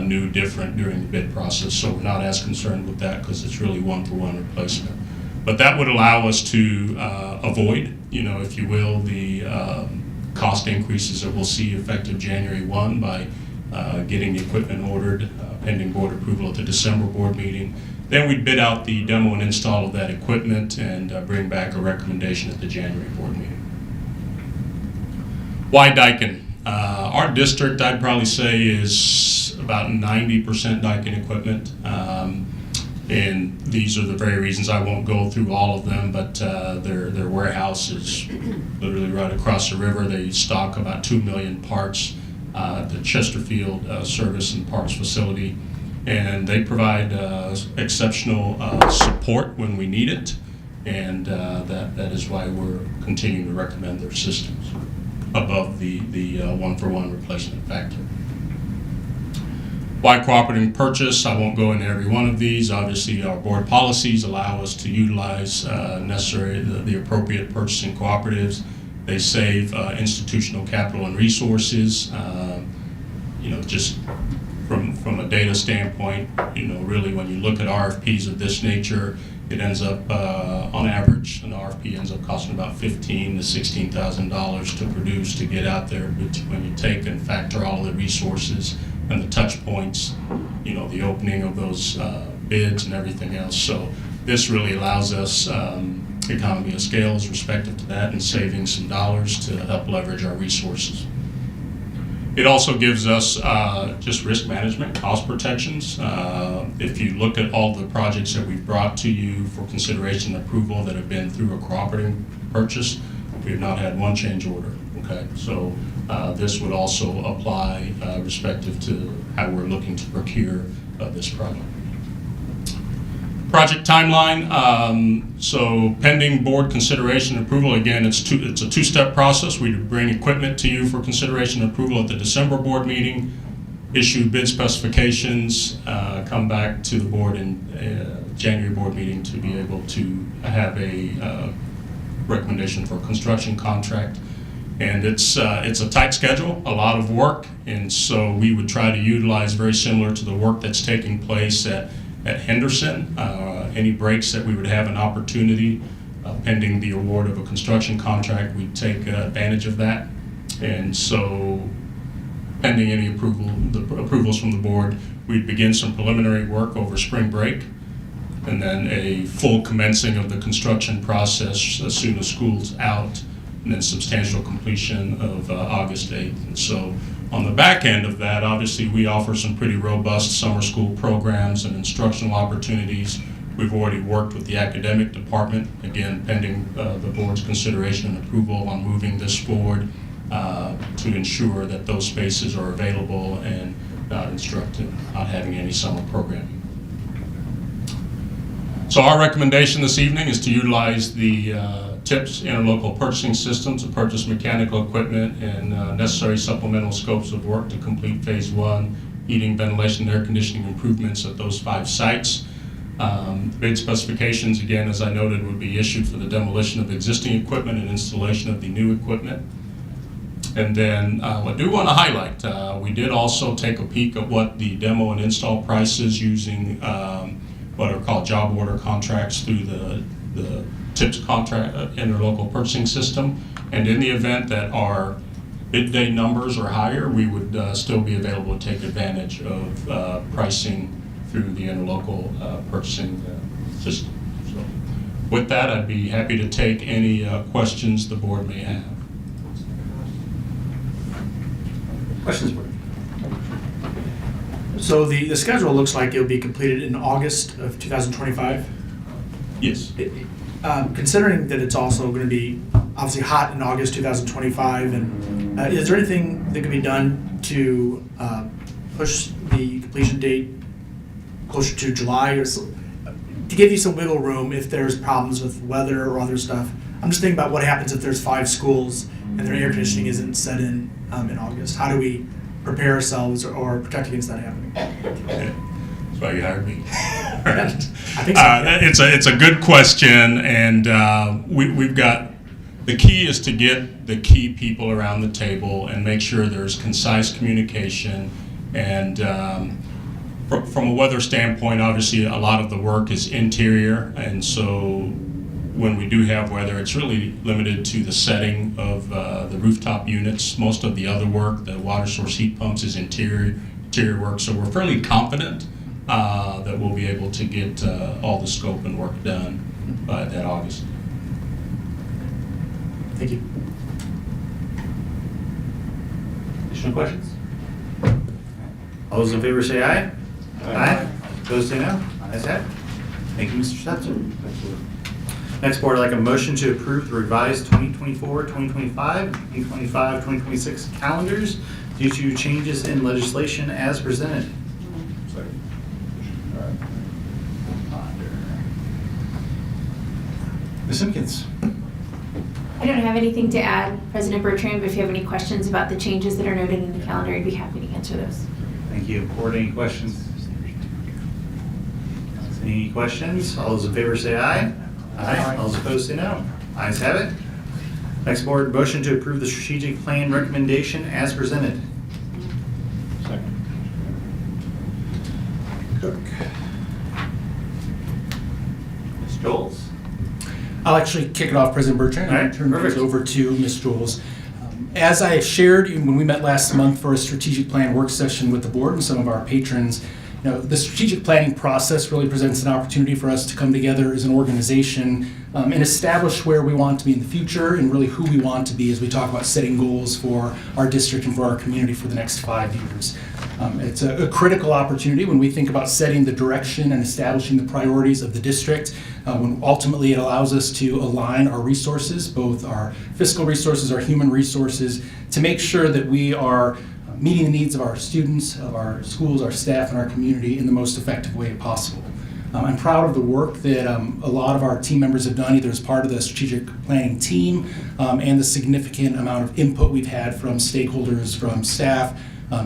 new, different during the bid process? So we're not as concerned with that because it's really one-for-one replacement. But that would allow us to avoid, if you will, the cost increases that we'll see effective January 1 by getting the equipment ordered, pending board approval at the December board meeting. Then we'd bid out the demo and install of that equipment and bring back a recommendation at the January board meeting. Why Daikin? Our district, I'd probably say, is about 90% Daikin equipment. And these are the very reasons. I won't go through all of them, but their warehouse is literally right across the river. They stock about 2 million parts at the Chesterfield Service and Parts Facility. And they provide exceptional support when we need it. And that is why we're continuing to recommend their systems above the one-for-one replacement factor. Why cooperative purchase? I won't go into every one of these. Obviously, our board policies allow us to utilize the appropriate purchasing cooperatives. They save institutional capital and resources. Just from a data standpoint, really when you look at RFPs of this nature, it ends up on average, an RFP RFP ends up costing about $15,000 to $16,000 to produce, to get out there. But when you take and factor all the resources and the touch points, the opening of those bids and everything else. So this really allows us economy of scale is respective to that and saving some dollars to help leverage our resources. It also gives us just risk management, cost protections. If you look at all the projects that we've brought to you for consideration and approval that have been through a cooperative purchase, we have not had one change order. Okay, so this would also apply respective to how we're looking to procure this project. Project timeline, so pending board consideration and approval. Again, it's a two-step process. We bring equipment to you for consideration and approval at the December board meeting, issue bid specifications, come back to the board in January board meeting to be able to have a recommendation for a construction contract. And it's a tight schedule, a lot of work, and so we would try to utilize very similar to the work that's taking place at Henderson. Any breaks that we would have an opportunity pending the award of a construction contract, we'd take advantage of that. And so pending any approvals from the board, we'd begin some preliminary work over spring break, and then a full commencing of the construction process as soon as school's out, and then substantial completion of August 8th. And so on the back end of that, obviously we offer some pretty robust summer school programs and instructional opportunities. We've already worked with the academic department, again pending the board's consideration and approval on moving this forward to ensure that those spaces are available and not having any summer programming. So our recommendation this evening is to utilize the TIPS interlocal purchasing system to purchase mechanical equipment and necessary supplemental scopes of work to complete phase 1 heating, ventilation, and air conditioning improvements at those 5 sites. Bid specifications, again, as I noted, would be issued for the demolition of existing equipment and installation of the new equipment. And then I do want to highlight, we did also take a peek at what the demo and install prices using what are called job order contracts through the TIPS contract interlocal purchasing system. And in the event that our bid day numbers are higher, we would still be available to take advantage of pricing through the interlocal purchasing system. So with that, I'd be happy to take any questions the board may have. Questions, board? So the schedule looks like it'll be completed in August of 2025. Yes. Considering that it's also going to be obviously hot in August 2025, and is there anything that can be done to push the completion date closer to July, or so, to give you some wiggle room if there's problems with weather or other stuff? I'm just thinking about what happens if there's 5 schools and their air conditioning isn't set in August. How do we prepare ourselves or protect against that happening? Okay. That's why you hired me. I think so. It's a good question, and we've got, the key is to get the key people around the table and make sure there's concise communication. And from a weather standpoint, obviously a lot of the work is interior, and so when we do have weather, it's really limited to the setting of the rooftop units. Most of the other work, the water source heat pumps, is interior work, so we're fairly confident that we'll be able to get all the scope and work done by that August. Thank you. Additional questions? All those in favor say aye. Aye. Those say no. Ayes have it. Thank you, Mr. Stetson. Next, board, I'd like a motion to approve the revised 2024, 2025, 2025, 2026 calendars due to changes in legislation as presented. Ms. Simpkins. I don't have anything to add, President Bertrand, but if you have any questions about the changes that are noted in the calendar, I'd be happy to answer those. Thank you. Board, any questions? Any questions? All those in favor say aye. Aye. All those opposed say no. Ayes have it. Next, board, motion to approve the strategic plan recommendation as presented. Second. Cook. Ms. Joels. I'll actually kick it off, President Bertrand, and turn it over to Ms. Jules. As I shared when we met last month for a strategic plan work session with the board and some of our patrons, the strategic planning process really presents an opportunity for us to come together as an organization and establish where we want to be in the future and really who we want to be as we talk about setting goals for our district and for our community for the next 5 years. It's a critical opportunity when we think about setting the direction and establishing the priorities of the district, when ultimately it allows us to align our resources, both our fiscal resources, our human resources, to make sure that we are meeting the needs of our students, of our schools, our staff, and our community in the most effective way possible. I'm proud of the work that a lot of our team members have done, either as part of the strategic planning team and the significant amount of input we've had from stakeholders, from staff,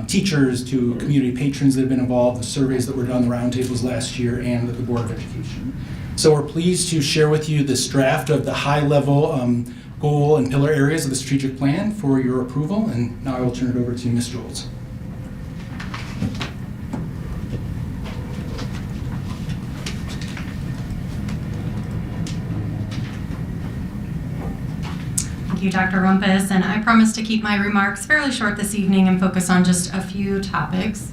teachers to community patrons that have been involved, the surveys that were done, the roundtables last year, and the Board of Education. So we're pleased to share with you this draft of the high-level goal and pillar areas of the strategic plan for your approval, and now I will turn it over to Ms. Jules. Thank you, Dr. Rumpus, and I promise to keep my remarks fairly short this evening and focus on just a few topics.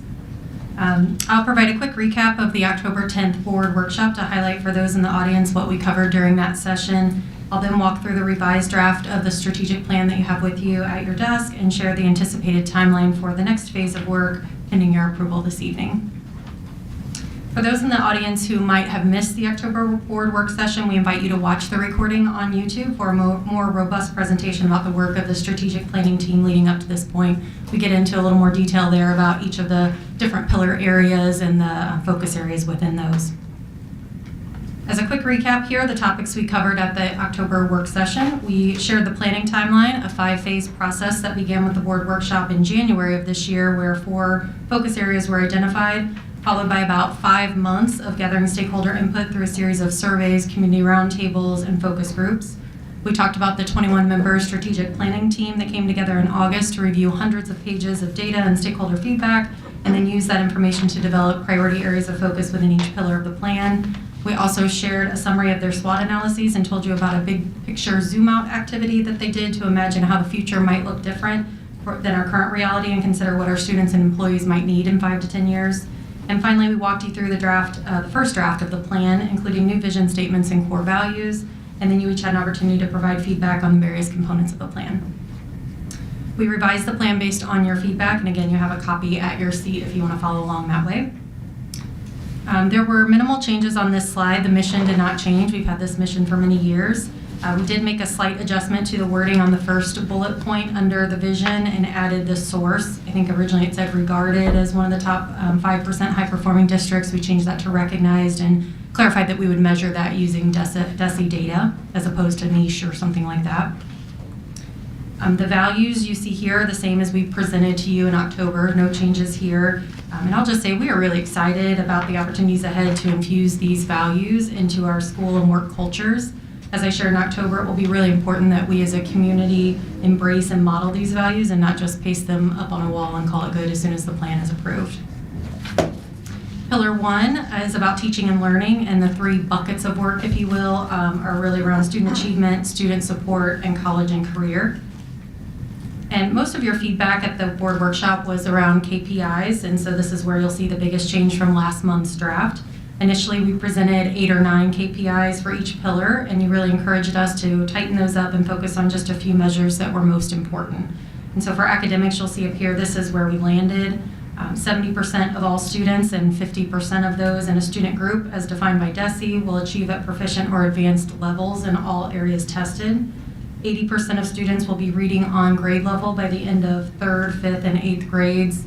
I'll provide a quick recap of the October 10th board workshop to highlight for those in the audience what we covered during that session. I'll then walk through the revised draft of the strategic plan that you have with you at your desk and share the anticipated timeline for the next phase of work pending your approval this evening. For those in the audience who might have missed the October board work session, we invite you to watch the recording on YouTube for a more robust presentation about the work of the strategic planning team leading up to this point. We get into a little more detail there about each of the different pillar areas and the focus areas within those. As a quick recap here, the topics we covered at the October work session, we shared the planning timeline, a 5-phase process that began with the board workshop in January of this year, where 4 focus areas were identified, followed by about 5 months of gathering stakeholder input through a series of surveys, community roundtables, and focus groups. We talked about the 21-member strategic planning team that came together in August to review hundreds of pages of data and stakeholder feedback, and then use that information to develop priority areas of focus within each pillar of the plan. We also shared a summary of their SWOT analyses and told you about a big picture zoom out activity that they did to imagine how the future might look different than our current reality and consider what our students and employees might need in 5 to 10 years. And finally, we walked you through the first draft of the plan, including new vision statements and core values, and then you each had an opportunity to provide feedback on the various components of the plan. We revised the plan based on your feedback, and again, you have a copy at your seat if you want to follow along that way. There were minimal changes on this slide. The mission did not change. We've had this mission for many years. We did make a slight adjustment to the wording on the first bullet point under the vision and added the source. I think originally it said regarded as one of the top 5% high-performing districts. We changed that to recognized and clarified that we would measure that using DESI data as opposed to niche or something like that. The values you see here are the same as we presented to you in October. No changes here. And I'll just say we are really excited about the opportunities ahead to infuse these values into our school and work cultures. As I shared in October, it will be really important that we as a community embrace and model these values and not just paste them up on a wall and call it good as soon as the plan is approved. Pillar 1 is about teaching and learning, and the 3 buckets of work, if you will, are really around student achievement, student support, and college and career. And most of your feedback at the board workshop was around KPIs, and so this is where you'll see the biggest change from last month's draft. Initially, we presented 8 or 9 KPIs for each pillar, and you really encouraged us to tighten those up and focus on just a few measures that were most important. And so for academics, you'll see up here, this is where we landed. 70% of all students and 50% of those in a student group, as defined by DESI, will achieve at proficient or advanced levels in all areas tested. 80% of students will be reading on grade level by the end of 3rd, 5th, and 8th grades.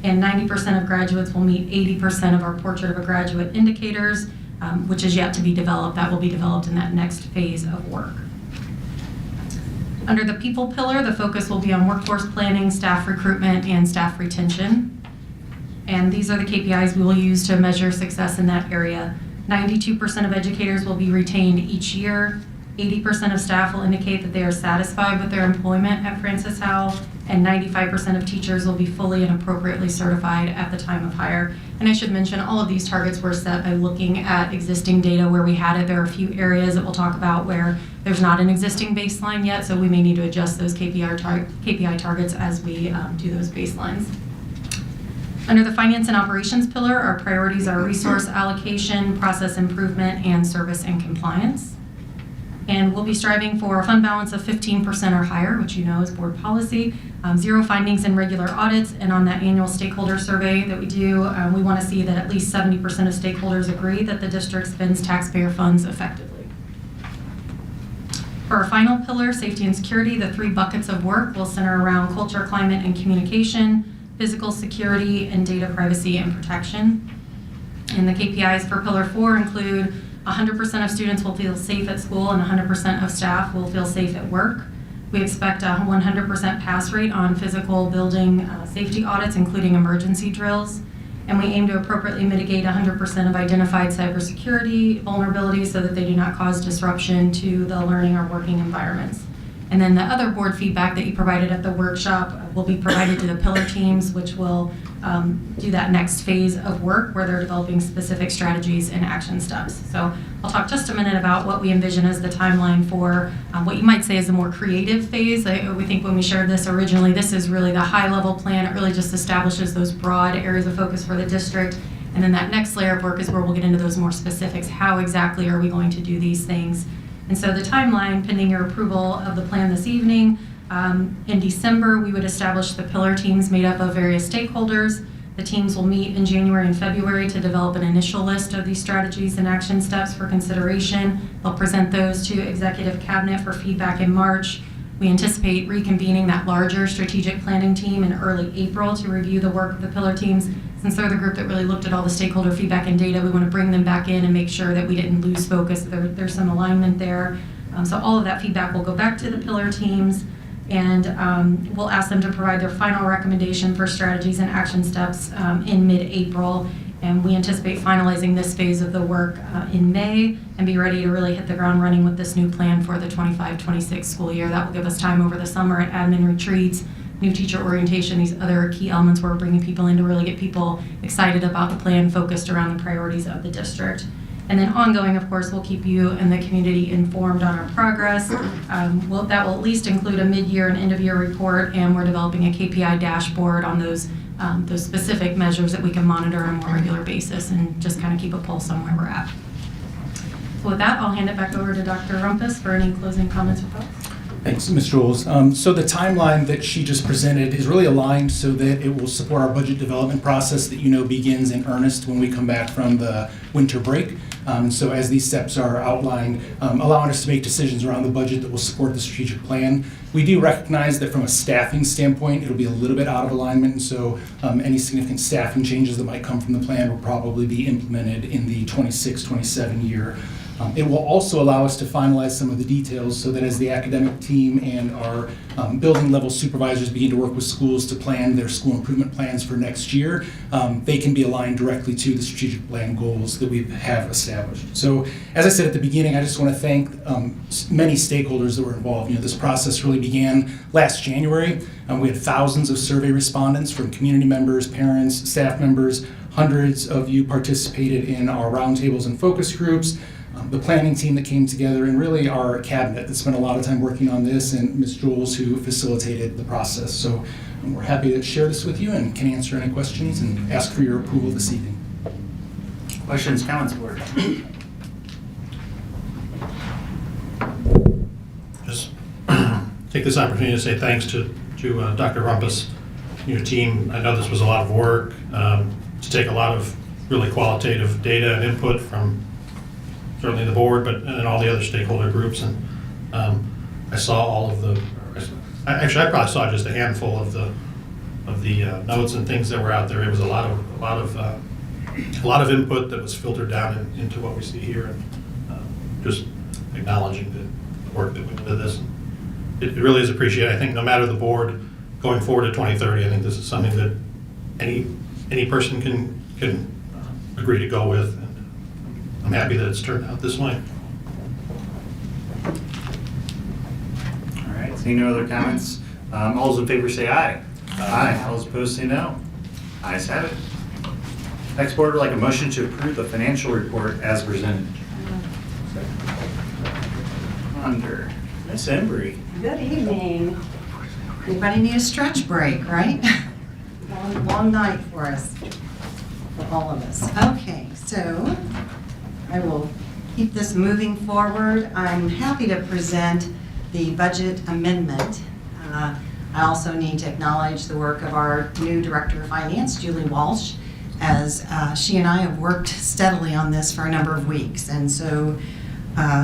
And 90% of graduates will meet 80% of our Portrait of a Graduate indicators, which is yet to be developed. That will be developed in that next phase of work. Under the people pillar, the focus will be on workforce planning, staff recruitment, and staff retention. And these are the KPIs we will use to measure success in that area. 92% of educators will be retained each year. 80% of staff will indicate that they are satisfied with their employment at Francis Howell, and 95% of teachers will be fully and appropriately certified at the time of hire. And I should mention, all of these targets were set by looking at existing data where we had it. There are a few areas that we'll talk about where there's not an existing baseline yet, so we may need to adjust those KPI targets as we do those baselines. Under the finance and operations pillar, our priorities are resource allocation, process improvement, and service and compliance. And we'll be striving for a fund balance of 15% or higher, which you know is board policy, 0 findings in regular audits, and on that annual stakeholder survey that we do, we want to see that at least 70% of stakeholders agree that the district spends taxpayer funds effectively. For our final pillar, safety and security, the 3 buckets of work will center around culture, climate, and communication, physical security, and data privacy and protection. And the KPIs for pillar 4 include 100% of students will feel safe at school and 100% of staff will feel safe at work. We expect a 100% pass rate on physical building safety audits, including emergency drills. And we aim to appropriately mitigate 100% of identified cybersecurity vulnerabilities so that they do not cause disruption to the learning or working environments. And then the other board feedback that you provided at the workshop will be provided to the pillar teams, which will do that next phase of work where they're developing specific strategies and action steps. So I'll talk just a minute about what we envision as the timeline for what you might say is a more creative phase. We think when we shared this originally, this is really the high-level plan. It really just establishes those broad areas of focus for the district. And then that next layer of work is where we'll get into those more specifics. How exactly are we going to do these things? And so the timeline, pending your approval of the plan this evening, in December, we would establish the pillar teams made up of various stakeholders. The teams will meet in January and February to develop an initial list of these strategies and action steps for consideration. They'll present those to Executive Cabinet for feedback in March. We anticipate reconvening that larger strategic planning team in early April to review the work of the pillar teams. Since they're the group that really looked at all the stakeholder feedback and data, we want to bring them back in and make sure that we didn't lose focus. There's some alignment there. So all of that feedback will go back to the pillar teams, and we'll ask them to provide their final recommendation for strategies and action steps in mid-April. And we anticipate finalizing this phase of the work in May and be ready to really hit the ground running with this new plan for the 25-26 school year. That will give us time over the summer at admin retreats, new teacher orientation, these other key elements where we're bringing people in to really get people excited about the plan, focused around the priorities of the district. And then ongoing, of course, we'll keep you and the community informed on our progress. That will at least include a mid-year and end-of-year report, and we're developing a KPI dashboard on those specific measures that we can monitor on a more regular basis and just kind of keep a pulse on where we're at. So with that, I'll hand it back over to Dr. Rumpus for any closing comments or thoughts. Thanks, Ms. Jules. So the timeline that she just presented is really aligned so that it will support our budget development process that you know begins in earnest when we come back from the winter break. So as these steps are outlined, allowing us to make decisions around the budget that will support the strategic plan. We do recognize that from a staffing standpoint, it'll be a little bit out of alignment, and so any significant staffing changes that might come from the plan will probably be implemented in the 26-27 year. It will also allow us to finalize some of the details so that as the academic team and our building level supervisors begin to work with schools to plan their school improvement plans for next year, they can be aligned directly to the strategic plan goals that we have established. So as I said at the beginning, I just want to thank many stakeholders that were involved. You know, this process really began last January. We had thousands of survey respondents from community members, parents, staff members. Hundreds of you participated in our roundtables and focus groups. The planning team that came together, and really our cabinet that spent a lot of time working on this, and Ms. Jules who facilitated the process. So we're happy to share this with you and can answer any questions and ask for your approval this evening. Questions, comments, board? Just take this opportunity to say thanks to Dr. Rumpus and your team. I know this was a lot of work to take a lot of really qualitative data and input from certainly the board, but and all the other stakeholder groups. And I saw all of the. Actually, I probably saw just a handful of the notes and things that were out there. It was a lot of input that was filtered down into what we see here, and just acknowledging the work that went into this. It really is appreciated. I think no matter the board going forward to 2030, I think this is something that any person can agree to go with. I'm happy that it's turned out this way. Seeing no other comments, all those in favor say aye. Aye. All those opposed say no. Ayes have it. Next, board would like a motion to approve the financial report as presented. Under Ms. Embry. Good evening. Anybody need a stretch break, right? Long night for us, for all of us. Okay, so I will keep this moving forward. I'm happy to present the budget amendment. I also need to acknowledge the work of our new Director of Finance, Julie Walsh, as she and I have worked steadily on this for a number of weeks. And so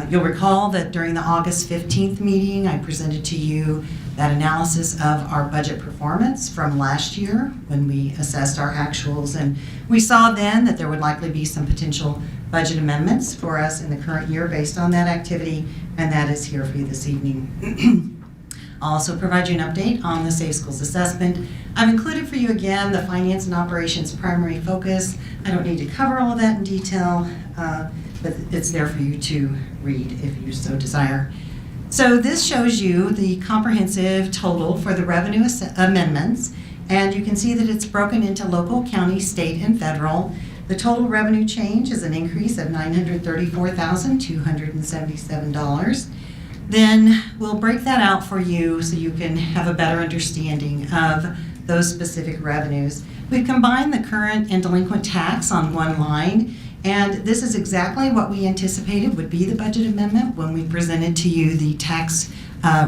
you'll recall that during the August 15th meeting, I presented to you that analysis of our budget performance from last year when we assessed our actuals. And we saw then that there would likely be some potential budget amendments for us in the current year based on that activity, and that is here for you this evening. I'll also provide you an update on the Safe Schools Assessment. I've included for you again the finance and operations primary focus. I don't need to cover all of that in detail, but it's there for you to read if you so desire. So this shows you the comprehensive total for the revenue amendments, and you can see that it's broken into local, county, state, and federal. The total revenue change is an increase of $934,277. Then we'll break that out for you so you can have a better understanding of those specific revenues. We've combined the current and delinquent tax on one line, and this is exactly what we anticipated would be the budget amendment when we presented to you the tax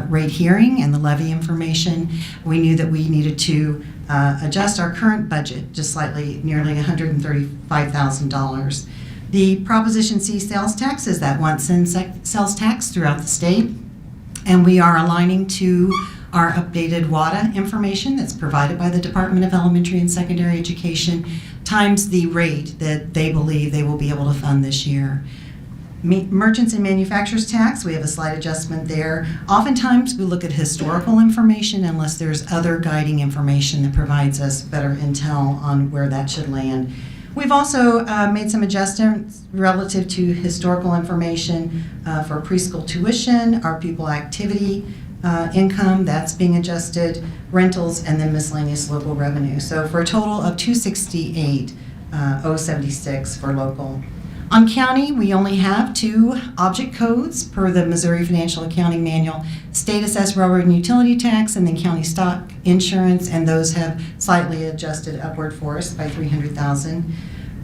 rate hearing and the levy information. We knew that we needed to adjust our current budget just slightly, nearly $135,000. The Proposition C sales tax is that 1 cent sales tax throughout the state, and we are aligning to our updated WADA information that's provided by the Department of Elementary and Secondary Education times the rate that they believe they will be able to fund this year. Merchants and manufacturers tax, we have a slight adjustment there. Oftentimes we look at historical information unless there's other guiding information that provides us better intel on where that should land. We've also made some adjustments relative to historical information for preschool tuition, our pupil activity income, that's being adjusted, rentals, and then miscellaneous local revenue. So for a total of $268,076 for local. On county, we only have 2 object codes per the Missouri Financial Accounting Manual, state assessed railroad and utility tax, and then county stock insurance, and those have slightly adjusted upward for us by $300,000.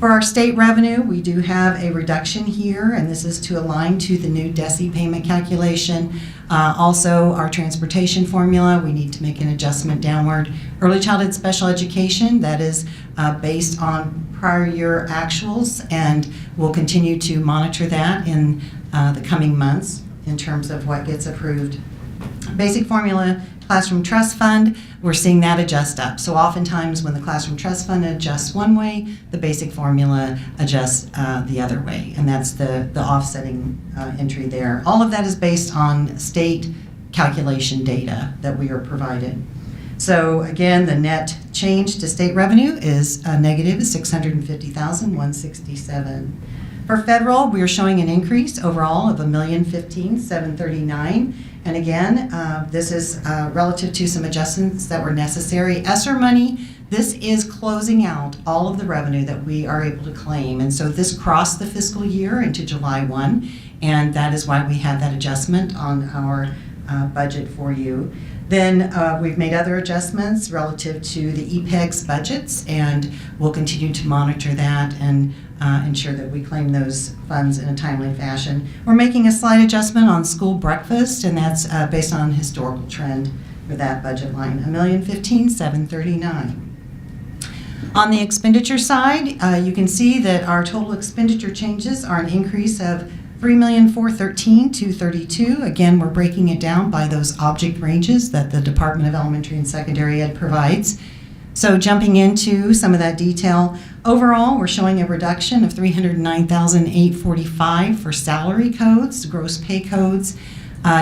For our state revenue, we do have a reduction here, and this is to align to the new DESI payment calculation. Also, our transportation formula, we need to make an adjustment downward. Early childhood special education, that is based on prior year actuals, and we'll continue to monitor that in the coming months in terms of what gets approved. Basic formula classroom trust fund, we're seeing that adjust up. So oftentimes when the classroom trust fund adjusts one way, the basic formula adjusts the other way, and that's the offsetting entry there. All of that is based on state calculation data that we are provided. So again, the net change to state revenue is a negative $650,167. For federal, we are showing an increase overall of $1,015,739. And again, this is relative to some adjustments that were necessary. ESSER money, this is closing out all of the revenue that we are able to claim. And so this crossed the fiscal year into July 1, and that is why we had that adjustment on our budget for you. Then we've made other adjustments relative to the EPEG's budgets, and we'll continue to monitor that and ensure that we claim those funds in a timely fashion. We're making a slight adjustment on school breakfast, and that's based on historical trend for that budget line, $1,015,739. On the expenditure side, you can see that our total expenditure changes are an increase of $3,413,232. Again, we're breaking it down by those object ranges that the Department of Elementary and Secondary Ed provides. So jumping into some of that detail, overall, we're showing a reduction of $309,845 for salary codes, gross pay codes.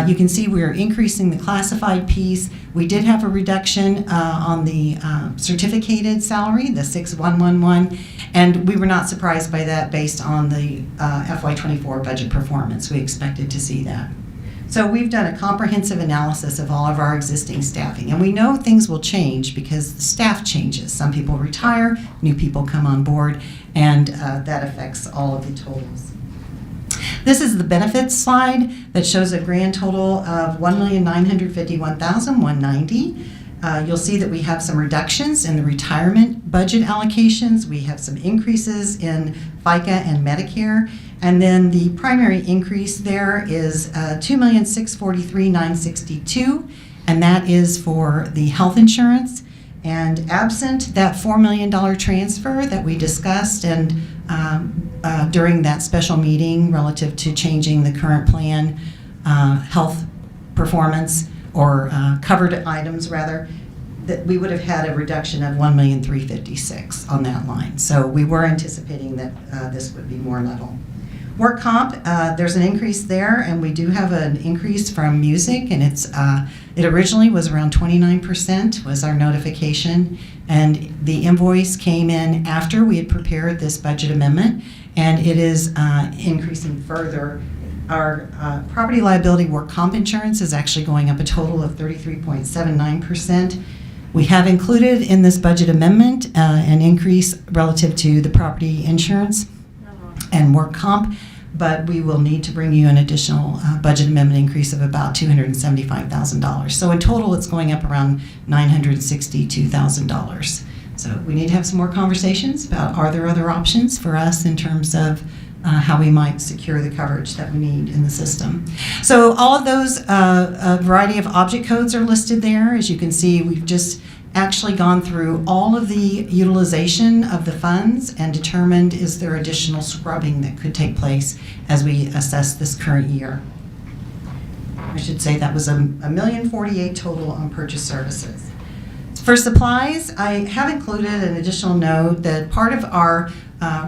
You can see we're increasing the classified piece. We did have a reduction on the certificated salary, the 6111, and we were not surprised by that based on the FY24 budget performance. We expected to see that. So we've done a comprehensive analysis of all of our existing staffing, and we know things will change because the staff changes. Some people retire, new people come on board, and that affects all of the totals. This is the benefits slide that shows a grand total of $1,951,190. You'll see that we have some reductions in the retirement budget allocations. We have some increases in FICA and Medicare. And then the primary increase there is $2,643,962, and that is for the health insurance. And absent that $4 million transfer that we discussed and during that special meeting relative to changing the current plan health performance or covered items rather, that we would have had a reduction of $1,356,000 on that line. So we were anticipating that this would be more level. Work comp, there's an increase there, and we do have an increase from music, and it originally was around 29% was our notification, and the invoice came in after we had prepared this budget amendment, and it is increasing further. Our property liability work comp insurance is actually going up a total of 33.79%. We have included in this budget amendment an increase relative to the property insurance and work comp, but we will need to bring you an additional budget amendment increase of about $275,000. So in total, it's going up around $962,000. So we need to have some more conversations about are there other options for us in terms of how we might secure the coverage that we need in the system. So all of those variety of object codes are listed there. As you can see, we've just actually gone through all of the utilization of the funds and determined is there additional scrubbing that could take place as we assess this current year. I should say that was $1,048,000 total on purchase services. For supplies, I have included an additional note that part of our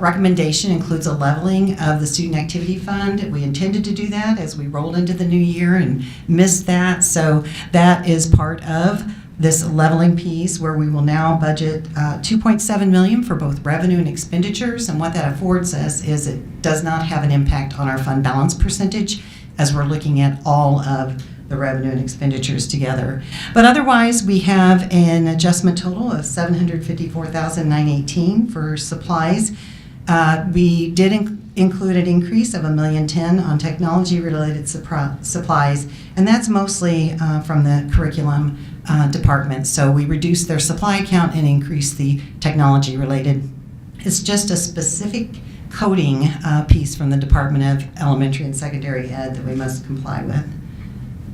recommendation includes a leveling of the student activity fund. We intended to do that as we rolled into the new year and missed that. So that is part of this leveling piece where we will now budget $2.7 million for both revenue and expenditures. And what that affords us is it does not have an impact on our fund balance percentage as we're looking at all of the revenue and expenditures together. But otherwise, we have an adjustment total of $754,918 for supplies. We did include an increase of $1,010,000 on technology-related supplies, and that's mostly from the curriculum department. So we reduced their supply count and increased the technology-related. It's just a specific coding piece from the Department of Elementary and Secondary Ed that we must comply with.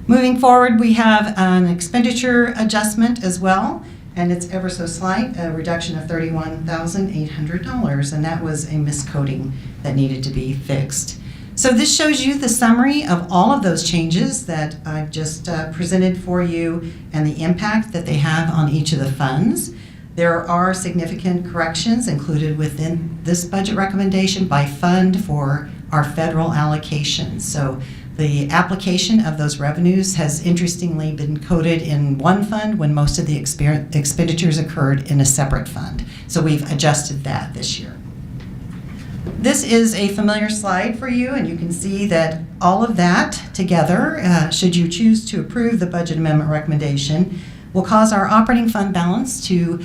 Moving forward, we have an expenditure adjustment as well, and it's ever so slight, a reduction of $31,800, and that was a miscoding that needed to be fixed. So this shows you the summary of all of those changes that I've just presented for you and the impact that they have on each of the funds. There are significant corrections included within this budget recommendation by fund for our federal allocations. So the application of those revenues has interestingly been coded in one fund when most of the expenditures occurred in a separate fund. So we've adjusted that this year. This is a familiar slide for you, and you can see that all of that together, should you choose to approve the budget amendment recommendation, will cause our operating fund balance to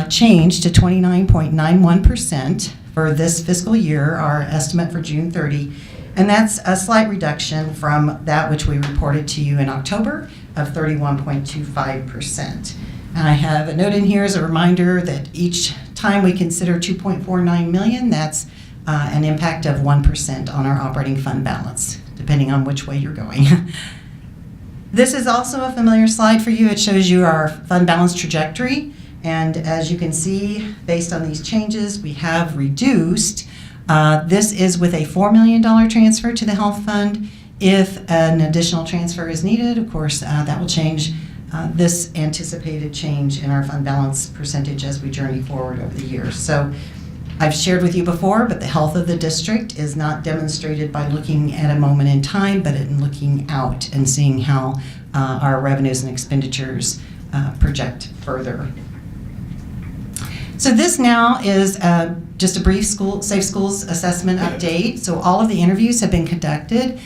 change to 29.91% for this fiscal year, our estimate for June 30. And that's a slight reduction from that which we reported to you in October of 31.25%. And I have a note in here as a reminder that each time we consider $2.49 million, that's an impact of 1% on our operating fund balance, depending on which way you're going. This is also a familiar slide for you. It shows you our fund balance trajectory. And as you can see, based on these changes, we have reduced. This is with a $4 million transfer to the health fund. If an additional transfer is needed, of course, that will change this anticipated change in our fund balance percentage as we journey forward over the years. So I've shared with you before, but the health of the district is not demonstrated by looking at a moment in time, but in looking out and seeing how our revenues and expenditures project further. So this now is just a brief Safe Schools assessment update. So all of the interviews have been conducted.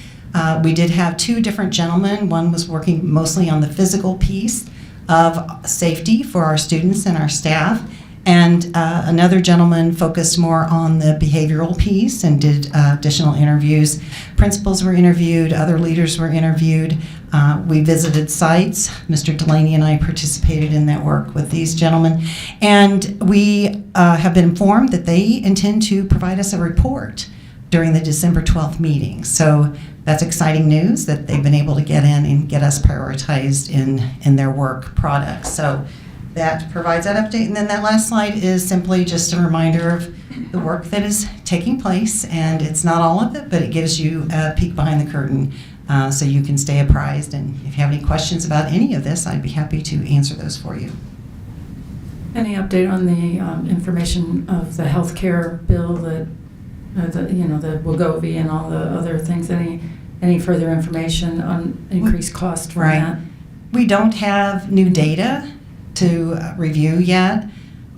We did have two different gentlemen. One was working mostly on the physical piece of safety for our students and our staff, and another gentleman focused more on the behavioral piece and did additional interviews. Principals were interviewed, other leaders were interviewed. We visited sites. Mr. Delaney and I participated in that work with these gentlemen. And we have been informed that they intend to provide us a report during the December 12th meeting. So that's exciting news that they've been able to get in and get us prioritized in their work products. So that provides that update. And then that last slide is simply just a reminder of the work that is taking place. And it's not all of it, but it gives you a peek behind the curtain so you can stay apprised. And if you have any questions about any of this, I'd be happy to answer those for you. Any update on the information of the healthcare bill that, the Wegovy and all the other things? Any further information on increased cost from that? We don't have new data to review yet.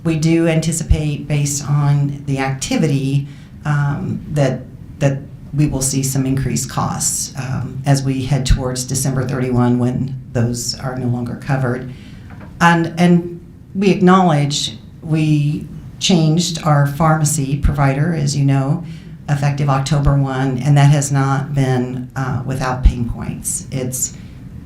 We do anticipate, based on the activity, that we will see some increased costs as we head towards December 31 when those are no longer covered. And we acknowledge we changed our pharmacy provider, as you know, effective October 1, and that has not been without pain points.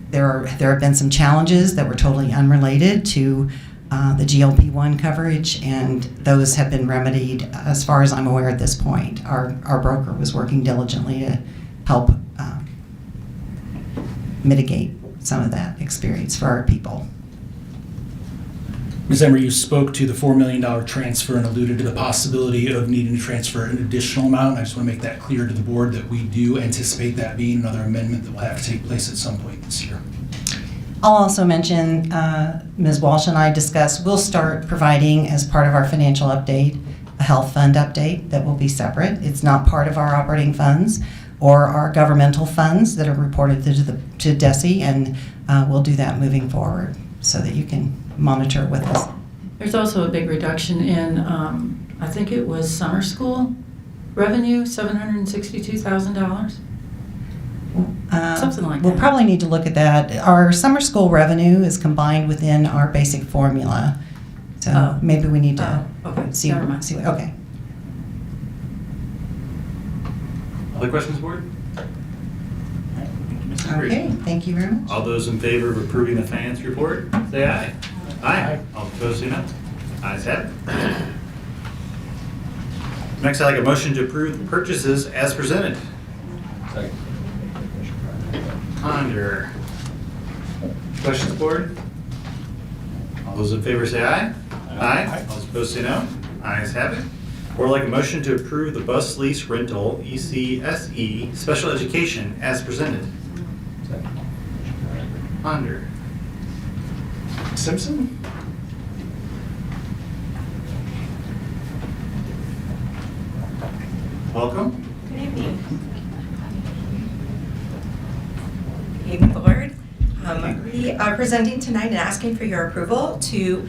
There have been some challenges that were totally unrelated to the GLP-1 coverage, and those have been remedied as far as I'm aware at this point. Our broker was working diligently to help mitigate some of that experience for our people. Ms. Emery, you spoke to the $4 million transfer and alluded to the possibility of needing to transfer an additional amount. I just want to make that clear to the board that we do anticipate that being another amendment that will have to take place at some point this year. I'll also mention, Ms. Walsh and I discussed, we'll start providing, as part of our financial update, a health fund update that will be separate. It's not part of our operating funds or our governmental funds that are reported to DESE, and we'll do that moving forward so that you can monitor it with us. There's also a big reduction in, I think it was summer school revenue, $762,000. Something like that. We'll probably need to look at that. Our summer school revenue is combined within our basic formula. So maybe we need to see. Never mind. Okay. Other questions, board? Okay, thank you very much. All those in favor of approving the finance report, say aye. Aye. All opposed, say no. Ayes have it. Next, I'd like a motion to approve the purchases as presented. Second. Ponder. Questions, board? All those in favor say aye. Aye. All those opposed say no. Ayes have it. Or like a motion to approve the bus lease rental ECSE special education as presented. Ponder. Simpson? Welcome. Good evening. Good evening, board. We are presenting tonight and asking for your approval to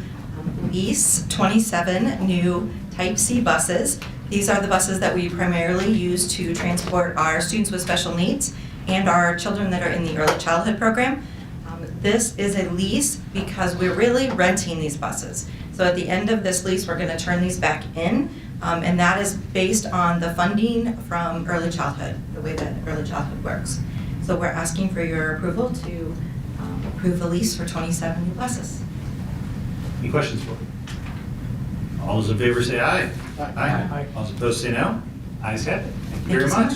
lease 27 new Type C buses. These are the buses that we primarily use to transport our students with special needs and our children that are in the early childhood program. This is a lease because we're really renting these buses. So at the end of this lease, we're going to turn these back in, and that is based on the funding from early childhood, the way that early childhood works. So we're asking for your approval to approve the lease for 27 new buses. Any questions for me? All those in favor say aye. Aye. All those opposed say no. Ayes have it. Thank you very much.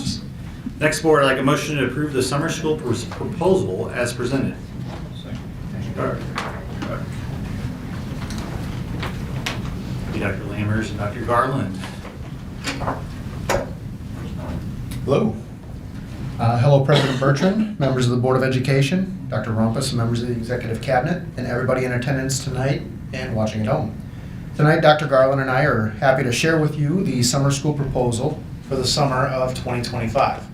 Next, board, I'd like a motion to approve the summer school proposal as presented. Dr. Lammers and Dr. Garland. Hello. Hello, President Bertrand, members of the Board of Education, Dr. Rumpus, members of the Executive Cabinet, and everybody in attendance tonight and watching at home. Tonight, Dr. Garland and I are happy to share with you the summer school proposal for the summer of 2025.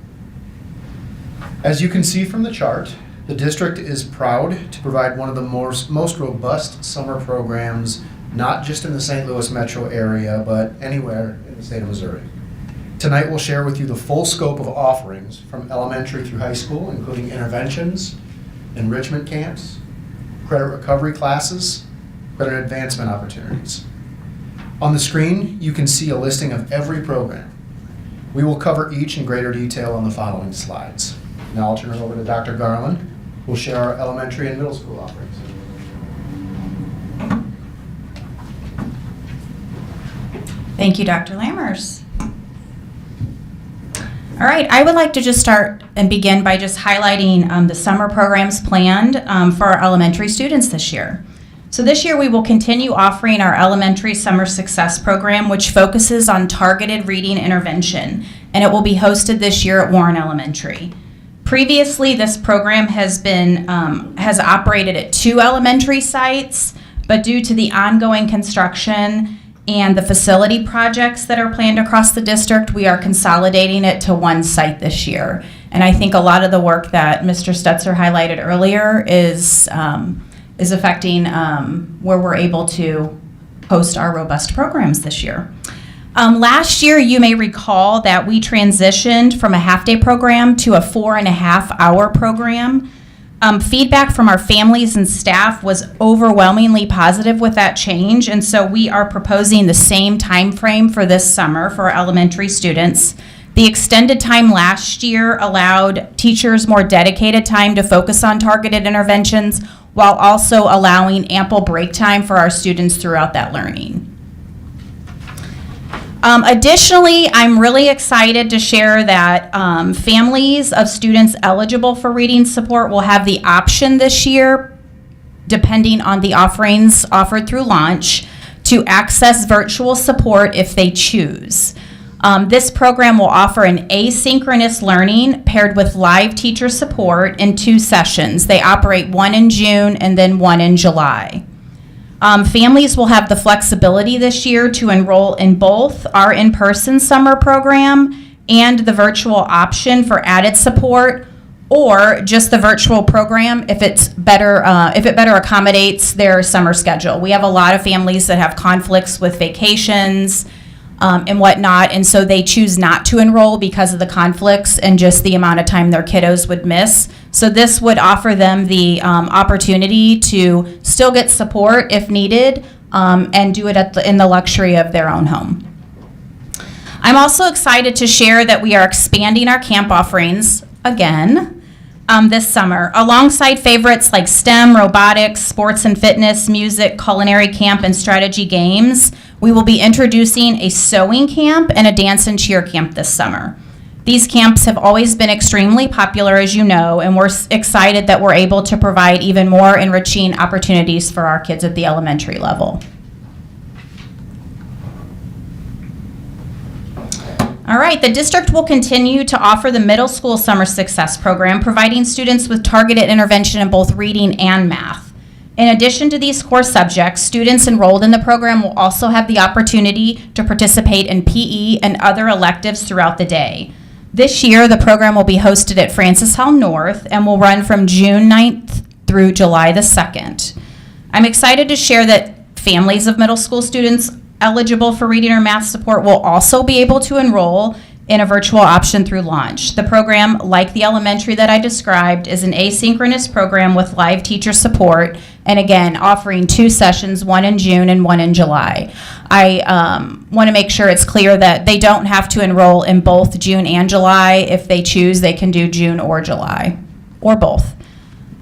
As you can see from the chart, the district is proud to provide one of the most robust summer programs, not just in the St. Louis metro area, but anywhere in the state of Missouri. Tonight we'll share with you the full scope of offerings from elementary through high school, including interventions, enrichment camps, credit recovery classes, credit advancement opportunities. On the screen, you can see a listing of every program. We will cover each in greater detail on the following slides. Now I'll turn it over to Dr. Garland, who will share our elementary and middle school offerings. Thank you, Dr. Lammers. All right, I would like to just start and begin by just highlighting the summer programs planned for our elementary students this year. So this year we will continue offering our elementary summer success program, which focuses on targeted reading intervention, and it will be hosted this year at Warren Elementary. Previously, this program has operated at 2 elementary sites, but due to the ongoing construction and the facility projects that are planned across the district, we are consolidating it to 1 site this year. And I think a lot of the work that Mr. Stetzer highlighted earlier is affecting where we're able to host our robust programs this year. Last year, you may recall that we transitioned from a half-day program to a 4.5-hour program. Feedback from our families and staff was overwhelmingly positive with that change, and so we are proposing the same time frame for this summer for our elementary students. The extended time last year allowed teachers more dedicated time to focus on targeted interventions while also allowing ample break time for our students throughout that learning. Additionally, I'm really excited to share that families of students eligible for reading support will have the option this year, depending on the offerings offered through launch, to access virtual support if they choose. This program will offer an asynchronous learning paired with live teacher support in 2 sessions. They operate 1 in June and then 1 in July. Families will have the flexibility this year to enroll in both our in-person summer program and the virtual option for added support, or just the virtual program if it better accommodates their summer schedule. We have a lot of families that have conflicts with vacations and whatnot, and so they choose not to enroll because of the conflicts and just the amount of time their kiddos would miss. So this would offer them the opportunity to still get support if needed and do it in the luxury of their own home. I'm also excited to share that we are expanding our camp offerings again this summer. Alongside favorites like STEM, robotics, sports and fitness, music, culinary camp, and strategy games, we will be introducing a sewing camp and a dance and cheer camp this summer. These camps have always been extremely popular, as you know, and we're excited that we're able to provide even more enriching opportunities for our kids at the elementary level. All right, the district will continue to offer the middle school summer success program, providing students with targeted intervention in both reading and math. In addition to these core subjects, students enrolled in the program will also have the opportunity to participate in PE and other electives throughout the day. This year, the program will be hosted at Francis Howell North and will run from June 9th through July the 2nd. I'm excited to share that families of middle school students eligible for reading or math support will also be able to enroll in a virtual option through launch. The program, like the elementary that I described, is an asynchronous program with live teacher support, and again, offering 2 sessions, 1 in June and 1 in July. I want to make sure it's clear that they don't have to enroll in both June and July. If they choose, they can do June or July, or both.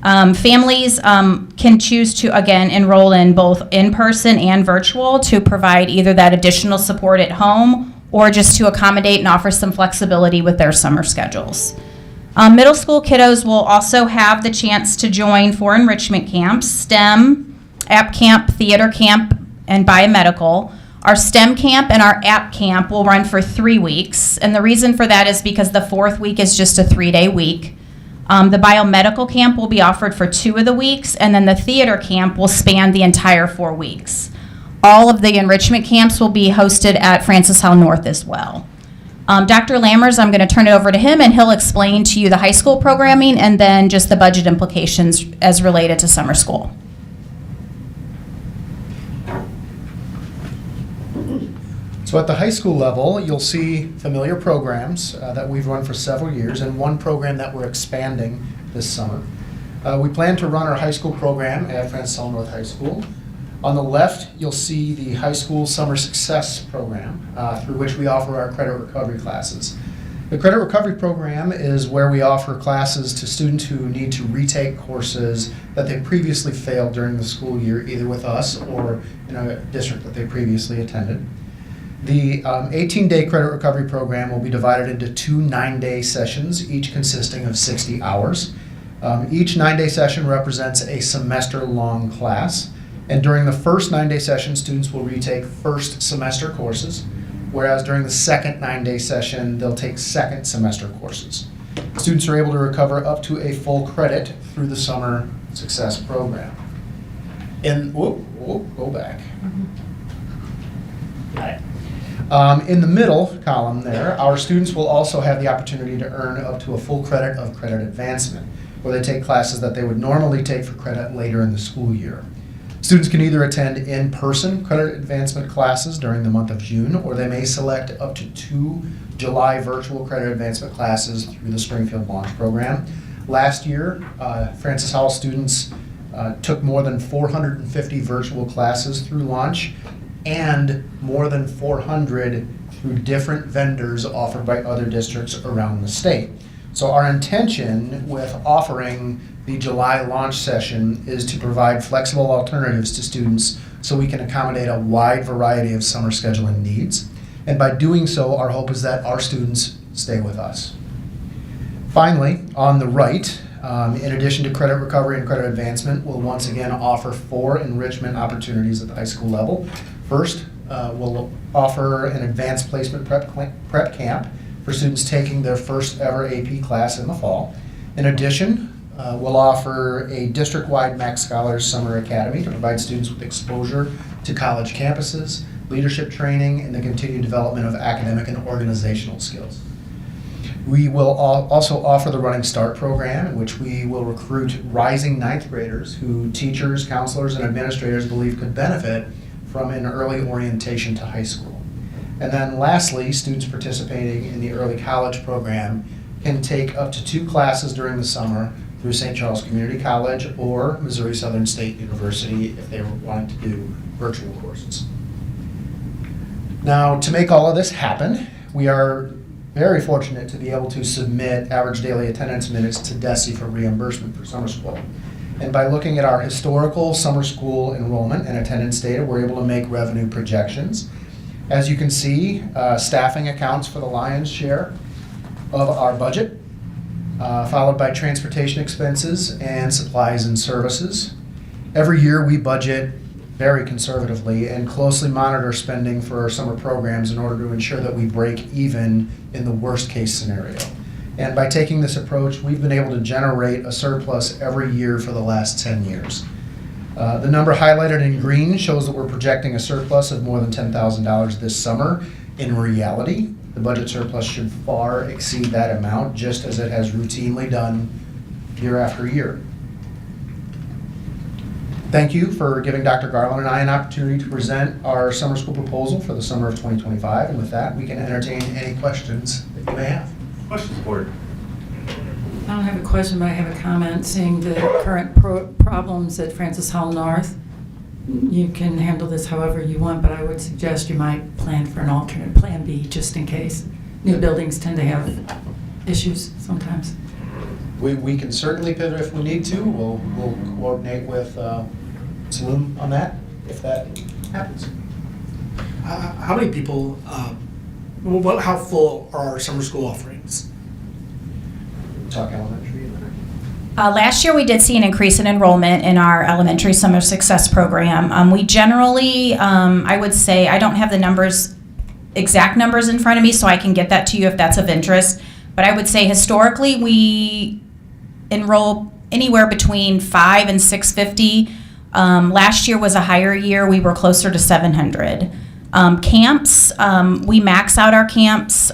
Families can choose to, again, enroll in both in-person and virtual to provide either that additional support at home or just to accommodate and offer some flexibility with their summer schedules. Middle school kiddos will also have the chance to join 4 enrichment camps: STEM, app camp, theater camp, and biomedical. Our STEM camp and our app camp will run for 3 weeks, and the reason for that is because the 4th week is just a 3-day week. The biomedical camp will be offered for 2 of the weeks, and then the theater camp will span the entire 4 weeks. All of the enrichment camps will be hosted at Francis Howell North as well. Dr. Lammers, I'm going to turn it over to him, and he'll explain to you the high school programming and then just the budget implications as related to summer school. So at the high school level, you'll see familiar programs that we've run for several years and one program that we're expanding this summer. We plan to run our high school program at Francis Howell North High School. On the left, you'll see the high school summer success program through which we offer our credit recovery classes. The credit recovery program is where we offer classes to students who need to retake courses that they previously failed during the school year, either with us or in a district that they previously attended. The 18-day credit recovery program will be divided into 2 9-day sessions, each consisting of 60 hours. Each 9-day session represents a semester-long class, and during the first 9-day session, students will retake first semester courses, whereas during the second 9-day session, they'll take second semester courses. Students are able to recover up to a full credit through the summer success program. Go back. Got it. In the middle column there, our students will also have the opportunity to earn up to a full credit of credit advancement, where they take classes that they would normally take for credit later in the school year. Students can either attend in-person credit advancement classes during the month of June, or they may select up to 2 July virtual credit advancement classes through the Springfield Launch Program. Last year, Francis Howell students took more than 450 virtual classes through Launch and more than 400 through different vendors offered by other districts around the state. So our intention with offering the July launch session is to provide flexible alternatives to students so we can accommodate a wide variety of summer scheduling needs. And by doing so, our hope is that our students stay with us. Finally, on the right, in addition to credit recovery and credit advancement, we'll once again offer 4 enrichment opportunities at the high school level. First, we'll offer an advanced placement prep camp for students taking their first ever AP class in the fall. In addition, we'll offer a district-wide Max Scholars Summer Academy to provide students with exposure to college campuses, leadership training, and the continued development of academic and organizational skills. We will also offer the Running Start program, in which we will recruit rising 9th graders who teachers, counselors, and administrators believe could benefit from an early orientation to high school. And then lastly, students participating in the early college program can take up to 2 classes during the summer through St. Charles Community College or Missouri Southern State University if they wanted to do virtual courses. Now, to make all of this happen, we are very fortunate to be able to submit average daily attendance minutes to DESE for reimbursement for summer school. And by looking at our historical summer school enrollment and attendance data, we're able to make revenue projections. As you can see, staffing accounts for the lion's share of our budget, followed by transportation expenses and supplies and services. Every year we budget very conservatively and closely monitor spending for our summer programs in order to ensure that we break even in the worst case scenario. And by taking this approach, we've been able to generate a surplus every year for the last 10 years. The number highlighted in green shows that we're projecting a surplus of more than $10,000 this summer. In reality, the budget surplus should far exceed that amount, just as it has routinely done year after year. Thank you for giving Dr. Garland and I an opportunity to present our summer school proposal for the summer of 2025. And with that, we can entertain any questions that you may have. Questions, board? I don't have a question, but I have a comment. Seeing the current problems at Francis Howell North, you can handle this however you want, but I would suggest you might plan for an alternate plan B just in case. New buildings tend to have issues sometimes. We can certainly pivot if we need to. We'll coordinate with Saloon on that if that happens. How many people, how full are our summer school offerings? Talk elementary. Last year, we did see an increase in enrollment in our elementary summer success program. We generally, I would say, I don't have the exact numbers in front of me, so I can get that to you if that's of interest. But I would say historically, we enroll anywhere between 5 and 650. Last year was a higher year. We were closer to 700. Camps, we max out our camps.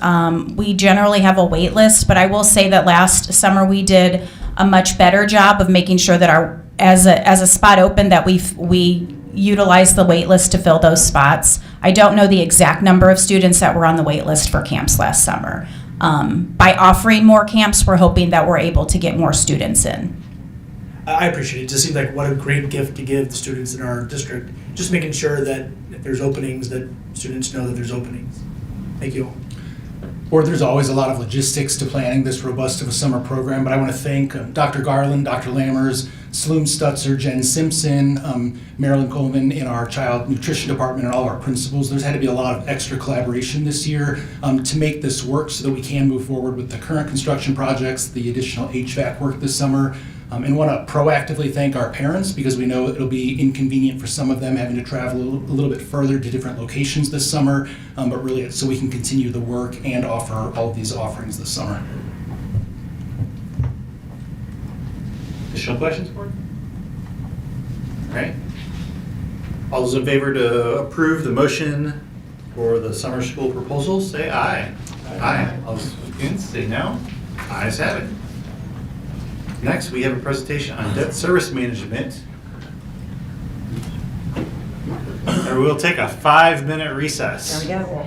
We generally have a wait list, but I will say that last summer we did a much better job of making sure that as a spot open that we utilize the wait list to fill those spots. I don't know the exact number of students that were on the wait list for camps last summer. By offering more camps, we're hoping that we're able to get more students in. I appreciate it. It just seems like what a great gift to give the students in our district. Just making sure that if there's openings, that students know that there's openings. Thank you. Board, there's always a lot of logistics to planning this robust of a summer program, but I want to thank Dr. Garland, Dr. Lammers, Sloom Stutzer, Jen Simpson, Marilyn Coleman in our child nutrition department, and all our principals. There's had to be a lot of extra collaboration this year to make this work so that we can move forward with the current construction projects, the additional HVAC work this summer. And want to proactively thank our parents because we know it'll be inconvenient for some of them having to travel a little bit further to different locations this summer, but really it's so we can continue the work and offer all of these offerings this summer. Additional questions, board? All right. All those in favor to approve the motion for the summer school proposals, say aye. Aye. All those against, say no. Ayes have it. Next, we have a presentation on debt service management. And we'll take a 5-minute recess. There we go.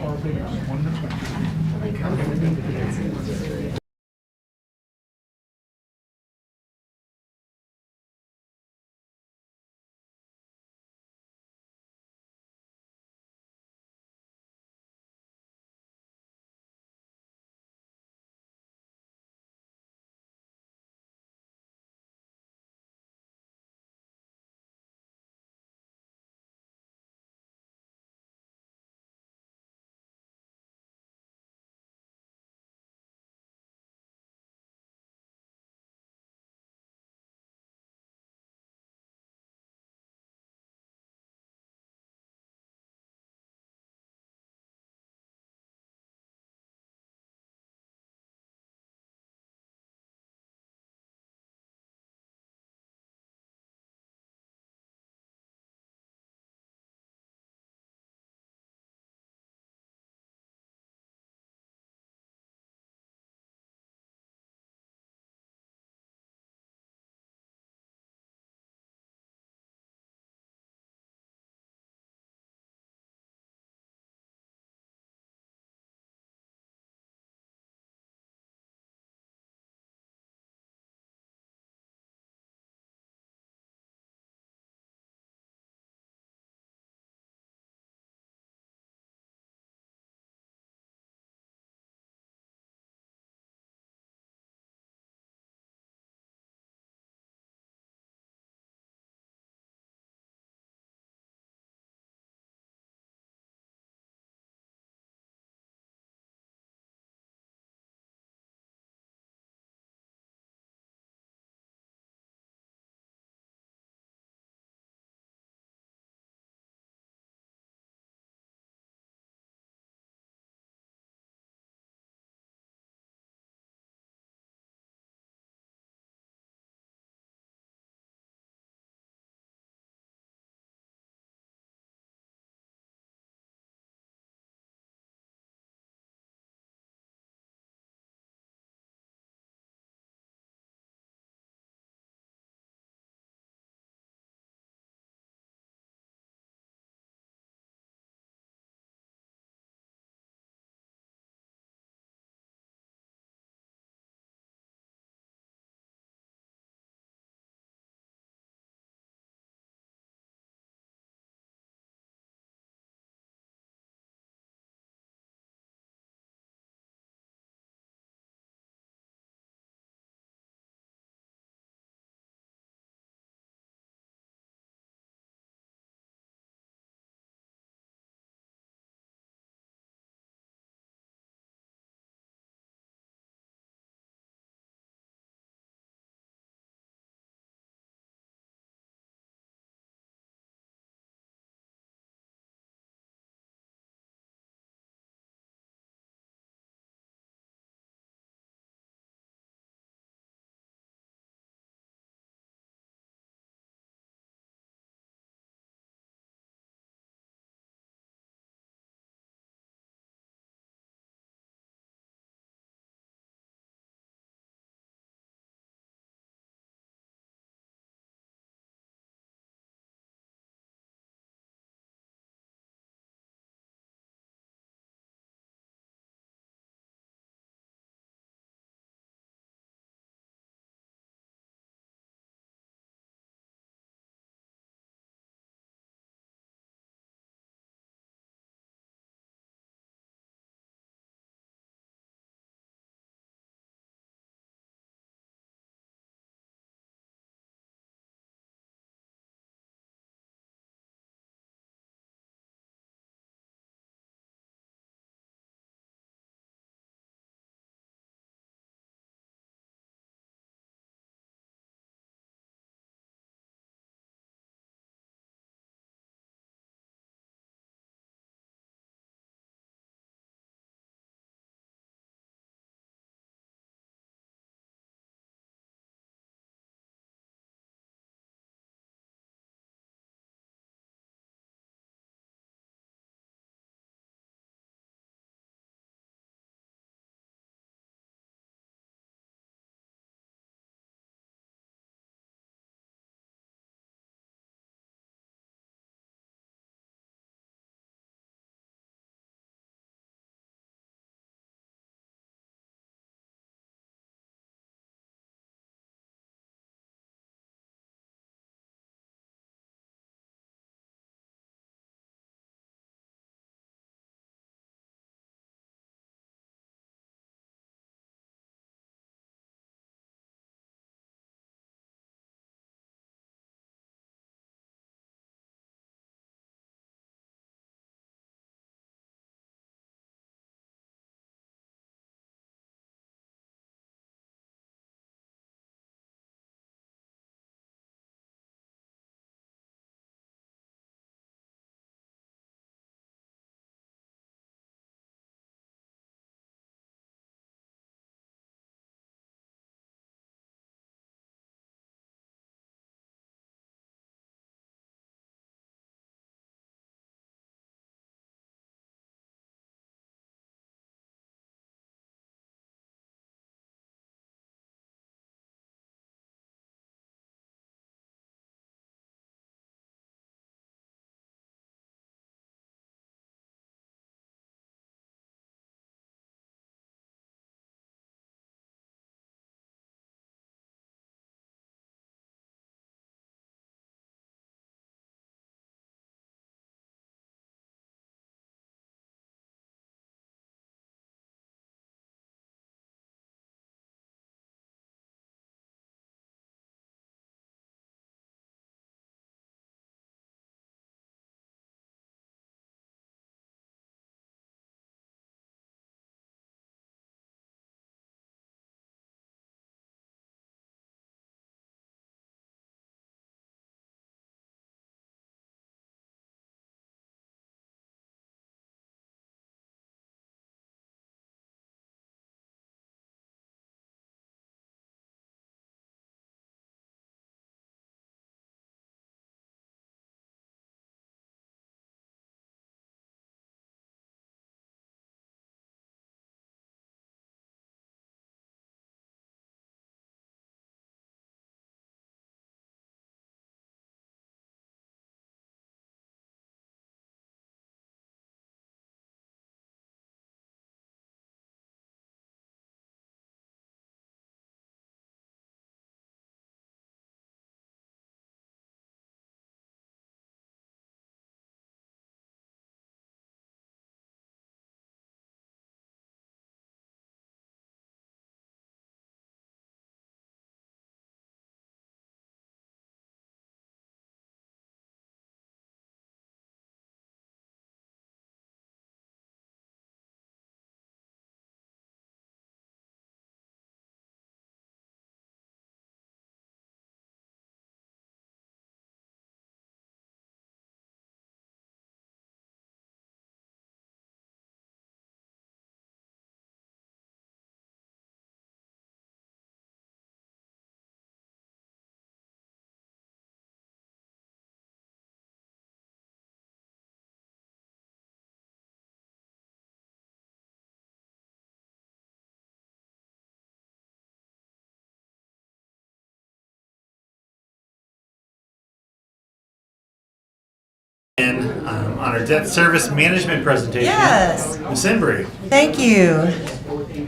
on our debt service management presentation. Yes. Ms. Embry. Thank you.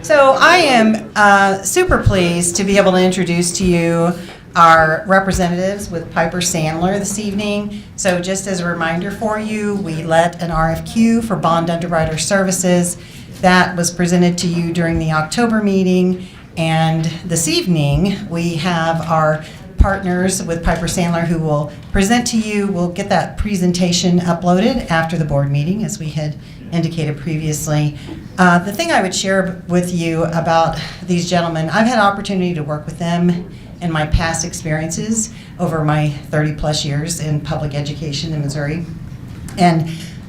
So I am super pleased to be able to introduce to you our representatives with Piper Sandler this evening. So just as a reminder for you, we let an RFQ for bond underwriter services. That was presented to you during the October meeting. And this evening, we have our partners with Piper Sandler who will present to you. We'll get that presentation uploaded after the board meeting, as we had indicated previously. The thing I would share with you about these gentlemen, I've had opportunity to work with them in my past experiences over my 30-plus years in public education in Missouri. And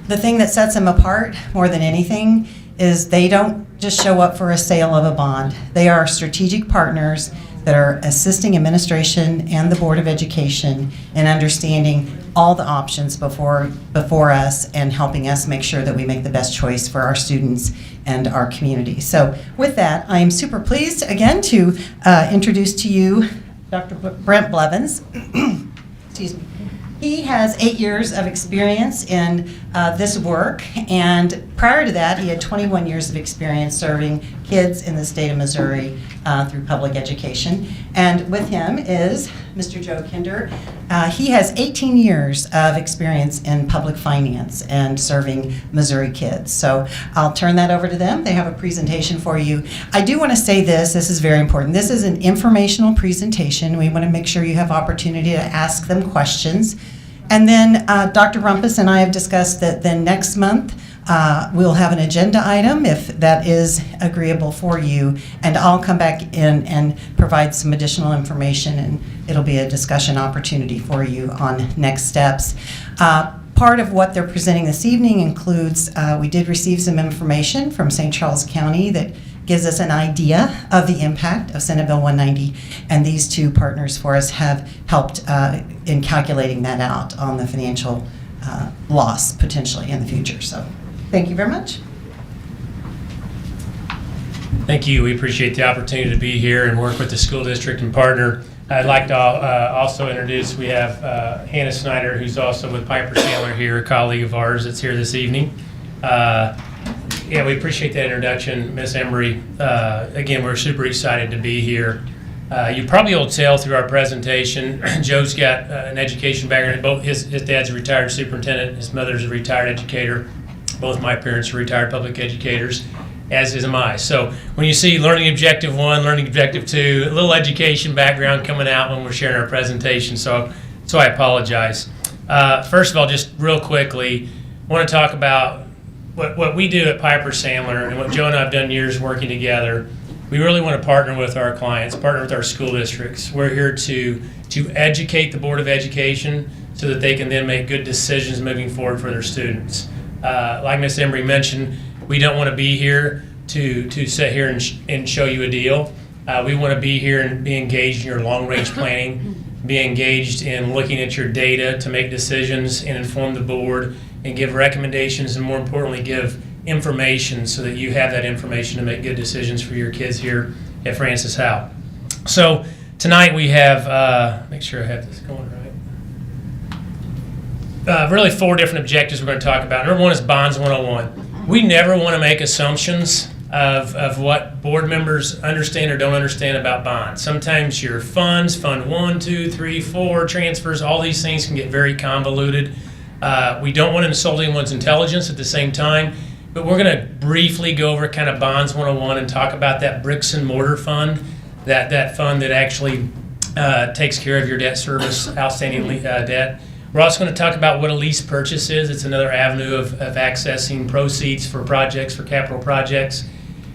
the thing that sets them apart more than anything is they don't just show up for a sale of a bond. They are strategic partners that are assisting administration and the Board of Education in understanding all the options before us and helping us make sure that we make the best choice for our students and our community. So with that, I am super pleased again to introduce to you Dr. Brent Blevins. Excuse me. He has 8 years of experience in this work, and prior to that, he had 21 years of experience serving kids in the state of Missouri through public education. And with him is Mr. Joe Kinder. He has 18 years of experience in public finance and serving Missouri kids. So I'll turn that over to them. They have a presentation for you. I do want to say this is very important. This is an informational presentation. We want to make sure you have opportunity to ask them questions. And then Dr. Rumpus and I have discussed that then next month we'll have an agenda item if that is agreeable for you. And I'll come back in and provide some additional information, and it'll be a discussion opportunity for you on next steps. Part of what they're presenting this evening includes, we did receive some information from St. Charles County that gives us an idea of the impact of Senate Bill 190, and these two partners for us have helped in calculating that out on the financial loss potentially in the future. So thank you very much. Thank you. We appreciate the opportunity to be here and work with the school district and partner. I'd like to also introduce, we have Hannah Snyder, who's also with Piper Sandler here, a colleague of ours that's here this evening. Yeah, we appreciate that introduction, Ms. Embry. Again, we're super excited to be here. You probably will tell through our presentation, Joe's got an education background. Both his dad's a retired superintendent, his mother's a retired educator. Both my parents are retired public educators, as is I. So when you see Learning Objective 1, Learning Objective 2, a little education background coming out when we're sharing our presentation, so I apologize. First of all, just real quickly, I want to talk about what we do at Piper Sandler and what Joe and I have done years working together. We really want to partner with our clients, partner with our school districts. We're here to educate the Board of Education so that they can then make good decisions moving forward for their students. Like Ms. Embry mentioned, we don't want to be here to sit here and show you a deal. We want to be here and be engaged in your long-range planning, be engaged in looking at your data to make decisions and inform the board and give recommendations, and more importantly, give information so that you have that information to make good decisions for your kids here at Francis Howell. So tonight we have, make sure I have this going right, really 4 different objectives we're going to talk about. Number 1 is Bonds 101. We never want to make assumptions of what board members understand or don't understand about bonds. Sometimes your funds, Fund 1, 2, 3, 4, transfers, all these things can get very convoluted. We don't want to insult anyone's intelligence at the same time, but we're going to briefly go over kind of Bonds 101 and talk about that bricks and mortar fund, that fund that actually takes care of your debt service, outstanding debt. We're also going to talk about what a lease purchase is. It's another avenue of accessing proceeds for projects, for capital projects.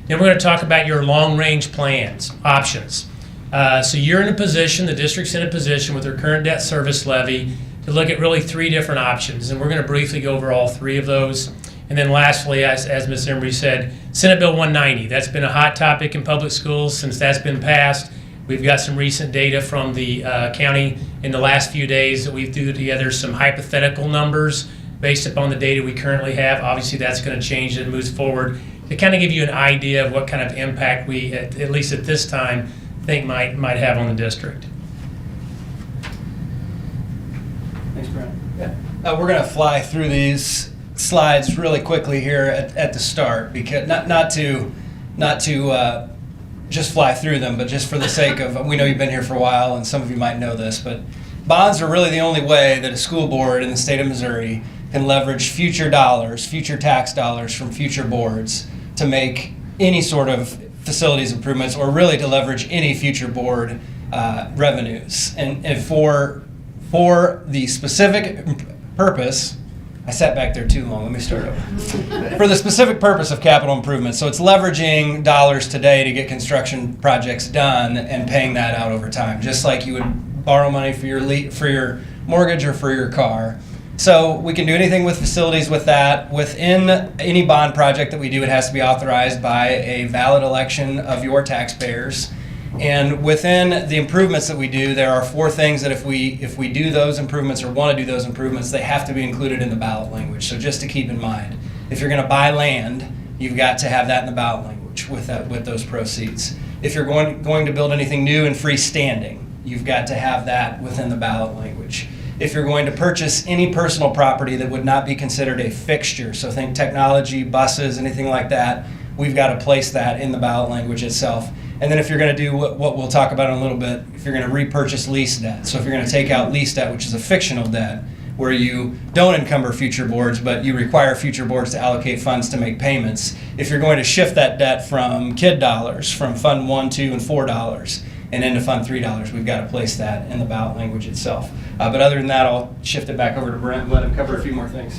Then we're going to talk about your long-range plans, options. So you're in a position, the district's in a position with their current debt service levy to look at really 3 different options, and we're going to briefly go over all 3 of those. And then lastly, as Ms. Embry said, Senate Bill 190. That's been a hot topic in public schools since that's been passed. We've got some recent data from the county in the last few days that we've threw together some hypothetical numbers based upon the data we currently have. Obviously, that's going to change as it moves forward to kind of give you an idea of what kind of impact we, at least at this time, think might have on the district. Thanks, Brent. We're going to fly through these slides really quickly here at the start, because not to just fly through them, but just for the sake of, we know you've been here for a while and some of you might know this, but bonds are really the only way that a school board in the state of Missouri can leverage future dollars, future tax dollars from future boards to make any sort of facilities improvements, or really to leverage any future board revenues. And for the specific purpose, I sat back there too long, let me start over. For the specific purpose of capital improvements, so it's leveraging dollars today to get construction projects done and paying that out over time, just like you would borrow money for your mortgage or for your car. So we can do anything with facilities with that. Within any bond project that we do, it has to be authorized by a valid election of your taxpayers. And within the improvements that we do, there are 4 things that if we do those improvements or want to do those improvements, they have to be included in the ballot language. So just to keep in mind, if you're going to buy land, you've got to have that in the ballot language with those proceeds. If you're going to build anything new and freestanding, you've got to have that within the ballot language. If you're going to purchase any personal property that would not be considered a fixture, so think technology, buses, anything like that, we've got to place that in the ballot language itself. And then if you're going to do what we'll talk about in a little bit, if you're going to repurchase lease debt, so if you're going to take out lease debt, which is a fictional debt, where you don't encumber future boards, but you require future boards to allocate funds to make payments, if you're going to shift that debt from KID dollars, from Fund 1, 2, and $4, and into Fund $3, we've got to place that in the ballot language itself. But other than that, I'll shift it back over to Brent and let him cover a few more things.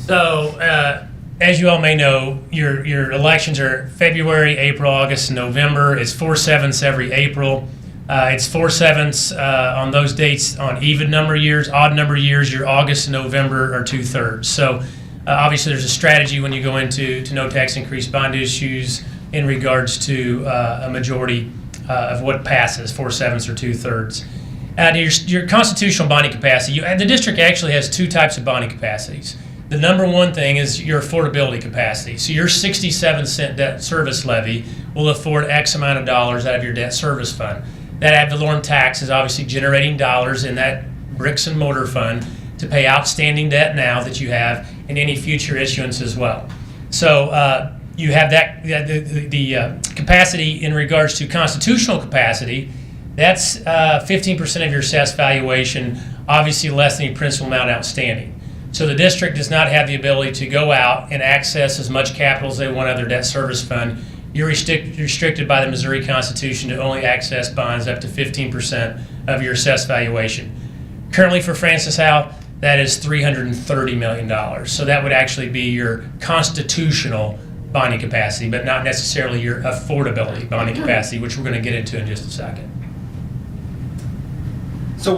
So, as you all may know, your elections are February, April, August, and November. It's 4/7 every April. It's 4/7 on those dates on even number years. Odd number years, your August and November are 2/3. So obviously there's a strategy when you go into no tax increase bond issues in regards to a majority of what passes, 4/7 or 2/3. Your constitutional bonding capacity, the district actually has 2 types of bonding capacities. The number one thing is your affordability capacity. So your 67-cent debt service levy will afford X amount of dollars out of your debt service fund. That ad valorem tax is obviously generating dollars in that bricks and mortar fund to pay outstanding debt now that you have and any future issuance as well. So you have that the capacity in regards to constitutional capacity. That's 15% of your assessed valuation, obviously less than your principal amount outstanding. So the district does not have the ability to go out and access as much capital as they want out of their debt service fund. You're restricted by the Missouri Constitution to only access bonds up to 15% of your assessed valuation. Currently for Francis Howell, that is $330 million. So that would actually be your constitutional bonding capacity, but not necessarily your affordability bonding capacity, which we're going to get into in just a second. So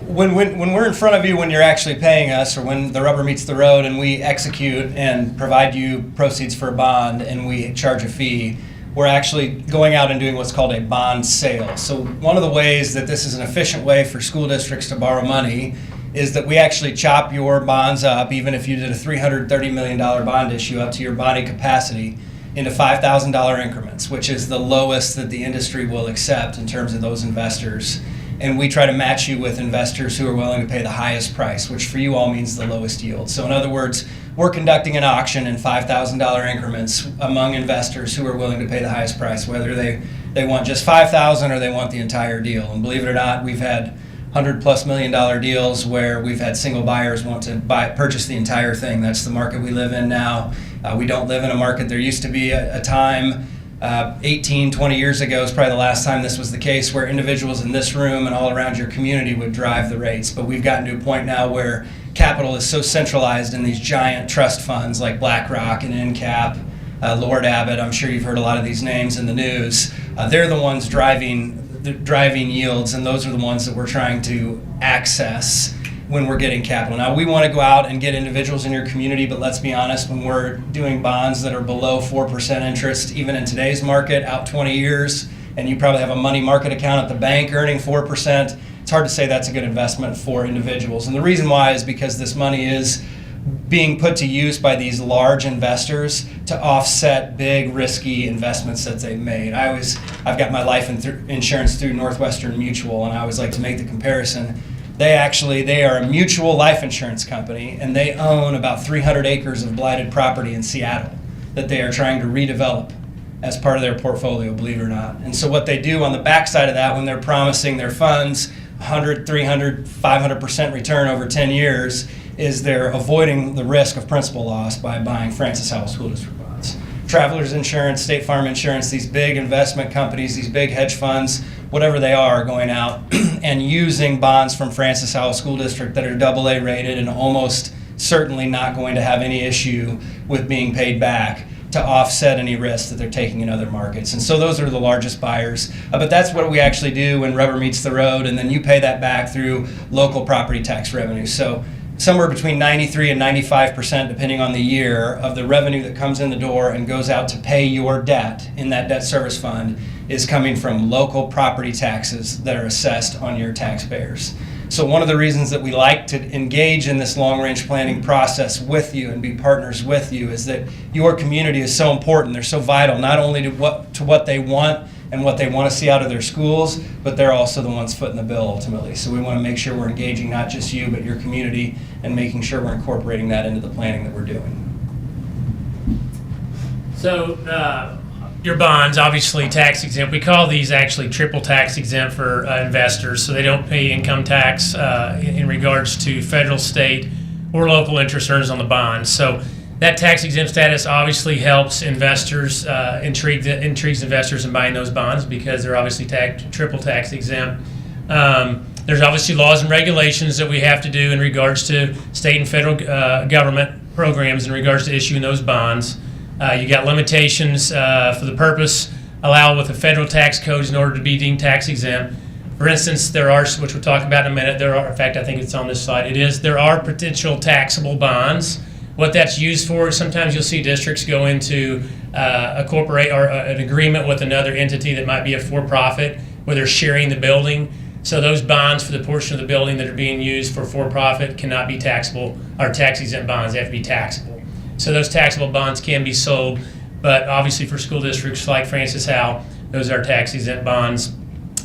when we're in front of you, when you're actually paying us, or when the rubber meets the road and we execute and provide you proceeds for a bond and we charge a fee, we're actually going out and doing what's called a bond sale. So one of the ways that this is an efficient way for school districts to borrow money is that we actually chop your bonds up, even if you did a $330 million bond issue up to your bonding capacity, into $5,000 increments, which is the lowest that the industry will accept in terms of those investors. And we try to match you with investors who are willing to pay the highest price, which for you all means the lowest yield. So in other words, we're conducting an auction in $5,000 increments among investors who are willing to pay the highest price, whether they want just $5,000 or they want the entire deal. And believe it or not, we've had $100+ million deals where we've had single buyers want to purchase the entire thing. That's the market we live in now. We don't live in a market. There used to be a time 18, 20 years ago is probably the last time this was the case, where individuals in this room and all around your community would drive the rates. But we've gotten to a point now where capital is so centralized in these giant trust funds like BlackRock and NCAP, Lord Abbott, I'm sure you've heard a lot of these names in the news. They're the ones driving yields, and those are the ones that we're trying to access when we're getting capital. Now, we want to go out and get individuals in your community, but let's be honest, when we're doing bonds that are below 4% interest, even in today's market, out 20 years, and you probably have a money market account at the bank earning 4%, it's hard to say that's a good investment for individuals. And the reason why is because this money is being put to use by these large investors to offset big, risky investments that they've made. I've got my life insurance through Northwestern Mutual, and I always like to make the comparison. They are a mutual life insurance company, and they own about 300 acres of blighted property in Seattle that they are trying to redevelop as part of their portfolio, believe it or not. And so what they do on the backside of that, when they're promising their funds 100, 300, 500% return over 10 years, is they're avoiding the risk of principal loss by buying Francis Howell School District bonds. Travelers Insurance, State Farm Insurance, these big investment companies, these big hedge funds, whatever they are, going out and using bonds from Francis Howell School District that are AA rated and almost certainly not going to have any issue with being paid back to offset any risk that they're taking in other markets. And so those are the largest buyers. But that's what we actually do when rubber meets the road, and then you pay that back through local property tax revenue. So somewhere between 93 and 95%, depending on the year, of the revenue that comes in the door and goes out to pay your debt in that debt service fund is coming from local property taxes that are assessed on your taxpayers. So one of the reasons that we like to engage in this long-range planning process with you and be partners with you is that your community is so important. They're so vital, not only to what they want and what they want to see out of their schools, but they're also the ones footing the bill ultimately. So we want to make sure we're engaging not just you, but your community, and making sure we're incorporating that into the planning that we're doing. So your bonds, obviously tax exempt. We call these actually triple tax exempt for investors, so they don't pay income tax in regards to federal, state, or local interest earned on the bonds. So that tax exempt status obviously helps investors, intrigues investors in buying those bonds because they're obviously triple tax exempt. There's obviously laws and regulations that we have to do in regards to state and federal government programs in regards to issuing those bonds. You got limitations for the purpose allowed with the federal tax codes in order to be deemed tax exempt. For instance, there are, which we'll talk about in a minute, in fact, I think it's on this slide, there are potential taxable bonds. What that's used for is sometimes you'll see districts go into a corporate or an agreement with another entity that might be a for-profit where they're sharing the building. So those bonds for the portion of the building that are being used for-profit cannot be taxable, or tax-exempt bonds. They have to be taxable. So those taxable bonds can be sold, but obviously for school districts like Francis Howell, those are tax-exempt bonds.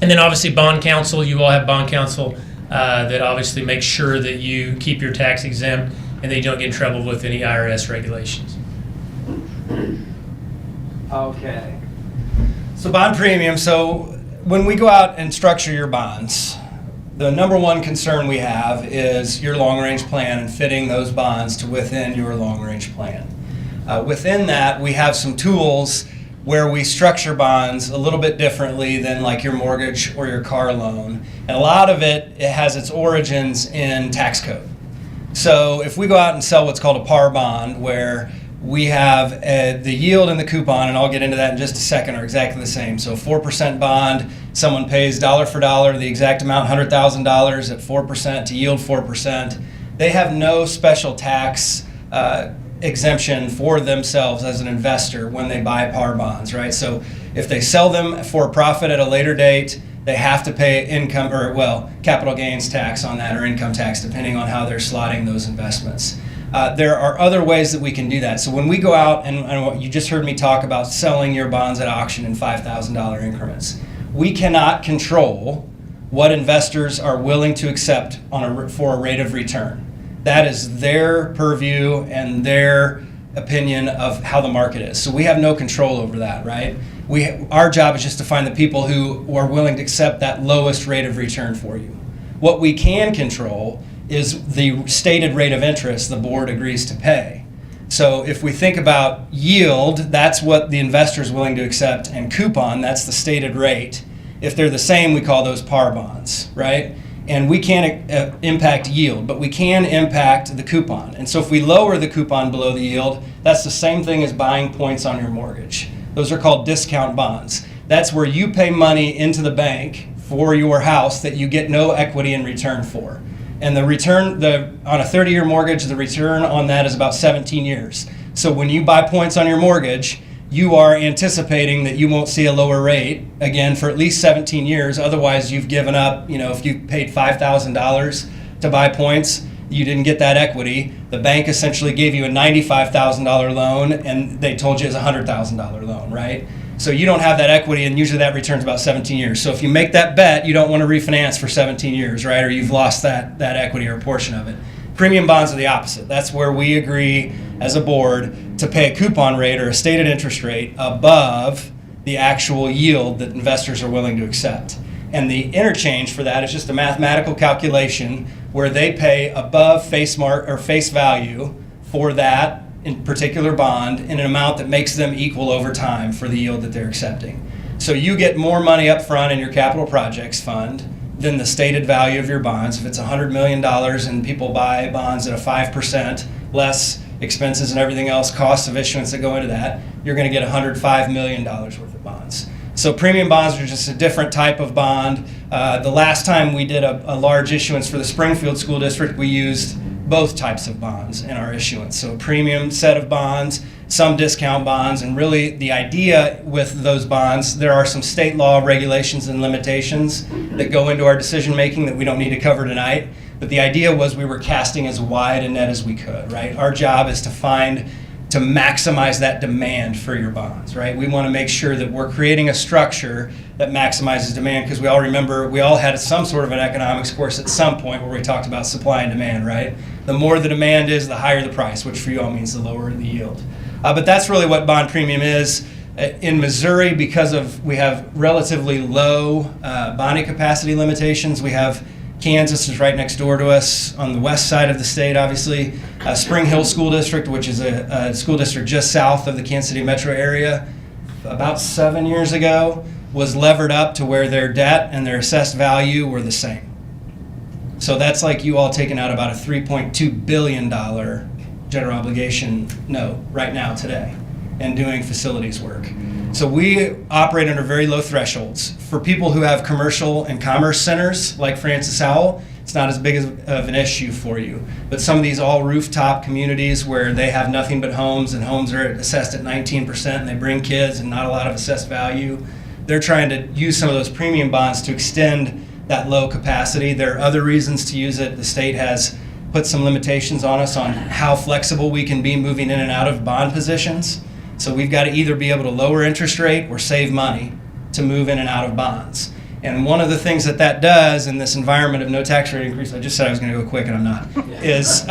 And then obviously bond counsel, you all have bond counsel that obviously makes sure that you keep your tax exempt and they don't get in trouble with any IRS regulations. Okay. So bond premium, so when we go out and structure your bonds, the number one concern we have is your long-range plan and fitting those bonds to within your long-range plan. Within that, we have some tools where we structure bonds a little bit differently than like your mortgage or your car loan. And a lot of it has its origins in tax code. So if we go out and sell what's called a par bond, where we have the yield and the coupon, and I'll get into that in just a second, are exactly the same. So 4% bond, someone pays dollar for dollar the exact amount, $100,000 at 4% to yield 4%. They have no special tax exemption for themselves as an investor when they buy par bonds, right? So if they sell them for profit at a later date, they have to pay income, or capital gains tax on that, or income tax, depending on how they're slotting those investments. There are other ways that we can do that. So when we go out, and you just heard me talk about selling your bonds at auction in $5,000 increments, we cannot control what investors are willing to accept for a rate of return. That is their purview and their opinion of how the market is. So we have no control over that, right? Our job is just to find the people who are willing to accept that lowest rate of return for you. What we can control is the stated rate of interest the board agrees to pay. So if we think about yield, that's what the investor is willing to accept, and coupon, that's the stated rate. If they're the same, we call those par bonds, right? And we can't impact yield, but we can impact the coupon. And so if we lower the coupon below the yield, that's the same thing as buying points on your mortgage. Those are called discount bonds. That's where you pay money into the bank for your house that you get no equity in return for. And the return, on a 30-year mortgage, the return on that is about 17 years. So when you buy points on your mortgage, you are anticipating that you won't see a lower rate, again, for at least 17 years. Otherwise, you've given up, if you paid $5,000 to buy points, you didn't get that equity. The bank essentially gave you a $95,000 loan, and they told you it's a $100,000 loan, right? So you don't have that equity, and usually that returns about 17 years. So if you make that bet, you don't want to refinance for 17 years, right? Or you've lost that equity or a portion of it. Premium bonds are the opposite. That's where we agree as a board to pay a coupon rate or a stated interest rate above the actual yield that investors are willing to accept. And the interchange for that is just a mathematical calculation where they pay above face value for that in particular bond in an amount that makes them equal over time for the yield that they're accepting. So you get more money up front in your capital projects fund than the stated value of your bonds. If it's $100 million and people buy bonds at a 5%, less expenses and everything else, costs of issuance that go into that, you're going to get $105 million worth of bonds. So premium bonds are just a different type of bond. The last time we did a large issuance for the Springfield School District, we used both types of bonds in our issuance. So a premium set of bonds, some discount bonds, and really the idea with those bonds, there are some state law regulations and limitations that go into our decision making that we don't need to cover tonight. But the idea was we were casting as wide a net as we could, right? Our job is to maximize that demand for your bonds, right? We want to make sure that we're creating a structure that maximizes demand, because we all had some sort of an economics course at some point where we talked about supply and demand, right? The more the demand is, the higher the price, which for you all means the lower the yield. But that's really what bond premium is. In Missouri, because we have relatively low bonding capacity limitations, we have Kansas is right next door to us on the west side of the state, obviously. Spring Hill School District, which is a school district just south of the Kansas City metro area, about 7 years ago, was levered up to where their debt and their assessed value were the same. So that's like you all taking out about a $3.2 billion general obligation note right now today and doing facilities work. So we operate under very low thresholds. For people who have commercial and commerce centers like Francis Howell, it's not as big of an issue for you. But some of these all rooftop communities where they have nothing but homes and homes are assessed at 19% and they bring kids and not a lot of assessed value, they're trying to use some of those premium bonds to extend that low capacity. There are other reasons to use it. The state has put some limitations on us on how flexible we can be moving in and out of bond positions. So we've got to either be able to lower interest rate or save money to move in and out of bonds. And one of the things that does in this environment of no tax rate increase, I just said I was going to go quick and I'm not, is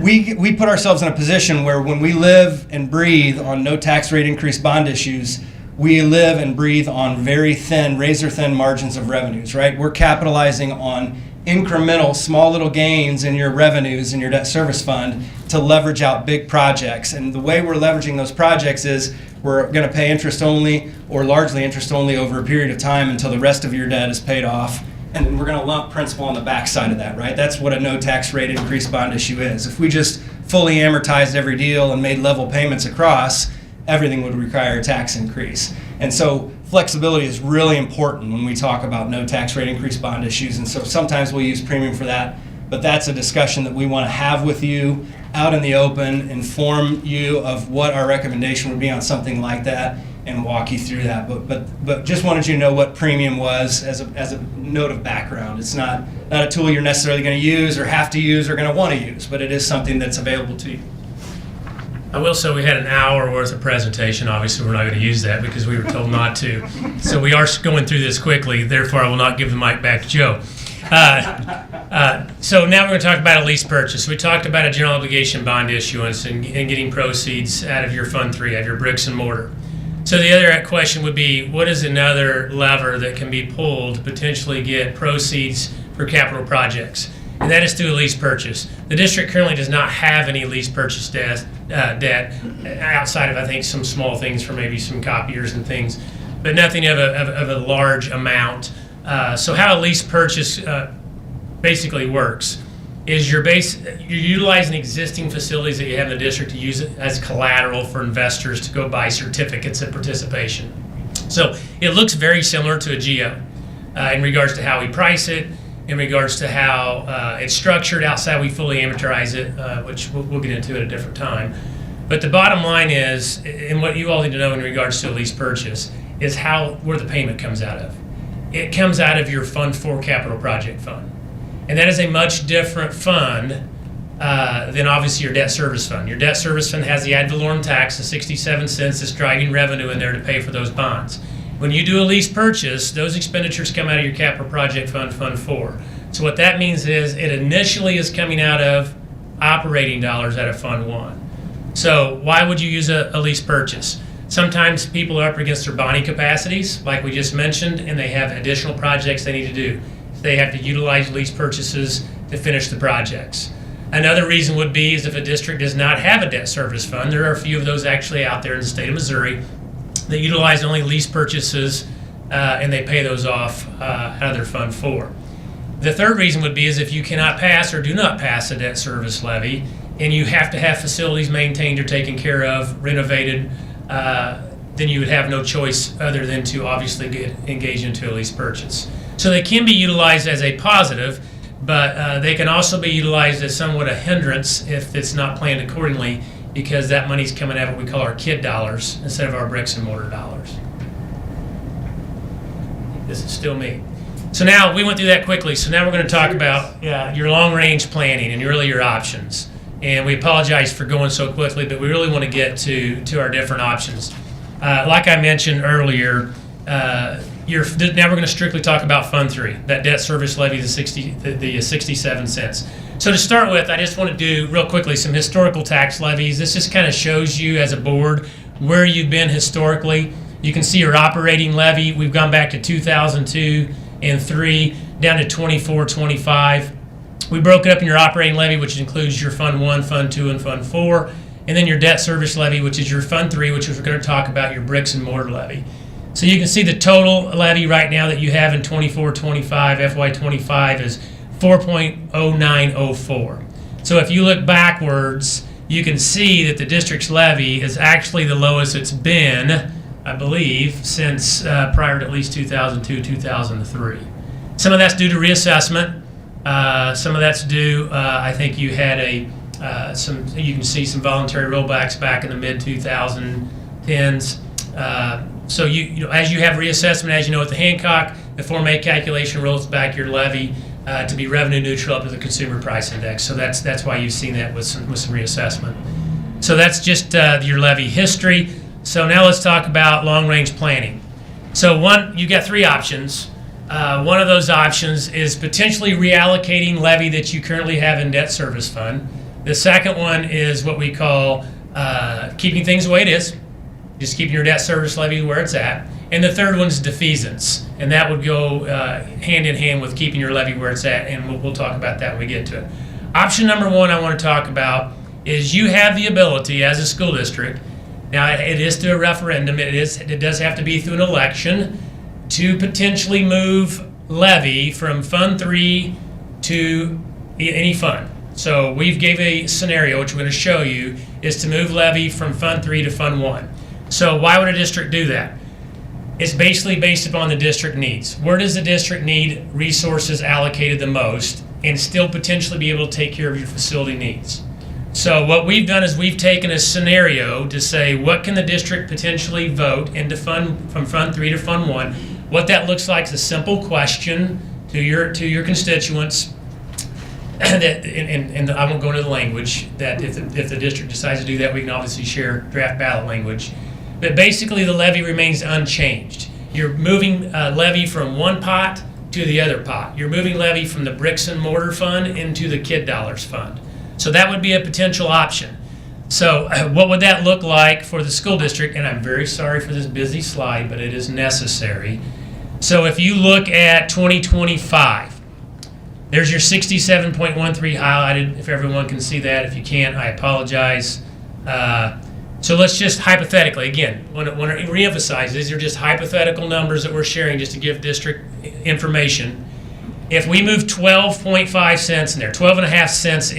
we put ourselves in a position where when we live and breathe on no tax rate increase bond issues, we live and breathe on very thin, razor thin margins of revenues, right? We're capitalizing on incremental small little gains in your revenues in your debt service fund to leverage out big projects. And the way we're leveraging those projects is we're going to pay interest only or largely interest only over a period of time until the rest of your debt is paid off. And then we're going to lump principal on the backside of that, right? That's what a no tax rate increase bond issue is. If we just fully amortized every deal and made level payments across, everything would require a tax increase. And so flexibility is really important when we talk about no tax rate increase bond issues. And so sometimes we'll use premium for that, but that's a discussion that we want to have with you out in the open, inform you of what our recommendation would be on something like that, and walk you through that. But just wanted you to know what premium was as a note of background. It's not a tool you're necessarily going to use or have to use or going to want to use, but it is something that's available to you. I will say we had an hour worth of presentation. Obviously, we're not going to use that because we were told not to. So we are going through this quickly. Therefore, I will not give the mic back to Joe. So now we're going to talk about a lease purchase. We talked about a general obligation bond issuance and getting proceeds out of your Fund 3, out of your bricks and mortar. So the other question would be, what is another lever that can be pulled to potentially get proceeds for capital projects? And that is through a lease purchase. The district currently does not have any lease purchase debt outside of, I think, some small things for maybe some copiers and things, but nothing of a large amount. So how a lease purchase basically works is you're utilizing existing facilities that you have in the district to use it as collateral for investors to go buy certificates of participation. So it looks very similar to a GO in regards to how we price it, in regards to how it's structured. Outside we fully amortize it, which we'll get into at a different time. But the bottom line is, and what you all need to know in regards to a lease purchase, is where the payment comes out of. It comes out of your Fund 4 capital project fund. And that is a much different fund then obviously your debt service fund. Your debt service fund has the ad valorem tax, the 67 cents that's driving revenue in there to pay for those bonds. When you do a lease purchase, those expenditures come out of your capital project fund, Fund 4. So what that means is it initially is coming out of operating dollars out of Fund 1. So why would you use a lease purchase? Sometimes people are up against their bonding capacities, like we just mentioned, and they have additional projects they need to do. They have to utilize lease purchases to finish the projects. Another reason would be is if a district does not have a debt service fund. There are a few of those actually out there in the state of Missouri that utilize only lease purchases, and they pay those off out of their Fund 4. The third reason would be is if you cannot pass or do not pass a debt service levy, and you have to have facilities maintained or taken care of, renovated, then you would have no choice other than to obviously get engaged into a lease purchase. So they can be utilized as a positive, but they can also be utilized as somewhat a hindrance if it's not planned accordingly, because that money's coming out of what we call our KID dollars instead of our bricks and mortar dollars. This is still me. So now we went through that quickly. So now we're going to talk about your long-range planning and really your options. And we apologize for going so quickly, but we really want to get to our different options. Like I mentioned earlier, now we're going to strictly talk about Fund 3, that debt service levy, the 67 cents. So to start with, I just want to do real quickly some historical tax levies. This just kind of shows you as a board where you've been historically. You can see your operating levy. We've gone back to 2002 and 3 down to 24, 25. We broke it up in your operating levy, which includes your Fund 1, Fund 2, and Fund 4, and then your debt service levy, which is your Fund 3, which we're going to talk about, your bricks and mortar levy. So you can see the total levy right now that you have in 24-25, FY25 is 4.0904. So if you look backwards, you can see that the district's levy is actually the lowest it's been, I believe, since prior to at least 2002, 2003. Some of that's due to reassessment. Some of that's due, I think you had you can see some voluntary rollbacks back in the mid-2010s. So you know, as you have reassessment, as you know, at the Hancock, the Form A calculation rolls back your levy to be revenue neutral up to the consumer price index. So that's why you've seen that with some reassessment. So that's just your levy history. So now let's talk about long-range planning. So you got three options. One of those options is potentially reallocating levy that you currently have in debt service fund. The second one is what we call keeping things the way it is, just keeping your debt service levy where it's at. And the third one is defeasance, and that would go hand in hand with keeping your levy where it's at, and we'll talk about that when we get to it. Option number one I want to talk about is you have the ability as a school district, now it is through a referendum, it does have to be through an election, to potentially move levy from Fund 3 to any fund. So we've gave a scenario, which we're going to show you, is to move levy from Fund 3 to Fund 1. So why would a district do that? It's basically based upon the district needs. Where does the district need resources allocated the most and still potentially be able to take care of your facility needs? So what we've done is we've taken a scenario to say what can the district potentially vote into fund from Fund 3 to Fund 1. What that looks like is a simple question to your constituents. And I won't go into the language that if the district decides to do that, we can obviously share draft ballot language. But basically the levy remains unchanged. You're moving levy from one pot to the other pot. You're moving levy from the bricks and mortar fund into the KID dollars fund. So that would be a potential option. So what would that look like for the school district? And I'm very sorry for this busy slide, but it is necessary. So if you look at 2025, there's your 67.13 highlighted, if everyone can see that. If you can't, I apologize. So let's just hypothetically, again, want to reemphasize, these are just hypothetical numbers that we're sharing just to give district information. If we move 12.5 cents in there, 12.5 cents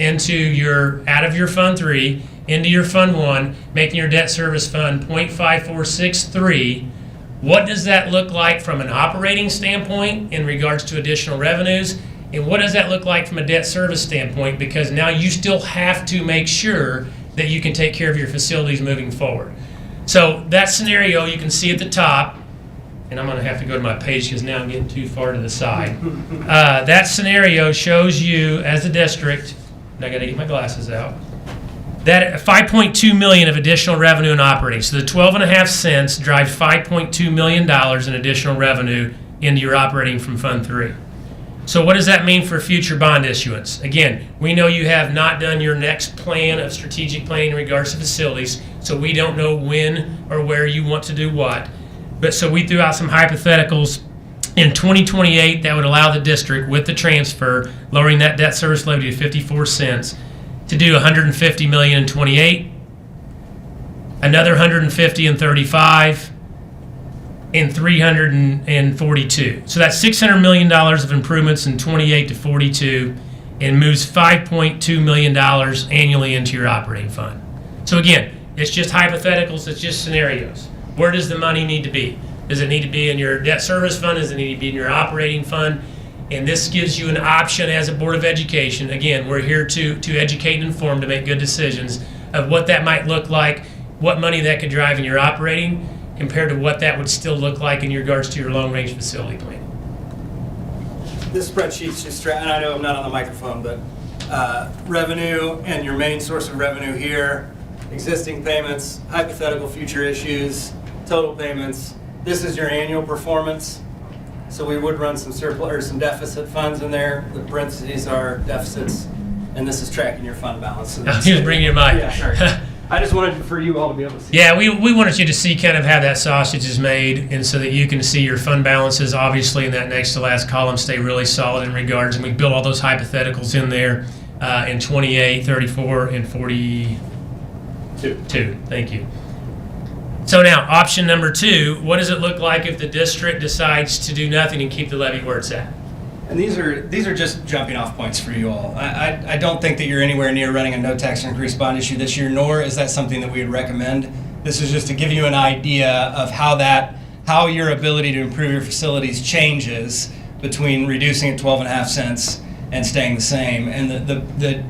out of your Fund 3 into your Fund 1, making your debt service fund 0.5463, what does that look like from an operating standpoint in regards to additional revenues? And what does that look like from a debt service standpoint? Because now you still have to make sure that you can take care of your facilities moving forward. So that scenario you can see at the top, and I'm going to have to go to my page because now I'm getting too far to the side. That scenario shows you as a district and I got to get my glasses out. That 5.2 million of additional revenue and operating. So the 12.5 cents drives $5.2 million in additional revenue into your operating from Fund 3. So what does that mean for future bond issuance? Again, we know you have not done your next plan of strategic planning in regards to facilities, so we don't know when or where you want to do what. But so we threw out some hypotheticals. In 2028, that would allow the district, with the transfer, lowering that debt service levy to 54 cents, to do 150 million in 28, another 150 in 35, and 342. So that's $600 million of improvements in 28 to 42, and moves $5.2 million annually into your operating fund. So again, it's just hypotheticals, it's just scenarios. Where does the money need to be? Does it need to be in your debt service fund? Does it need to be in your operating fund? And this gives you an option as a Board of Education. Again, we're here to educate and inform, to make good decisions of what that might look like, what money that could drive in your operating, compared to what that would still look like in regards to your long-range facility plan. This spreadsheet's just, and I know I'm not on the microphone, but revenue and your main source of revenue here, existing payments, hypothetical future issues, total payments. This is your annual performance. So we would run some surplus or some deficit funds in there. The parentheses are deficits, and this is tracking your fund balance. So He was bringing your mic. Yeah, sorry. I just wanted for you all to be able to see. Yeah, we wanted you to see kind of how that sausage is made, and so that you can see your fund balances, obviously, in that next to last column, stay really solid in regards, and we built all those hypotheticals in there in 28, 34, and 42. Thank you. So now, option number 2, what does it look like if the district decides to do nothing and keep the levy where it's at? And these are just jumping off points for you all. I don't think that you're anywhere near running a no tax increase bond issue this year, nor is that something that we would recommend. This is just to give you an idea of how your ability to improve your facilities changes between reducing at 12.5 cents and staying the same. And the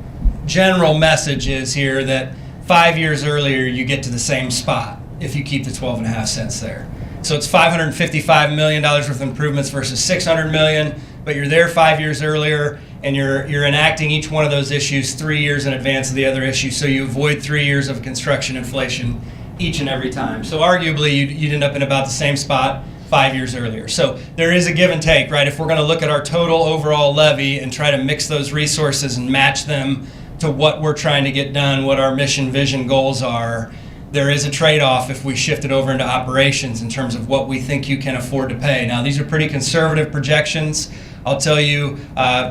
general message is here that 5 years earlier you get to the same spot if you keep the 12.5 cents there. So it's $555 million worth of improvements versus $600 million. But you're there 5 years earlier, and you're enacting each one of those issues 3 years in advance of the other issue, so you avoid 3 years of construction inflation each and every time. So arguably, you'd end up in about the same spot 5 years earlier. So there is a give and take, right? If we're going to look at our total overall levy and try to mix those resources and match them to what we're trying to get done, what our mission, vision, goals are, there is a trade-off if we shift it over into operations in terms of what we think you can afford to pay. Now, these are pretty conservative projections. I'll tell you,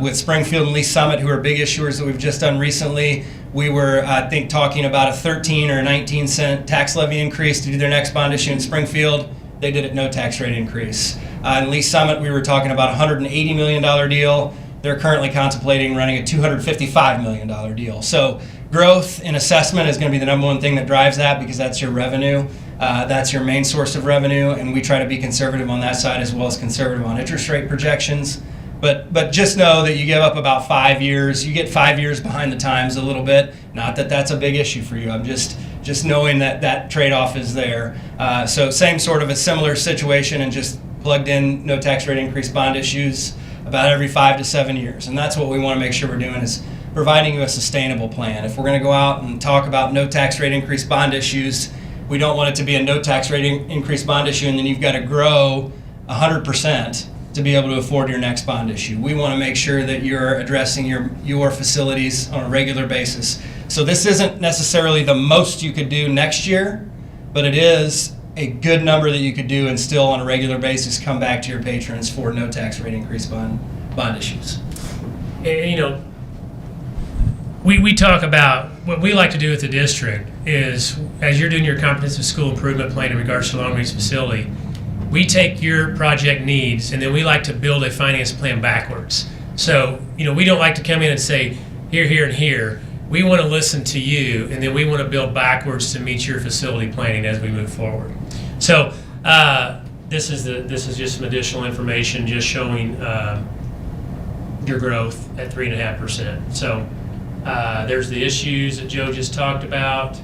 with Springfield and Lease Summit, who are big issuers that we've just done recently, we were, I think, talking about a 13 or 19 cent tax levy increase to do their next bond issue in Springfield. They did it no tax rate increase. In Lease Summit, we were talking about a $180 million deal. They're currently contemplating running a $255 million deal. So growth in assessment is going to be the number one thing that drives that, because that's your revenue. That's your main source of revenue, and we try to be conservative on that side as well as conservative on interest rate projections. But just know that you give up about 5 years. You get 5 years behind the times a little bit. Not that that's a big issue for you. I'm just knowing that trade-off is there. So same sort of a similar situation, and just plugged in no tax rate increase bond issues about every 5 to 7 years. And that's what we want to make sure we're doing, is providing you a sustainable plan. If we're going to go out and talk about no tax rate increase bond issues, we don't want it to be a no tax rate increase bond issue and then you've got to grow 100% to be able to afford your next bond issue. We want to make sure that you're addressing your facilities on a regular basis. So this isn't necessarily the most you could do next year, but it is a good number that you could do and still on a regular basis come back to your patrons for no tax rate increase bond issues. And, you know, we talk about what we like to do with the district is, as you're doing your comprehensive school improvement plan in regards to long-range facility, we take your project needs and then we like to build a finance plan backwards. So, you know, we don't like to come in and say, here, here, and here. We want to listen to you, and then we want to build backwards to meet your facility planning as we move forward. So this is just some additional information, just showing your growth at 3.5%. So there's the issues that Joe just talked about.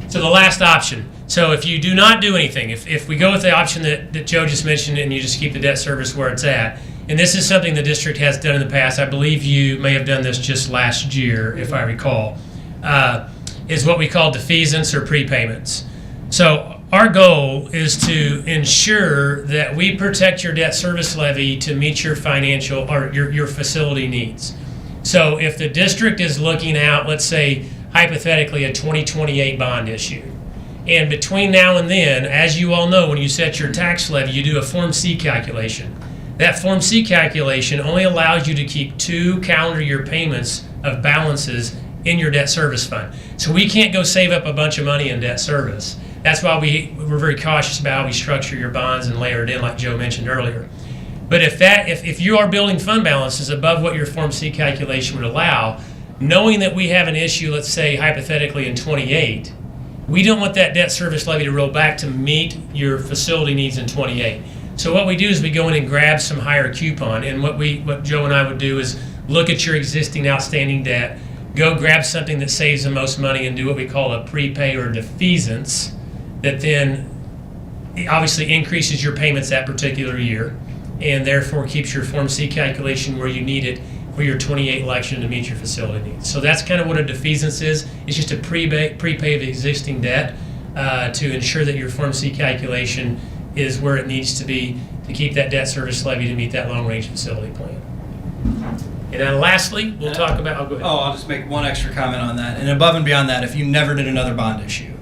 So the last option. So if you do not do anything, if we go with the option that Joe just mentioned and you just keep the debt service where it's at, and this is something the district has done in the past, I believe you may have done this just last year, if I recall, is what we call defeasance or prepayments. So our goal is to ensure that we protect your debt service levy to meet your financial or your facility needs. So if the district is looking out, let's say hypothetically, a 2028 bond issue, and between now and then, as you all know, when you set your tax levy, you do a Form C calculation. That Form C calculation only allows you to keep 2 calendar year payments of balances in your debt service fund. So we can't go save up a bunch of money in debt service. That's why we're very cautious about how we structure your bonds and layer it in, like Joe mentioned earlier. But if you are building fund balances above what your Form C calculation would allow, knowing that we have an issue, let's say hypothetically in 28, we don't want that debt service levy to roll back to meet your facility needs in 28. So what we do is we go in and grab some higher coupon, and what Joe and I would do is look at your existing outstanding debt, go grab something that saves the most money and do what we call a prepay or defeasance that then obviously increases your payments that particular year and therefore keeps your Form C calculation where you need it for your 28 election to meet your facility needs. So that's kind of what a defeasance is. It's just a prepay of existing debt to ensure that your Form C calculation is where it needs to be to keep that debt service levy to meet that long-range facility plan. And then lastly, we'll talk about, go ahead. I'll just make one extra comment on that. And above and beyond that, if you never did another bond issue,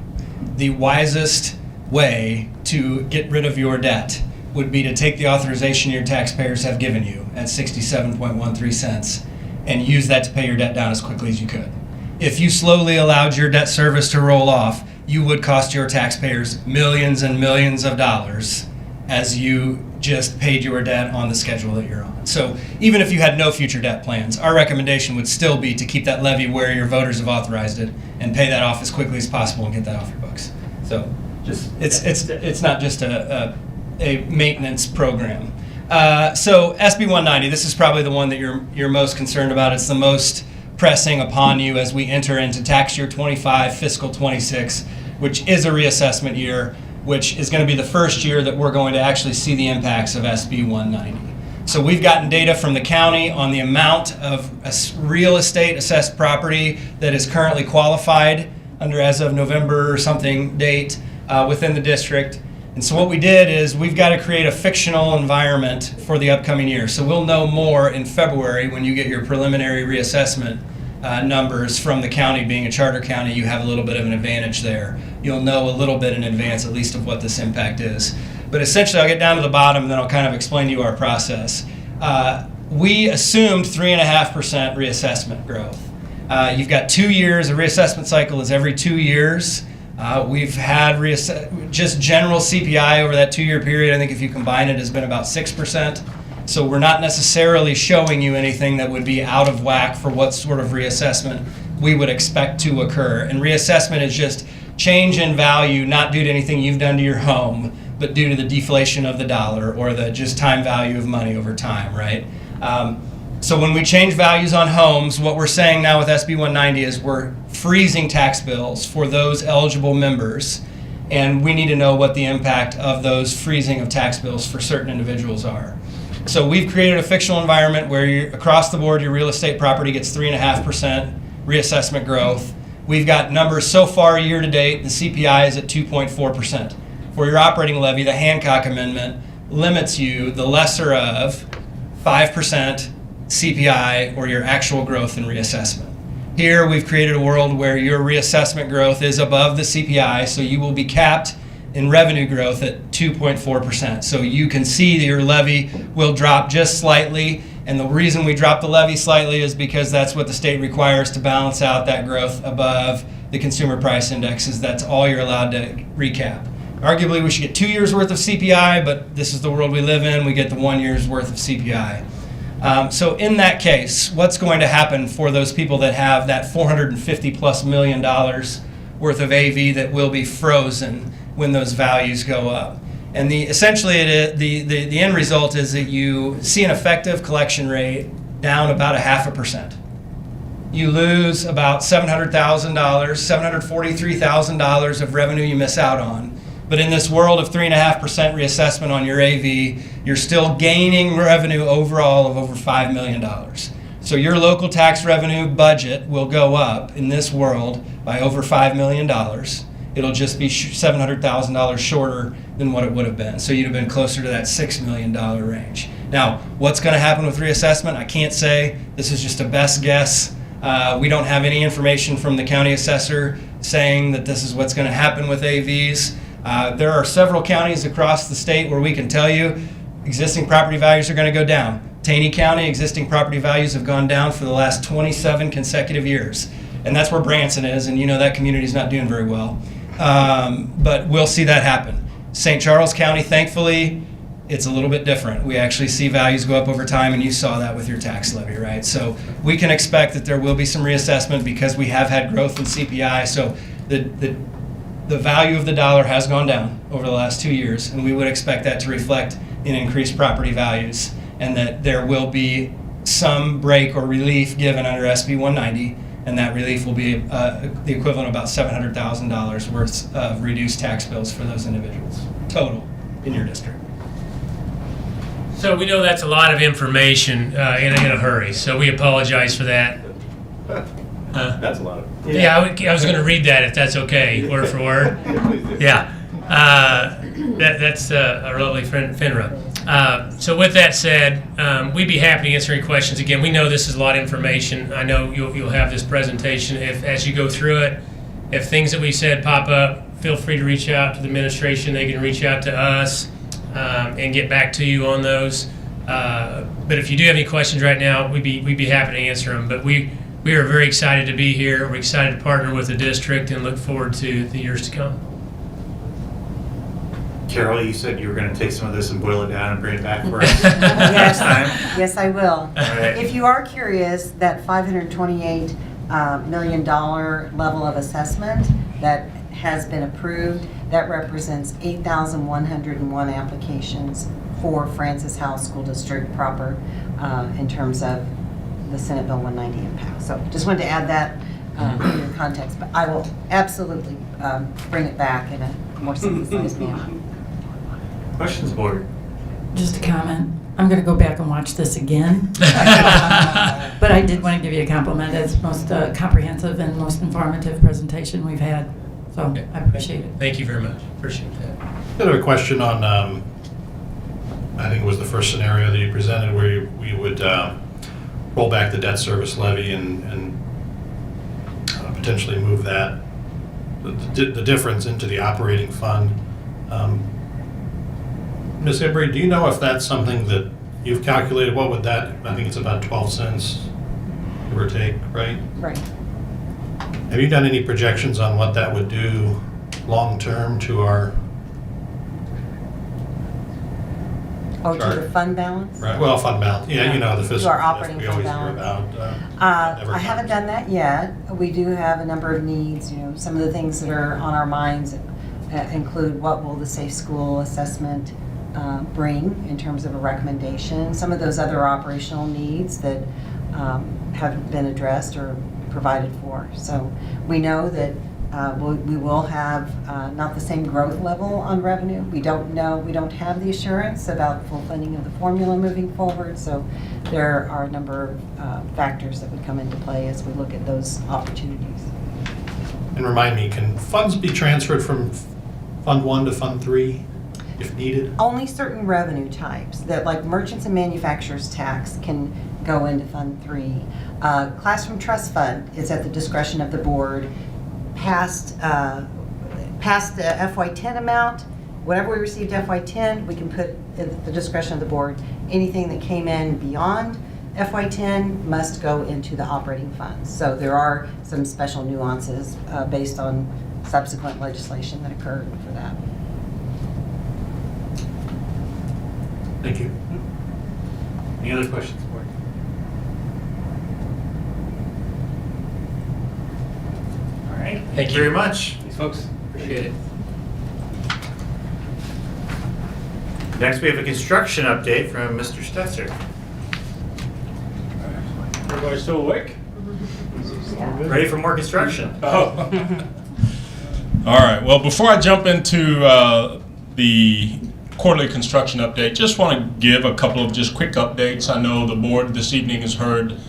the wisest way to get rid of your debt would be to take the authorization your taxpayers have given you at 67.13 cents and use that to pay your debt down as quickly as you could. If you slowly allowed your debt service to roll off, you would cost your taxpayers millions and millions of dollars as you just paid your debt on the schedule that you're on. So even if you had no future debt plans, our recommendation would still be to keep that levy where your voters have authorized it and pay that off as quickly as possible and get that off your books. So just it's not just a maintenance program. So SB 190, this is probably the one that you're most concerned about. It's the most pressing upon you as we enter into tax year 25, fiscal 26, which is a reassessment year, which is going to be the first year that we're going to actually see the impacts of SB 190. So we've gotten data from the county on the amount of real estate assessed property that is currently qualified under as of November or something date within the district. And so what we did is we've got to create a fictional environment for the upcoming year. So we'll know more in February when you get your preliminary reassessment numbers from the county. Being a charter county, you have a little bit of an advantage there. You'll know a little bit in advance at least of what this impact is. But essentially I'll get down to the bottom and then I'll kind of explain to you our process. We assumed 3.5% reassessment growth. You've got 2 years, a reassessment cycle is every 2 years. We've had just general CPI over that 2-year period. I think if you combine it, has been about 6%. So we're not necessarily showing you anything that would be out of whack for what sort of reassessment we would expect to occur. And reassessment is just change in value, not due to anything you've done to your home, but due to the deflation of the dollar or the just time value of money over time, right? So when we change values on homes, what we're saying now with SB 190 is we're freezing tax bills for those eligible members, and we need to know what the impact of those freezing of tax bills for certain individuals are. So we've created a fictional environment where across the board your real estate property gets 3.5% reassessment growth. We've got numbers so far year to date, the CPI is at 2.4%. For your operating levy, the Hancock Amendment limits you the lesser of 5% CPI or your actual growth in reassessment. Here we've created a world where your reassessment growth is above the CPI, so you will be capped in revenue growth at 2.4%. So you can see that your levy will drop just slightly, and the reason we drop the levy slightly is because that's what the state requires to balance out that growth above the consumer price indexes. That's all you're allowed to recap. Arguably we should get 2 years worth of CPI, but this is the world we live in. We get the 1 year's worth of CPI. So in that case, what's going to happen for those people that have that $450+ million worth of AV that will be frozen when those values go up? And essentially the end result is that you see an effective collection rate down about 0.5%. You lose about $700,000, $743,000 of revenue you miss out on But in this world of 3.5% reassessment on your AV, you're still gaining revenue overall of over $5 million. So your local tax revenue budget will go up in this world by over $5 million. It'll just be $700,000 shorter than what it would have been. So you'd have been closer to that $6 million range. Now, what's going to happen with reassessment? I can't say. This is just a best guess. We don't have any information from the county assessor saying that this is what's going to happen with AVs. There are several counties across the state where we can tell you existing property values are going to go down. Taney County, existing property values have gone down for the last 27 consecutive years. And that's where Branson is, and you know that community is not doing very well. But we'll see that happen. St. Charles County, thankfully, it's a little bit different. We actually see values go up over time, and you saw that with your tax levy, right? So we can expect that there will be some reassessment because we have had growth in CPI. So the value of the dollar has gone down over the last 2 years, and we would expect that to reflect in increased property values, and that there will be some break or relief given under SB 190, and that relief will be the equivalent of about $700,000 worth of reduced tax bills for those individuals, total, in your district. So we know that's a lot of information in a hurry, so we apologize for that. That's a lot of. Yeah, I was going to read that if that's okay, word for word. Yeah, that's a lovely FINRA. So with that said, we'd be happy to answer any questions. Again, we know this is a lot of information. I know you'll have this presentation. As you go through it, if things that we said pop up, feel free to reach out to the administration. They can reach out to us and get back to you on those. But if you do have any questions right now, we'd be happy to answer them. But we are very excited to be here. We're excited to partner with the district and look forward to the years to come. Carol, you said you were going to take some of this and boil it down and bring it back for us next time. Yes, I will. right. If you are curious, that $528 million level of assessment that has been approved, that represents 8,101 applications for Francis Howell School District proper in terms of the Senate Bill 190 impact. So just wanted to add that in your context, but I will absolutely bring it back in a more synthesized manner. Questions, board? Just a comment. I'm going to go back and watch this again. But I did want to give you a compliment. It's the most comprehensive and most informative presentation we've had. So I appreciate it. Thank you very much. Appreciate that. I have a question on, I think it was the first scenario that you presented where we would roll back the debt service levy and potentially move that, the difference into the operating fund. Ms. Embry, do you know if that's something that you've calculated? What would that, I think it's about 12 cents, give or take, right? Right. Have you done any projections on what that would do long-term to our... Oh, to the fund balance? Right, well, fund balance, yeah, you know, the fiscal. To our operating we fund always hear balance. about. I haven't done that yet. We do have a number of needs. You know, some of the things that are on our minds include what will the safe school assessment bring in terms of a recommendation. Some of those other operational needs that haven't been addressed or provided for. So we know that we will have not the same growth level on revenue. We don't know, we don't have the assurance about full funding of the formula moving forward. So there are a number of factors that would come into play as we look at those opportunities. And remind me, can funds be transferred from Fund 1 to Fund 3 if needed? Only certain revenue types, that like merchants and manufacturers tax can go into Fund 3. Classroom Trust Fund is at the discretion of the board. Past the FY10 amount, whatever we received FY10, we can put at the discretion of the board. Anything that came in beyond FY10 must go into the operating funds. So there are some special nuances based on subsequent legislation that occurred for that. Thank you. Any other questions, board? All right. Thank you very much. Thanks, folks. Appreciate it. Next, we have a construction update from Mr. Stetzer. Everybody still awake? Ready for more construction? Oh. All right, well, before I jump into the quarterly construction update, just want to give a couple of just quick updates. I know the board this evening has heard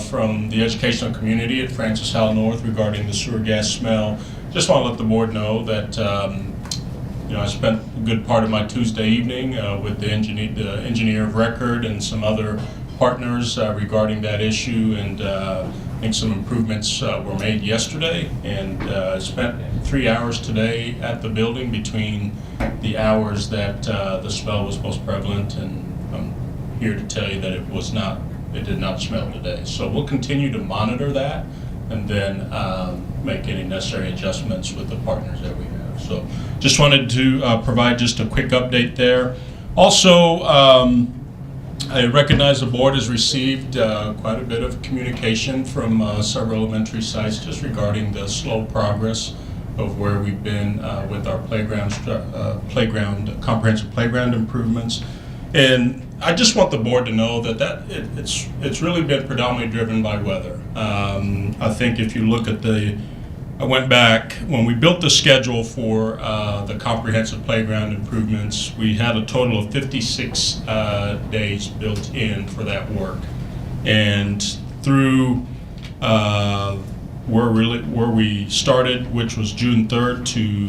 from the educational community at Francis Howell North regarding the sewer gas smell. Just want to let the board know that I spent a good part of my Tuesday evening with the engineer of record and some other partners regarding that issue, and I think some improvements were made yesterday, and spent 3 hours today at the building between the hours that the smell was most prevalent, and I'm here to tell you that it did not smell today. So we'll continue to monitor that and then make any necessary adjustments with the partners that we have. So just wanted to provide just a quick update there. Also, I recognize the board has received quite a bit of communication from several elementary sites just regarding the slow progress of where we've been with our comprehensive playground improvements. And I just want the board to know that it's really been predominantly driven by weather. I think if you look at I went back, when we built the schedule for the comprehensive playground improvements, we had a total of 56 days built in for that work. And through where we started, which was June 3rd, to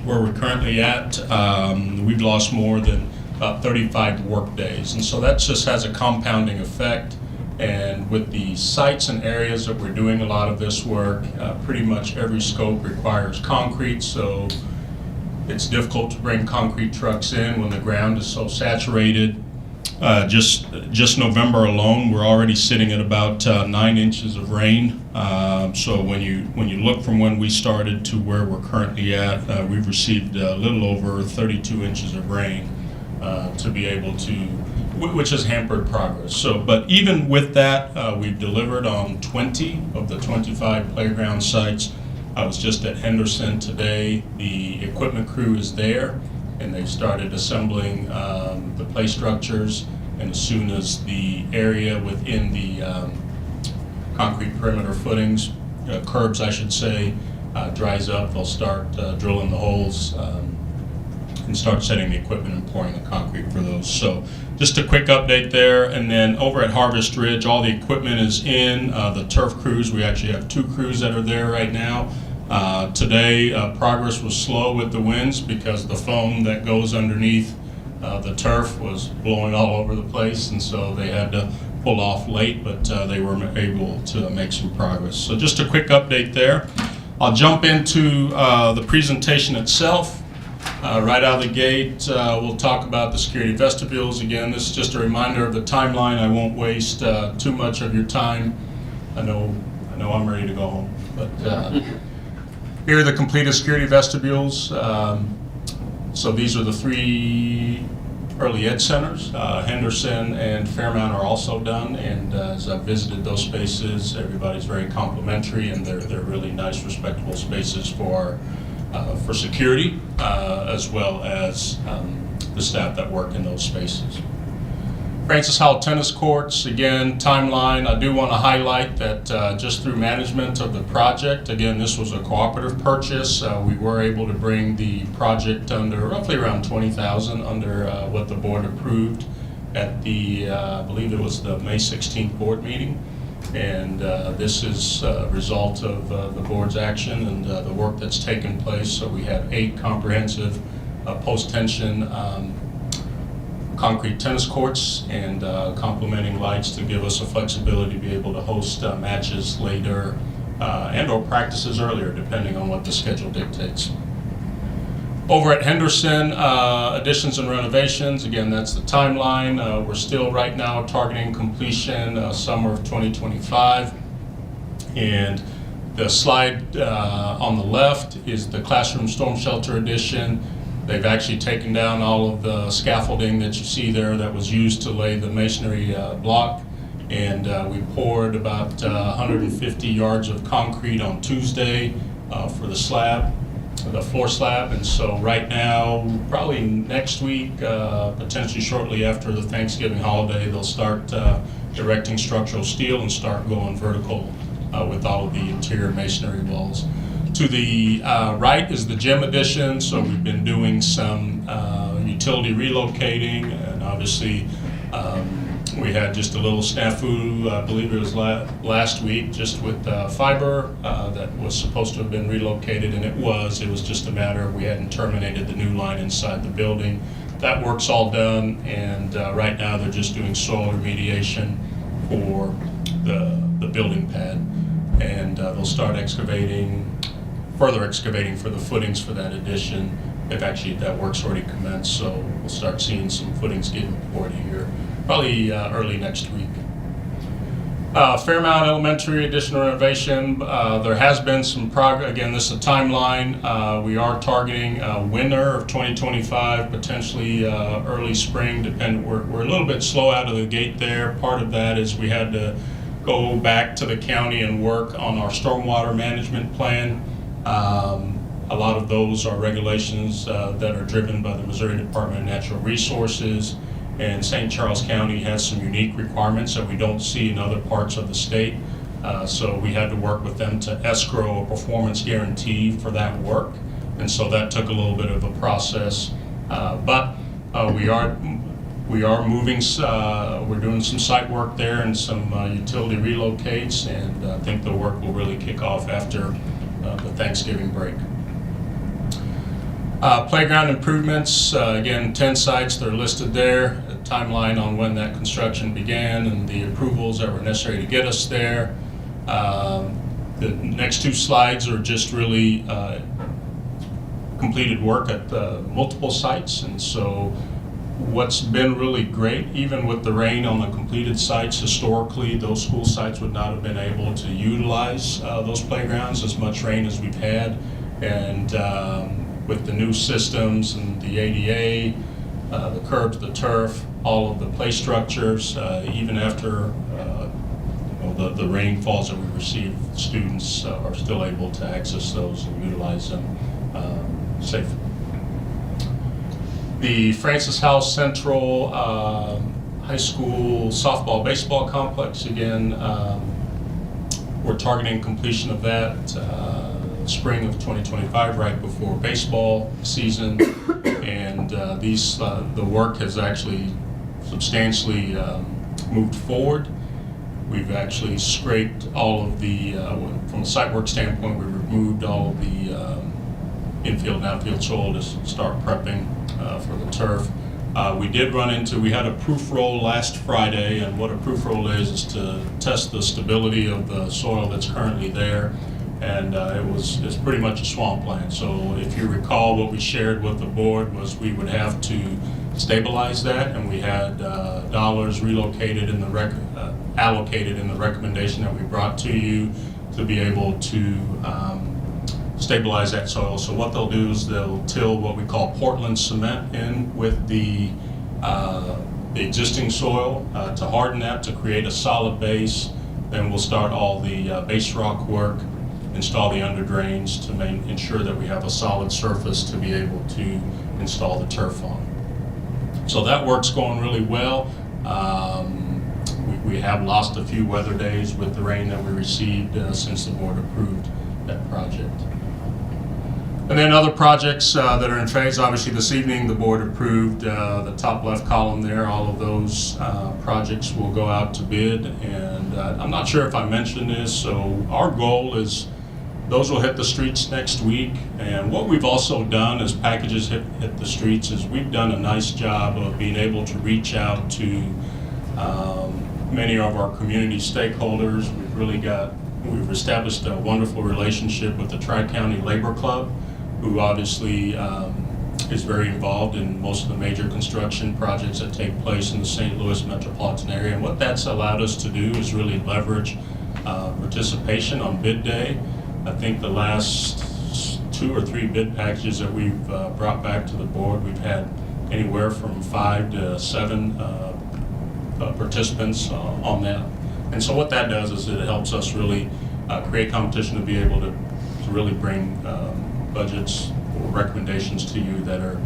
where we're currently at, we've lost more than about 35 work days. And so that just has a compounding effect. And with the sites and areas that we're doing a lot of this work, pretty much every scope requires concrete, so it's difficult to bring concrete trucks in when the ground is so saturated. Just November alone, we're already sitting at about 9 inches of rain. So when you look from when we started to where we're currently at, we've received a little over 32 inches of rain to be able to, which has hampered progress. So, but even with that, we've delivered on 20 of the 25 playground sites. I was just at Henderson today. The equipment crew is there, and they've started assembling the play structures. And as soon as the area within the concrete perimeter footings, curbs I should say, dries up, they'll start drilling the holes and start setting the equipment and pouring the concrete for those. So just a quick update there. And then over at Harvest Ridge, all the equipment is in. The turf crews, we actually have 2 crews that are there right now. Today, progress was slow with the winds because the foam that goes underneath the turf was blowing all over the place, and so they had to pull off late, but they were able to make some progress. So just a quick update there. I'll jump into the presentation itself. Right out of the gate, we'll talk about the security vestibules. Again, this is just a reminder of the timeline. I won't waste too much of your time. I know I'm ready to go home, but here are the completed security vestibules. So these are the 3 early ed centers. Henderson and Fairmount are also done, and as I've visited those spaces, everybody's very complimentary, and they're really nice, respectable spaces for security, as well as the staff that work in those spaces. Francis Howell tennis courts, again, timeline. I do want to highlight that just through management of the project, again, this was a cooperative purchase. We were able to bring the project under roughly around $20,000 under what the board approved at the, I believe it was the May 16th board meeting. And this is a result of the board's action and the work that's taken place. So we have 8 comprehensive post-tension concrete tennis courts and complementing lights to give us a flexibility to be able to host matches later and or practices earlier, depending on what the schedule dictates. Over at Henderson, additions and renovations, again, that's the timeline. We're still right now targeting completion summer of 2025. And the slide on the left is the classroom storm shelter addition. They've actually taken down all of the scaffolding that you see there that was used to lay the masonry block. And we poured about 150 yards of concrete on Tuesday for the slab, the floor slab. And so right now, probably next week, potentially shortly after the Thanksgiving holiday, they'll start erecting structural steel and start going vertical with all of the interior masonry walls. To the right is the gym addition, so we've been doing some utility relocating, and obviously we had just a little snafu, I believe it was last week, just with fiber that was supposed to have been relocated, and it was just a matter of we hadn't terminated the new line inside the building. That work's all done, and right now they're just doing soil remediation for the building pad, and they'll start further excavating for the footings for that addition. That work's already commenced, so we'll start seeing some footings getting poured here, probably early next week. Fairmount Elementary additional renovation, there has been some progress. Again, this is a timeline. We are targeting winter of 2025, potentially early spring, we're a little bit slow out of the gate there. Part of that is we had to go back to the county and work on our stormwater management plan. A lot of those are regulations that are driven by the Missouri Department of Natural Resources, and St. Charles County has some unique requirements that we don't see in other parts of the state. So we had to work with them to escrow a performance guarantee for that work, and so that took a little bit of a process. But we are moving. We're doing some site work there and some utility relocates, and I think the work will really kick off after the Thanksgiving break. Playground improvements, again, 10 sites that are listed there, a timeline on when that construction began and the approvals that were necessary to get us there. The next two slides are just really completed work at multiple sites, and so what's been really great, even with the rain on the completed sites, historically those school sites would not have been able to utilize those playgrounds as much rain as we've had, and with the new systems and the ADA, the curbs, the turf, all of the play structures, even after the rainfalls that we receive, students are still able to access those and utilize them safely. The Francis House Central High School softball baseball complex, again, we're targeting completion of that spring of 2025, right before baseball season, and the work has actually substantially moved forward. We've actually scraped all of the, from a site work standpoint, we removed all of the infield and outfield soil to start prepping for the turf. We had a proof roll last Friday, and what a proof roll is to test the stability of the soil that's currently there. And it's pretty much a swampland. So if you recall, what we shared with the board was we would have to stabilize that, and we had dollars allocated in the recommendation that we brought to you to be able to stabilize that soil. So what they'll do is they'll till what we call Portland cement in with the existing soil to harden that, to create a solid base. Then we'll start all the base rock work, install the under drains to ensure that we have a solid surface to be able to install the turf on. So that work's going really well. We have lost a few weather days with the rain that we received since the board approved that project. And then other projects that are in phase, obviously this evening the board approved the top left column there. All of those projects will go out to bid, and I'm not sure if I mentioned this, so our goal is those will hit the streets next week. And what we've also done as packages hit the streets is we've done a nice job of being able to reach out to many of our community stakeholders. We've established a wonderful relationship with the Tri-County Labor Club, who obviously is very involved in most of the major construction projects that take place in the St. Louis metropolitan area. And what that's allowed us to do is really leverage participation on bid day. I think the last 2 or 3 bid packages that we've brought back to the board, we've had anywhere from 5 to 7 participants on that. And so what that does is it helps us really create competition to be able to really bring budgets or recommendations to you that are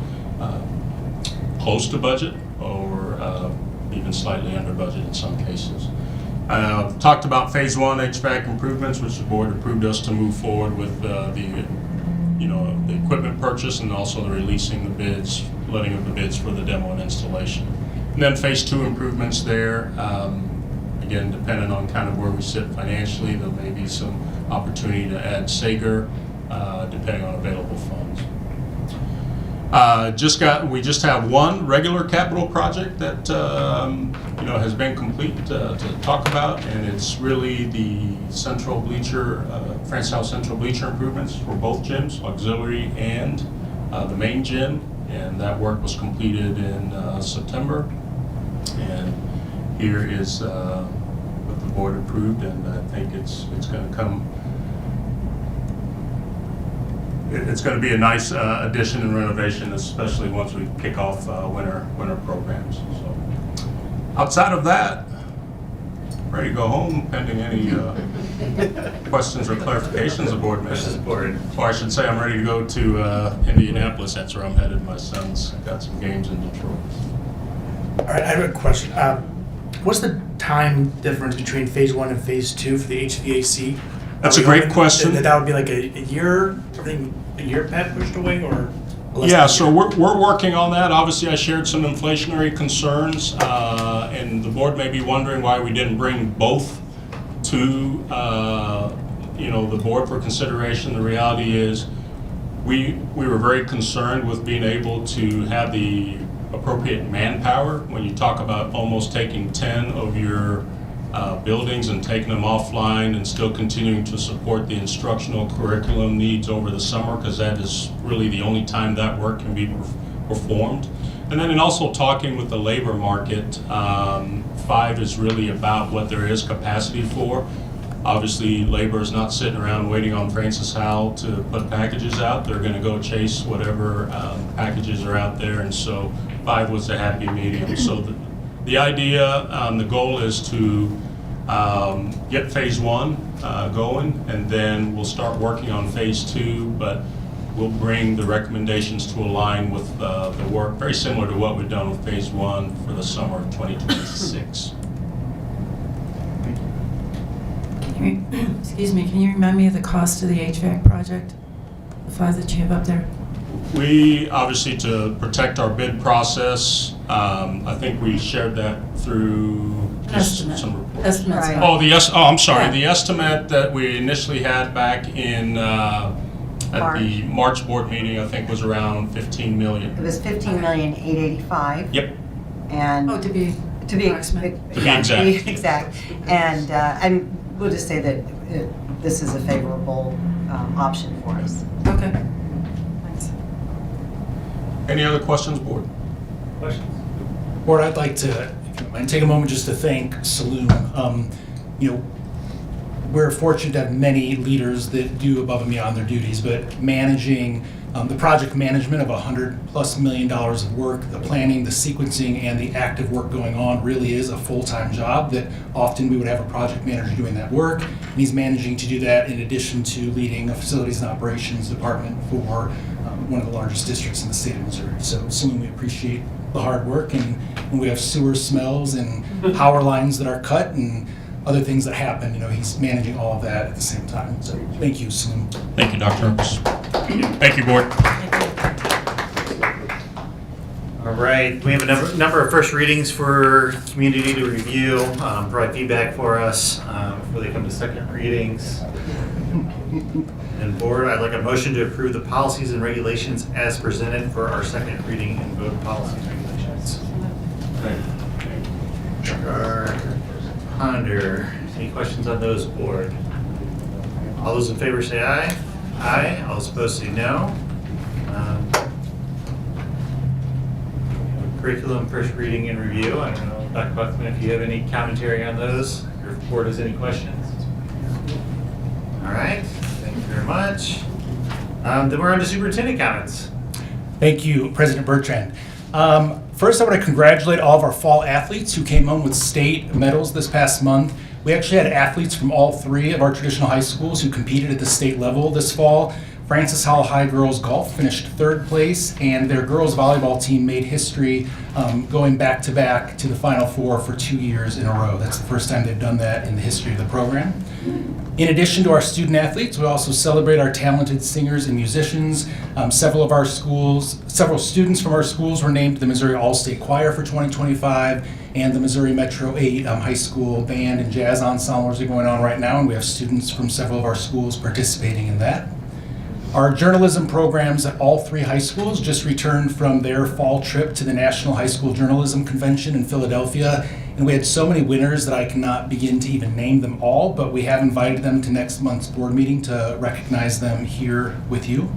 close to budget or even slightly under budget in some cases. Talked about phase one HVAC improvements, which the board approved us to move forward with the equipment purchase and also the releasing the bids, letting of the bids for the demo and installation. And then phase two improvements there. Again, depending on kind of where we sit financially, there may be some opportunity to add Sager, depending on available funds. We just have one regular capital project that has been complete to talk about, and it's really the central bleacher, Francis Howell central bleacher improvements for both gyms, auxiliary and the main gym, and that work was completed in September. And here is what the board approved, and I think it's going to come. It's going to be a nice addition and renovation, especially once we kick off winter programs. So, outside of that, ready to go home pending any questions or clarifications of board members. Or I should say, I'm ready to go to Indianapolis. That's where I'm headed. My son's got some games in Detroit. All right, I have a question. What's the time difference between phase one and phase two for the HVAC? That's a great question. That would be like a year, everything a year pushed away, or less yeah, than a so year? we're working on that. Obviously, I shared some inflationary concerns, and the board may be wondering why we didn't bring both to the board for consideration. The reality is, we were very concerned with being able to have the appropriate manpower. When you talk about almost taking 10 of your buildings and taking them offline and still continuing to support the instructional curriculum needs over the summer, because that is really the only time that work can be performed. And then in also talking with the labor market, 5 is really about what there is capacity for. Obviously, labor is not sitting around waiting on Francis Howell to put packages out. They're going to go chase whatever packages are out there, and so 5 was a happy medium. So the idea, the goal is to get phase one going, and then we'll start working on phase two, but we'll bring the recommendations to align with the work, very similar to what we've done with phase one for the summer of 2026. Excuse me, can you remind me of the cost of the HVAC project? The 5 that you have up there? We, obviously, to protect our bid process, I think we shared that through Estimate. some reports. Estimates. Right. I'm sorry. Yeah. The estimate that we initially had back in at the March board meeting, I think, was around 15 million. It was 15,885,000. Yep. And To be approximate. exact. And we'll just say that this is a favorable option for us. Okay. Thanks. Any other questions, board? Questions? Board, I'd like to, if you don't mind, take a moment just to thank Saloon. We're fortunate to have many leaders that do above and beyond their duties, but managing the project management of $100+ million of work, the planning, the sequencing, and the active work going on really is a full-time job that often we would have a project manager doing that work, and he's managing to do that in addition to leading a facilities and operations department for one of the largest districts in the state of Missouri. So Saloon, we appreciate the hard work, and when we have sewer smells and power lines that are cut and other things that happen, he's managing all of that at the same time. So thank you, Saloon. Thank you, Dr. Ernst. Thank you, board. All right, we have a number of first readings for community to review, provide feedback for us before they come to second readings. And board, I'd like a motion to approve the policies and regulations as presented for our second reading and vote policies and regulations. Ponder. Any questions on those, board? All those in favor say aye. Aye. All those opposed say no. Curriculum first reading and review. I don't know, Dr. Buckman, if you have any commentary on those, or if the board has any questions. All right. Thank you very much. Then we're on to superintendent comments. Thank you, President Bertrand. First, I want to congratulate all of our fall athletes who came home with state medals this past month. We actually had athletes from all 3 of our traditional high schools who competed at the state level this fall. Francis Howell High Girls Golf finished 3rd place, and their girls volleyball team made history going back-to-back to the Final Four for 2 years in a row. That's the first time they've done that in the history of the program. In addition to our student athletes, we also celebrate our talented singers and musicians. Several students from our schools were named the Missouri All-State Choir for 2025, and the Missouri Metro 8 high school band and jazz ensembles are going on right now, and we have students from several of our schools participating in that. Our journalism programs at all 3 high schools just returned from their fall trip to the National High School Journalism Convention in Philadelphia, and we had so many winners that I cannot begin to even name them all, but we have invited them to next month's board meeting to recognize them here with you.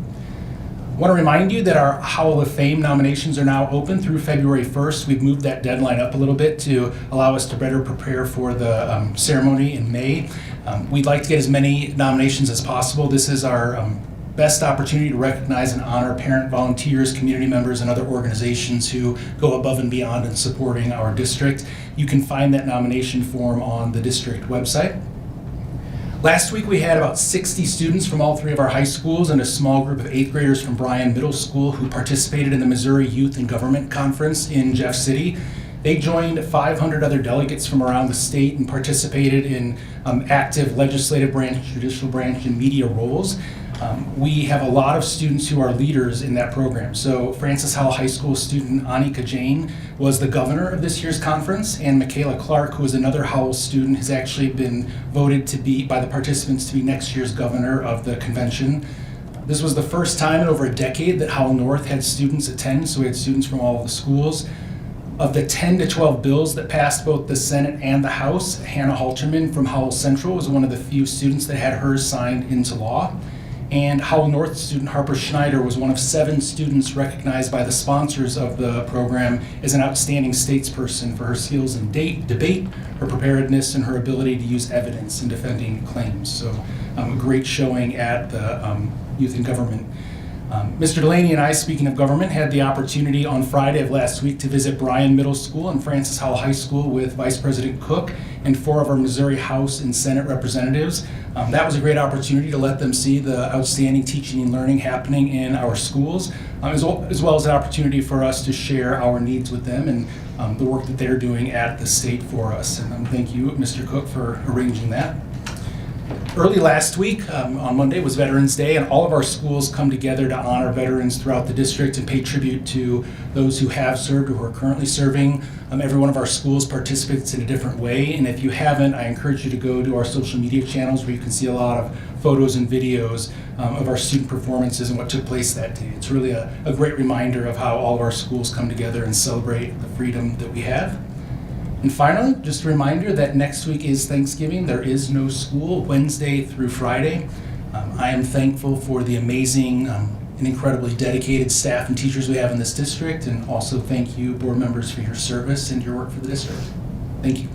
I want to remind you that our Howell of Fame nominations are now open through February 1st. We've moved that deadline up a little bit to allow us to better prepare for the ceremony in May. We'd like to get as many nominations as possible. This is our best opportunity to recognize and honor parent volunteers, community members, and other organizations who go above and beyond in supporting our district. You can find that nomination form on the district website. Last week we had about 60 students from all 3 of our high schools and a small group of 8th graders from Bryan Middle School who participated in the Missouri Youth and Government Conference in Jeff City. They joined 500 other delegates from around the state and participated in active legislative branch, judicial branch, and media roles. We have a lot of students who are leaders in that program. So Francis Howell High School student Anika Jain was the governor of this year's conference, and Michaela Clark, who is another Howell student, has actually been voted to be, by the participants, to be next year's governor of the convention. This was the first time in over a decade that Howell North had students attend, so we had students from all of the schools. Of the 10 to 12 bills that passed both the Senate and the House, Hannah Halterman from Howell Central was one of the few students that had hers signed into law. And Howell North student Harper Schneider was one of 7 students recognized by the sponsors of the program as an outstanding statesperson for her skills in debate, her preparedness, and her ability to use evidence in defending claims. So a great showing at the Youth and Government. Mr. Delaney and I, speaking of government, had the opportunity on Friday of last week to visit Bryan Middle School and Francis Howell High School with Vice President Cook and 4 of our Missouri House and Senate representatives. That was a great opportunity to let them see the outstanding teaching and learning happening in our schools, as well as an opportunity for us to share our needs with them and the work that they're doing at the state for us. And thank you, Mr. Cook, for arranging that. Early last week, on Monday, was Veterans Day, and all of our schools come together to honor veterans throughout the district and pay tribute to those who have served or who are currently serving. Every one of our schools participates in a different way, and if you haven't, I encourage you to go to our social media channels where you can see a lot of photos and videos of our student performances and what took place that day. It's really a great reminder of how all of our schools come together and celebrate the freedom that we have. And finally, just a reminder that next week is Thanksgiving. There is no school Wednesday through Friday. I am thankful for the amazing and incredibly dedicated staff and teachers we have in this district, and also thank you, board members, for your service and your work for the district. Thank you.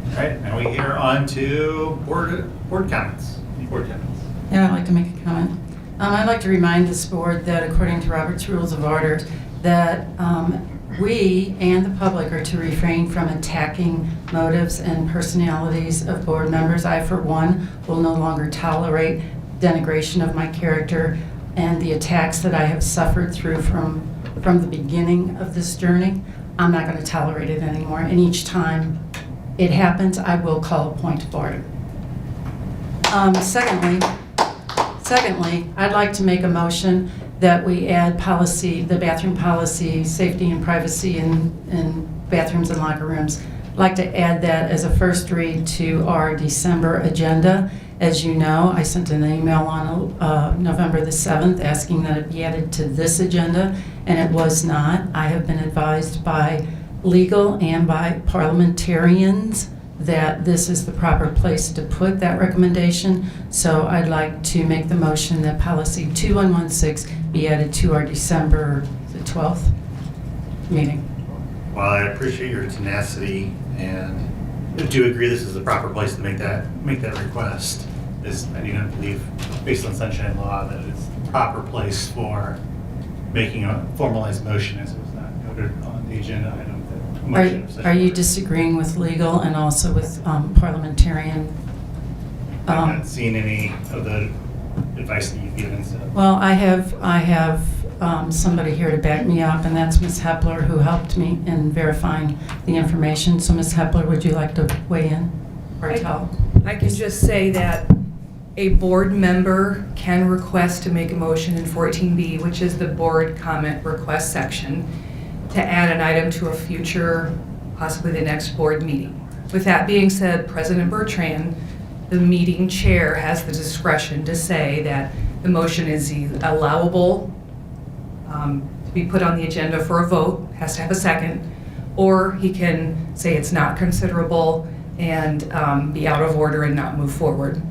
All right, now we hear on to board comments. Any board comments? Yeah, I'd like to make a comment. I'd like to remind this board that according to Robert's Rules of Order, that we and the public are to refrain from attacking motives and personalities of board members. I, for one, will no longer tolerate denigration of my character and the attacks that I have suffered through from the beginning of this journey. I'm not going to tolerate it anymore, and each time it happens, I will call a point of order. Secondly, I'd like to make a motion that we add policy, the bathroom policy, safety and privacy in bathrooms and locker rooms. I'd like to add that as a first read to our December agenda. As you know, I sent an email on November the 7th asking that it be added to this agenda, and it was not. I have been advised by legal and by parliamentarians that this is the proper place to put that recommendation. So I'd like to make the motion that policy 2116 be added to our December the 12th meeting. Well, I appreciate your tenacity, and I do agree this is the proper place to make that request. I do not believe, based on sunshine law, that it's the proper place for making a formalized motion, as it was not noted on the agenda item. Are you disagreeing with legal and also with parliamentarian I've not seen any of the advice that you've given, so. Well, I have somebody here to back me up, and that's Ms. Hepler, who helped me in verifying the information. So Ms. Hepler, would you like to weigh in or tell? I can just say that a board member can request to make a motion in 14B, which is the board comment request section, to add an item to a future, possibly the next board meeting. With that being said, President Bertrand, the meeting chair, has the discretion to say that the motion is allowable to be put on the agenda for a vote, has to have a second, or he can say it's not considerable and be out of order and not move forward.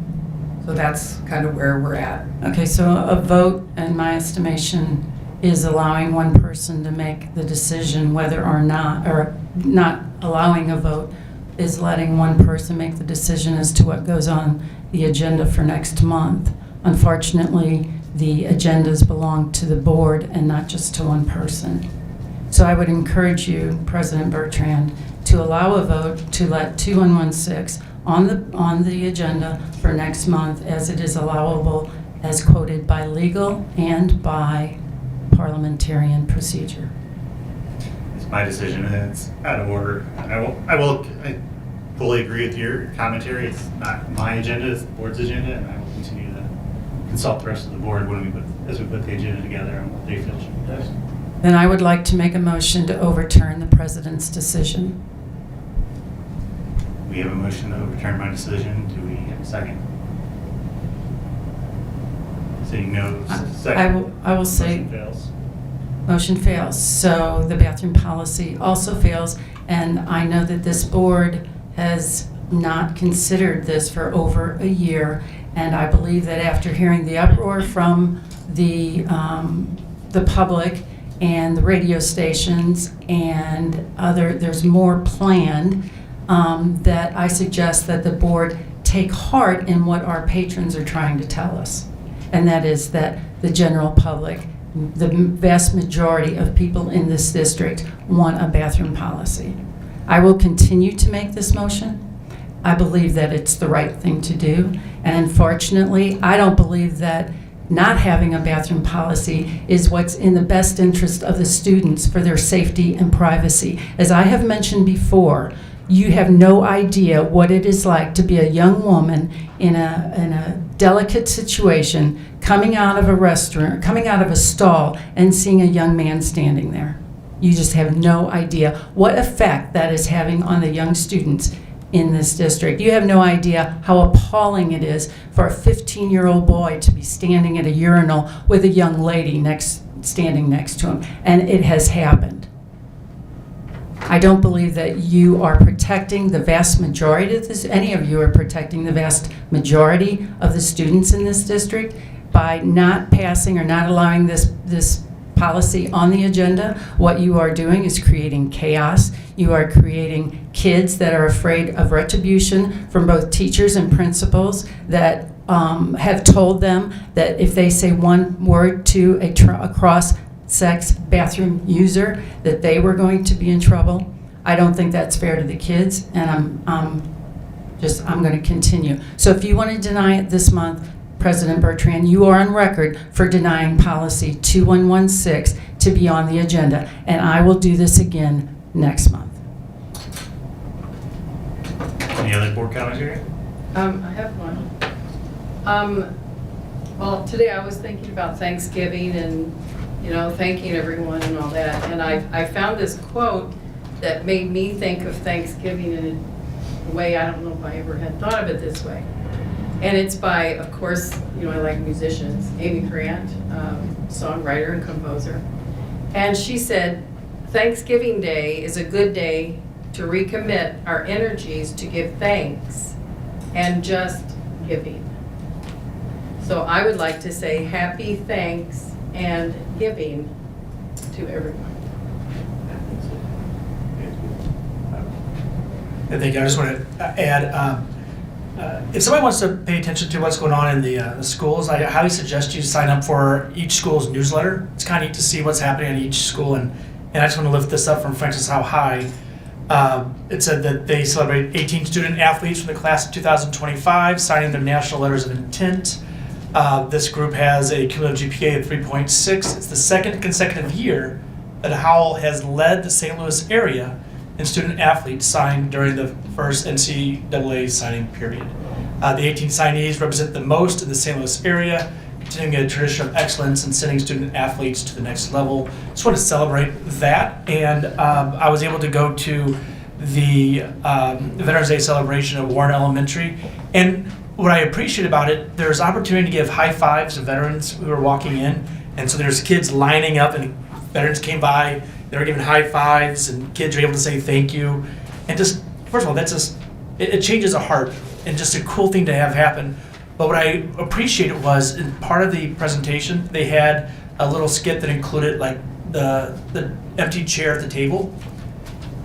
So that's kind of where we're at. Okay, so a vote, in my estimation, is allowing one person to make the decision whether or not, or not allowing a vote is letting one person make the decision as to what goes on the agenda for next month. Unfortunately, the agendas belong to the board and not just to one person. So I would encourage you, President Bertrand, to allow a vote to let 2116 on the agenda for next month, as it is allowable as quoted by legal and by parliamentarian procedure. It's my decision, and it's out of order. I fully agree with your commentary. It's not my agenda, it's the board's agenda, and I will continue to consult the rest of the board as we put the agenda together and what they feel should be done. Then I would like to make a motion to overturn the president's decision. We have a motion to overturn my decision. Do we have a second? Seeing no second. I will say. Motion fails. Motion fails. So the bathroom policy also fails, and I know that this board has not considered this for over a year, and I believe that after hearing the uproar from the public and the radio stations and there's more planned, that I suggest that the board take heart in what our patrons are trying to tell us. And that is that the general public, the vast majority of people in this district, want a bathroom policy. I will continue to make this motion. I believe that it's the right thing to do. And unfortunately, I don't believe that not having a bathroom policy is what's in the best interest of the students for their safety and privacy. As I have mentioned before, you have no idea what it is like to be a young woman in a delicate situation, coming out of a restaurant, coming out of a stall, and seeing a young man standing there. You just have no idea what effect that is having on the young students in this district. You have no idea how appalling it is for a 15-year-old boy to be standing at a urinal with a young lady standing next to him, and it has happened. I don't believe that you are protecting the vast majority of this, any of you are protecting the vast majority of the students in this district by not passing or not allowing this policy on the agenda. What you are doing is creating chaos. You are creating kids that are afraid of retribution from both teachers and principals that have told them that if they say one word to a cross-sex bathroom user, that they were going to be in trouble. I don't think that's fair to the kids, and I'm going to continue. So if you want to deny it this month, President Bertrand, you are on record for denying policy 2116 to be on the agenda, and I will do this again next month. Any other board commentary? I have one. Well, today I was thinking about Thanksgiving and, thanking everyone and all that, and I found this quote that made me think of Thanksgiving in a way I don't know if I ever had thought of it this way. And it's by, of course, I like musicians, Amy Grant, songwriter and composer. And she said, Thanksgiving Day is a good day to recommit our energies to give thanks and just giving. So I would like to say happy thanks and giving to everyone. I think I just want to add, if somebody wants to pay attention to what's going on in the schools, I highly suggest you sign up for each school's newsletter. It's kind of neat to see what's happening in each school, and I just want to lift this up from Francis How High. It said that they celebrate 18 student athletes from the class of 2025 signing their national letters of intent. This group has a cumulative GPA of 3.6. It's the second consecutive year that Howell has led the St. Louis area in student athletes signed during the first NCAA signing period. The 18 signees represent the most in the St. Louis area, continuing a tradition of excellence and sending student athletes to the next level. Just want to celebrate that, and I was able to go to the Veterans Day celebration at Warren Elementary, and what I appreciate about it, there's opportunity to give high fives to veterans who are walking in, and so there's kids lining up, and veterans came by, they were giving high fives, and kids are able to say thank you, and just, first of all, that's just, it changes a heart, and just a cool thing to have happen. But what I appreciated was, in part of the presentation, they had a little skit that included like the empty chair at the table,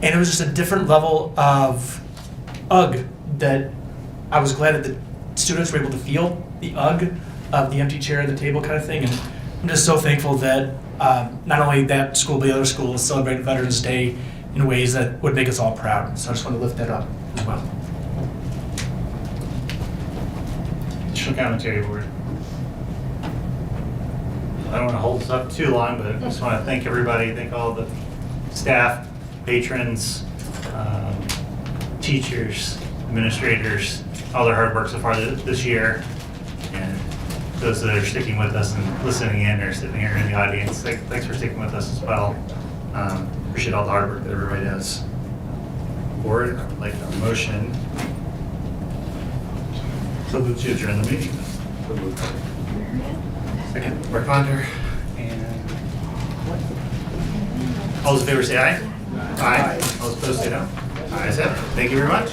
and it was just a different level of ugh that I was glad that the students were able to feel the ugh of the empty chair at the table kind of thing. And I'm just so thankful that not only that school, but the other schools celebrate Veterans Day in ways that would make us all proud. So I just want to lift that up as well. Additional commentary, board. I don't want to hold this up too long, but I just want to thank everybody, thank all the staff, patrons, teachers, administrators, all their hard work so far this year, and those that are sticking with us and listening in or sitting here in the audience. Thanks for sticking with us as well. Appreciate all the hard work that everybody does. Board, I would like a motion to adjourn the meeting. Second, Mark Ponder. And all those in favor say aye. Aye. All those opposed say no. Ayes have it. Thank you very much.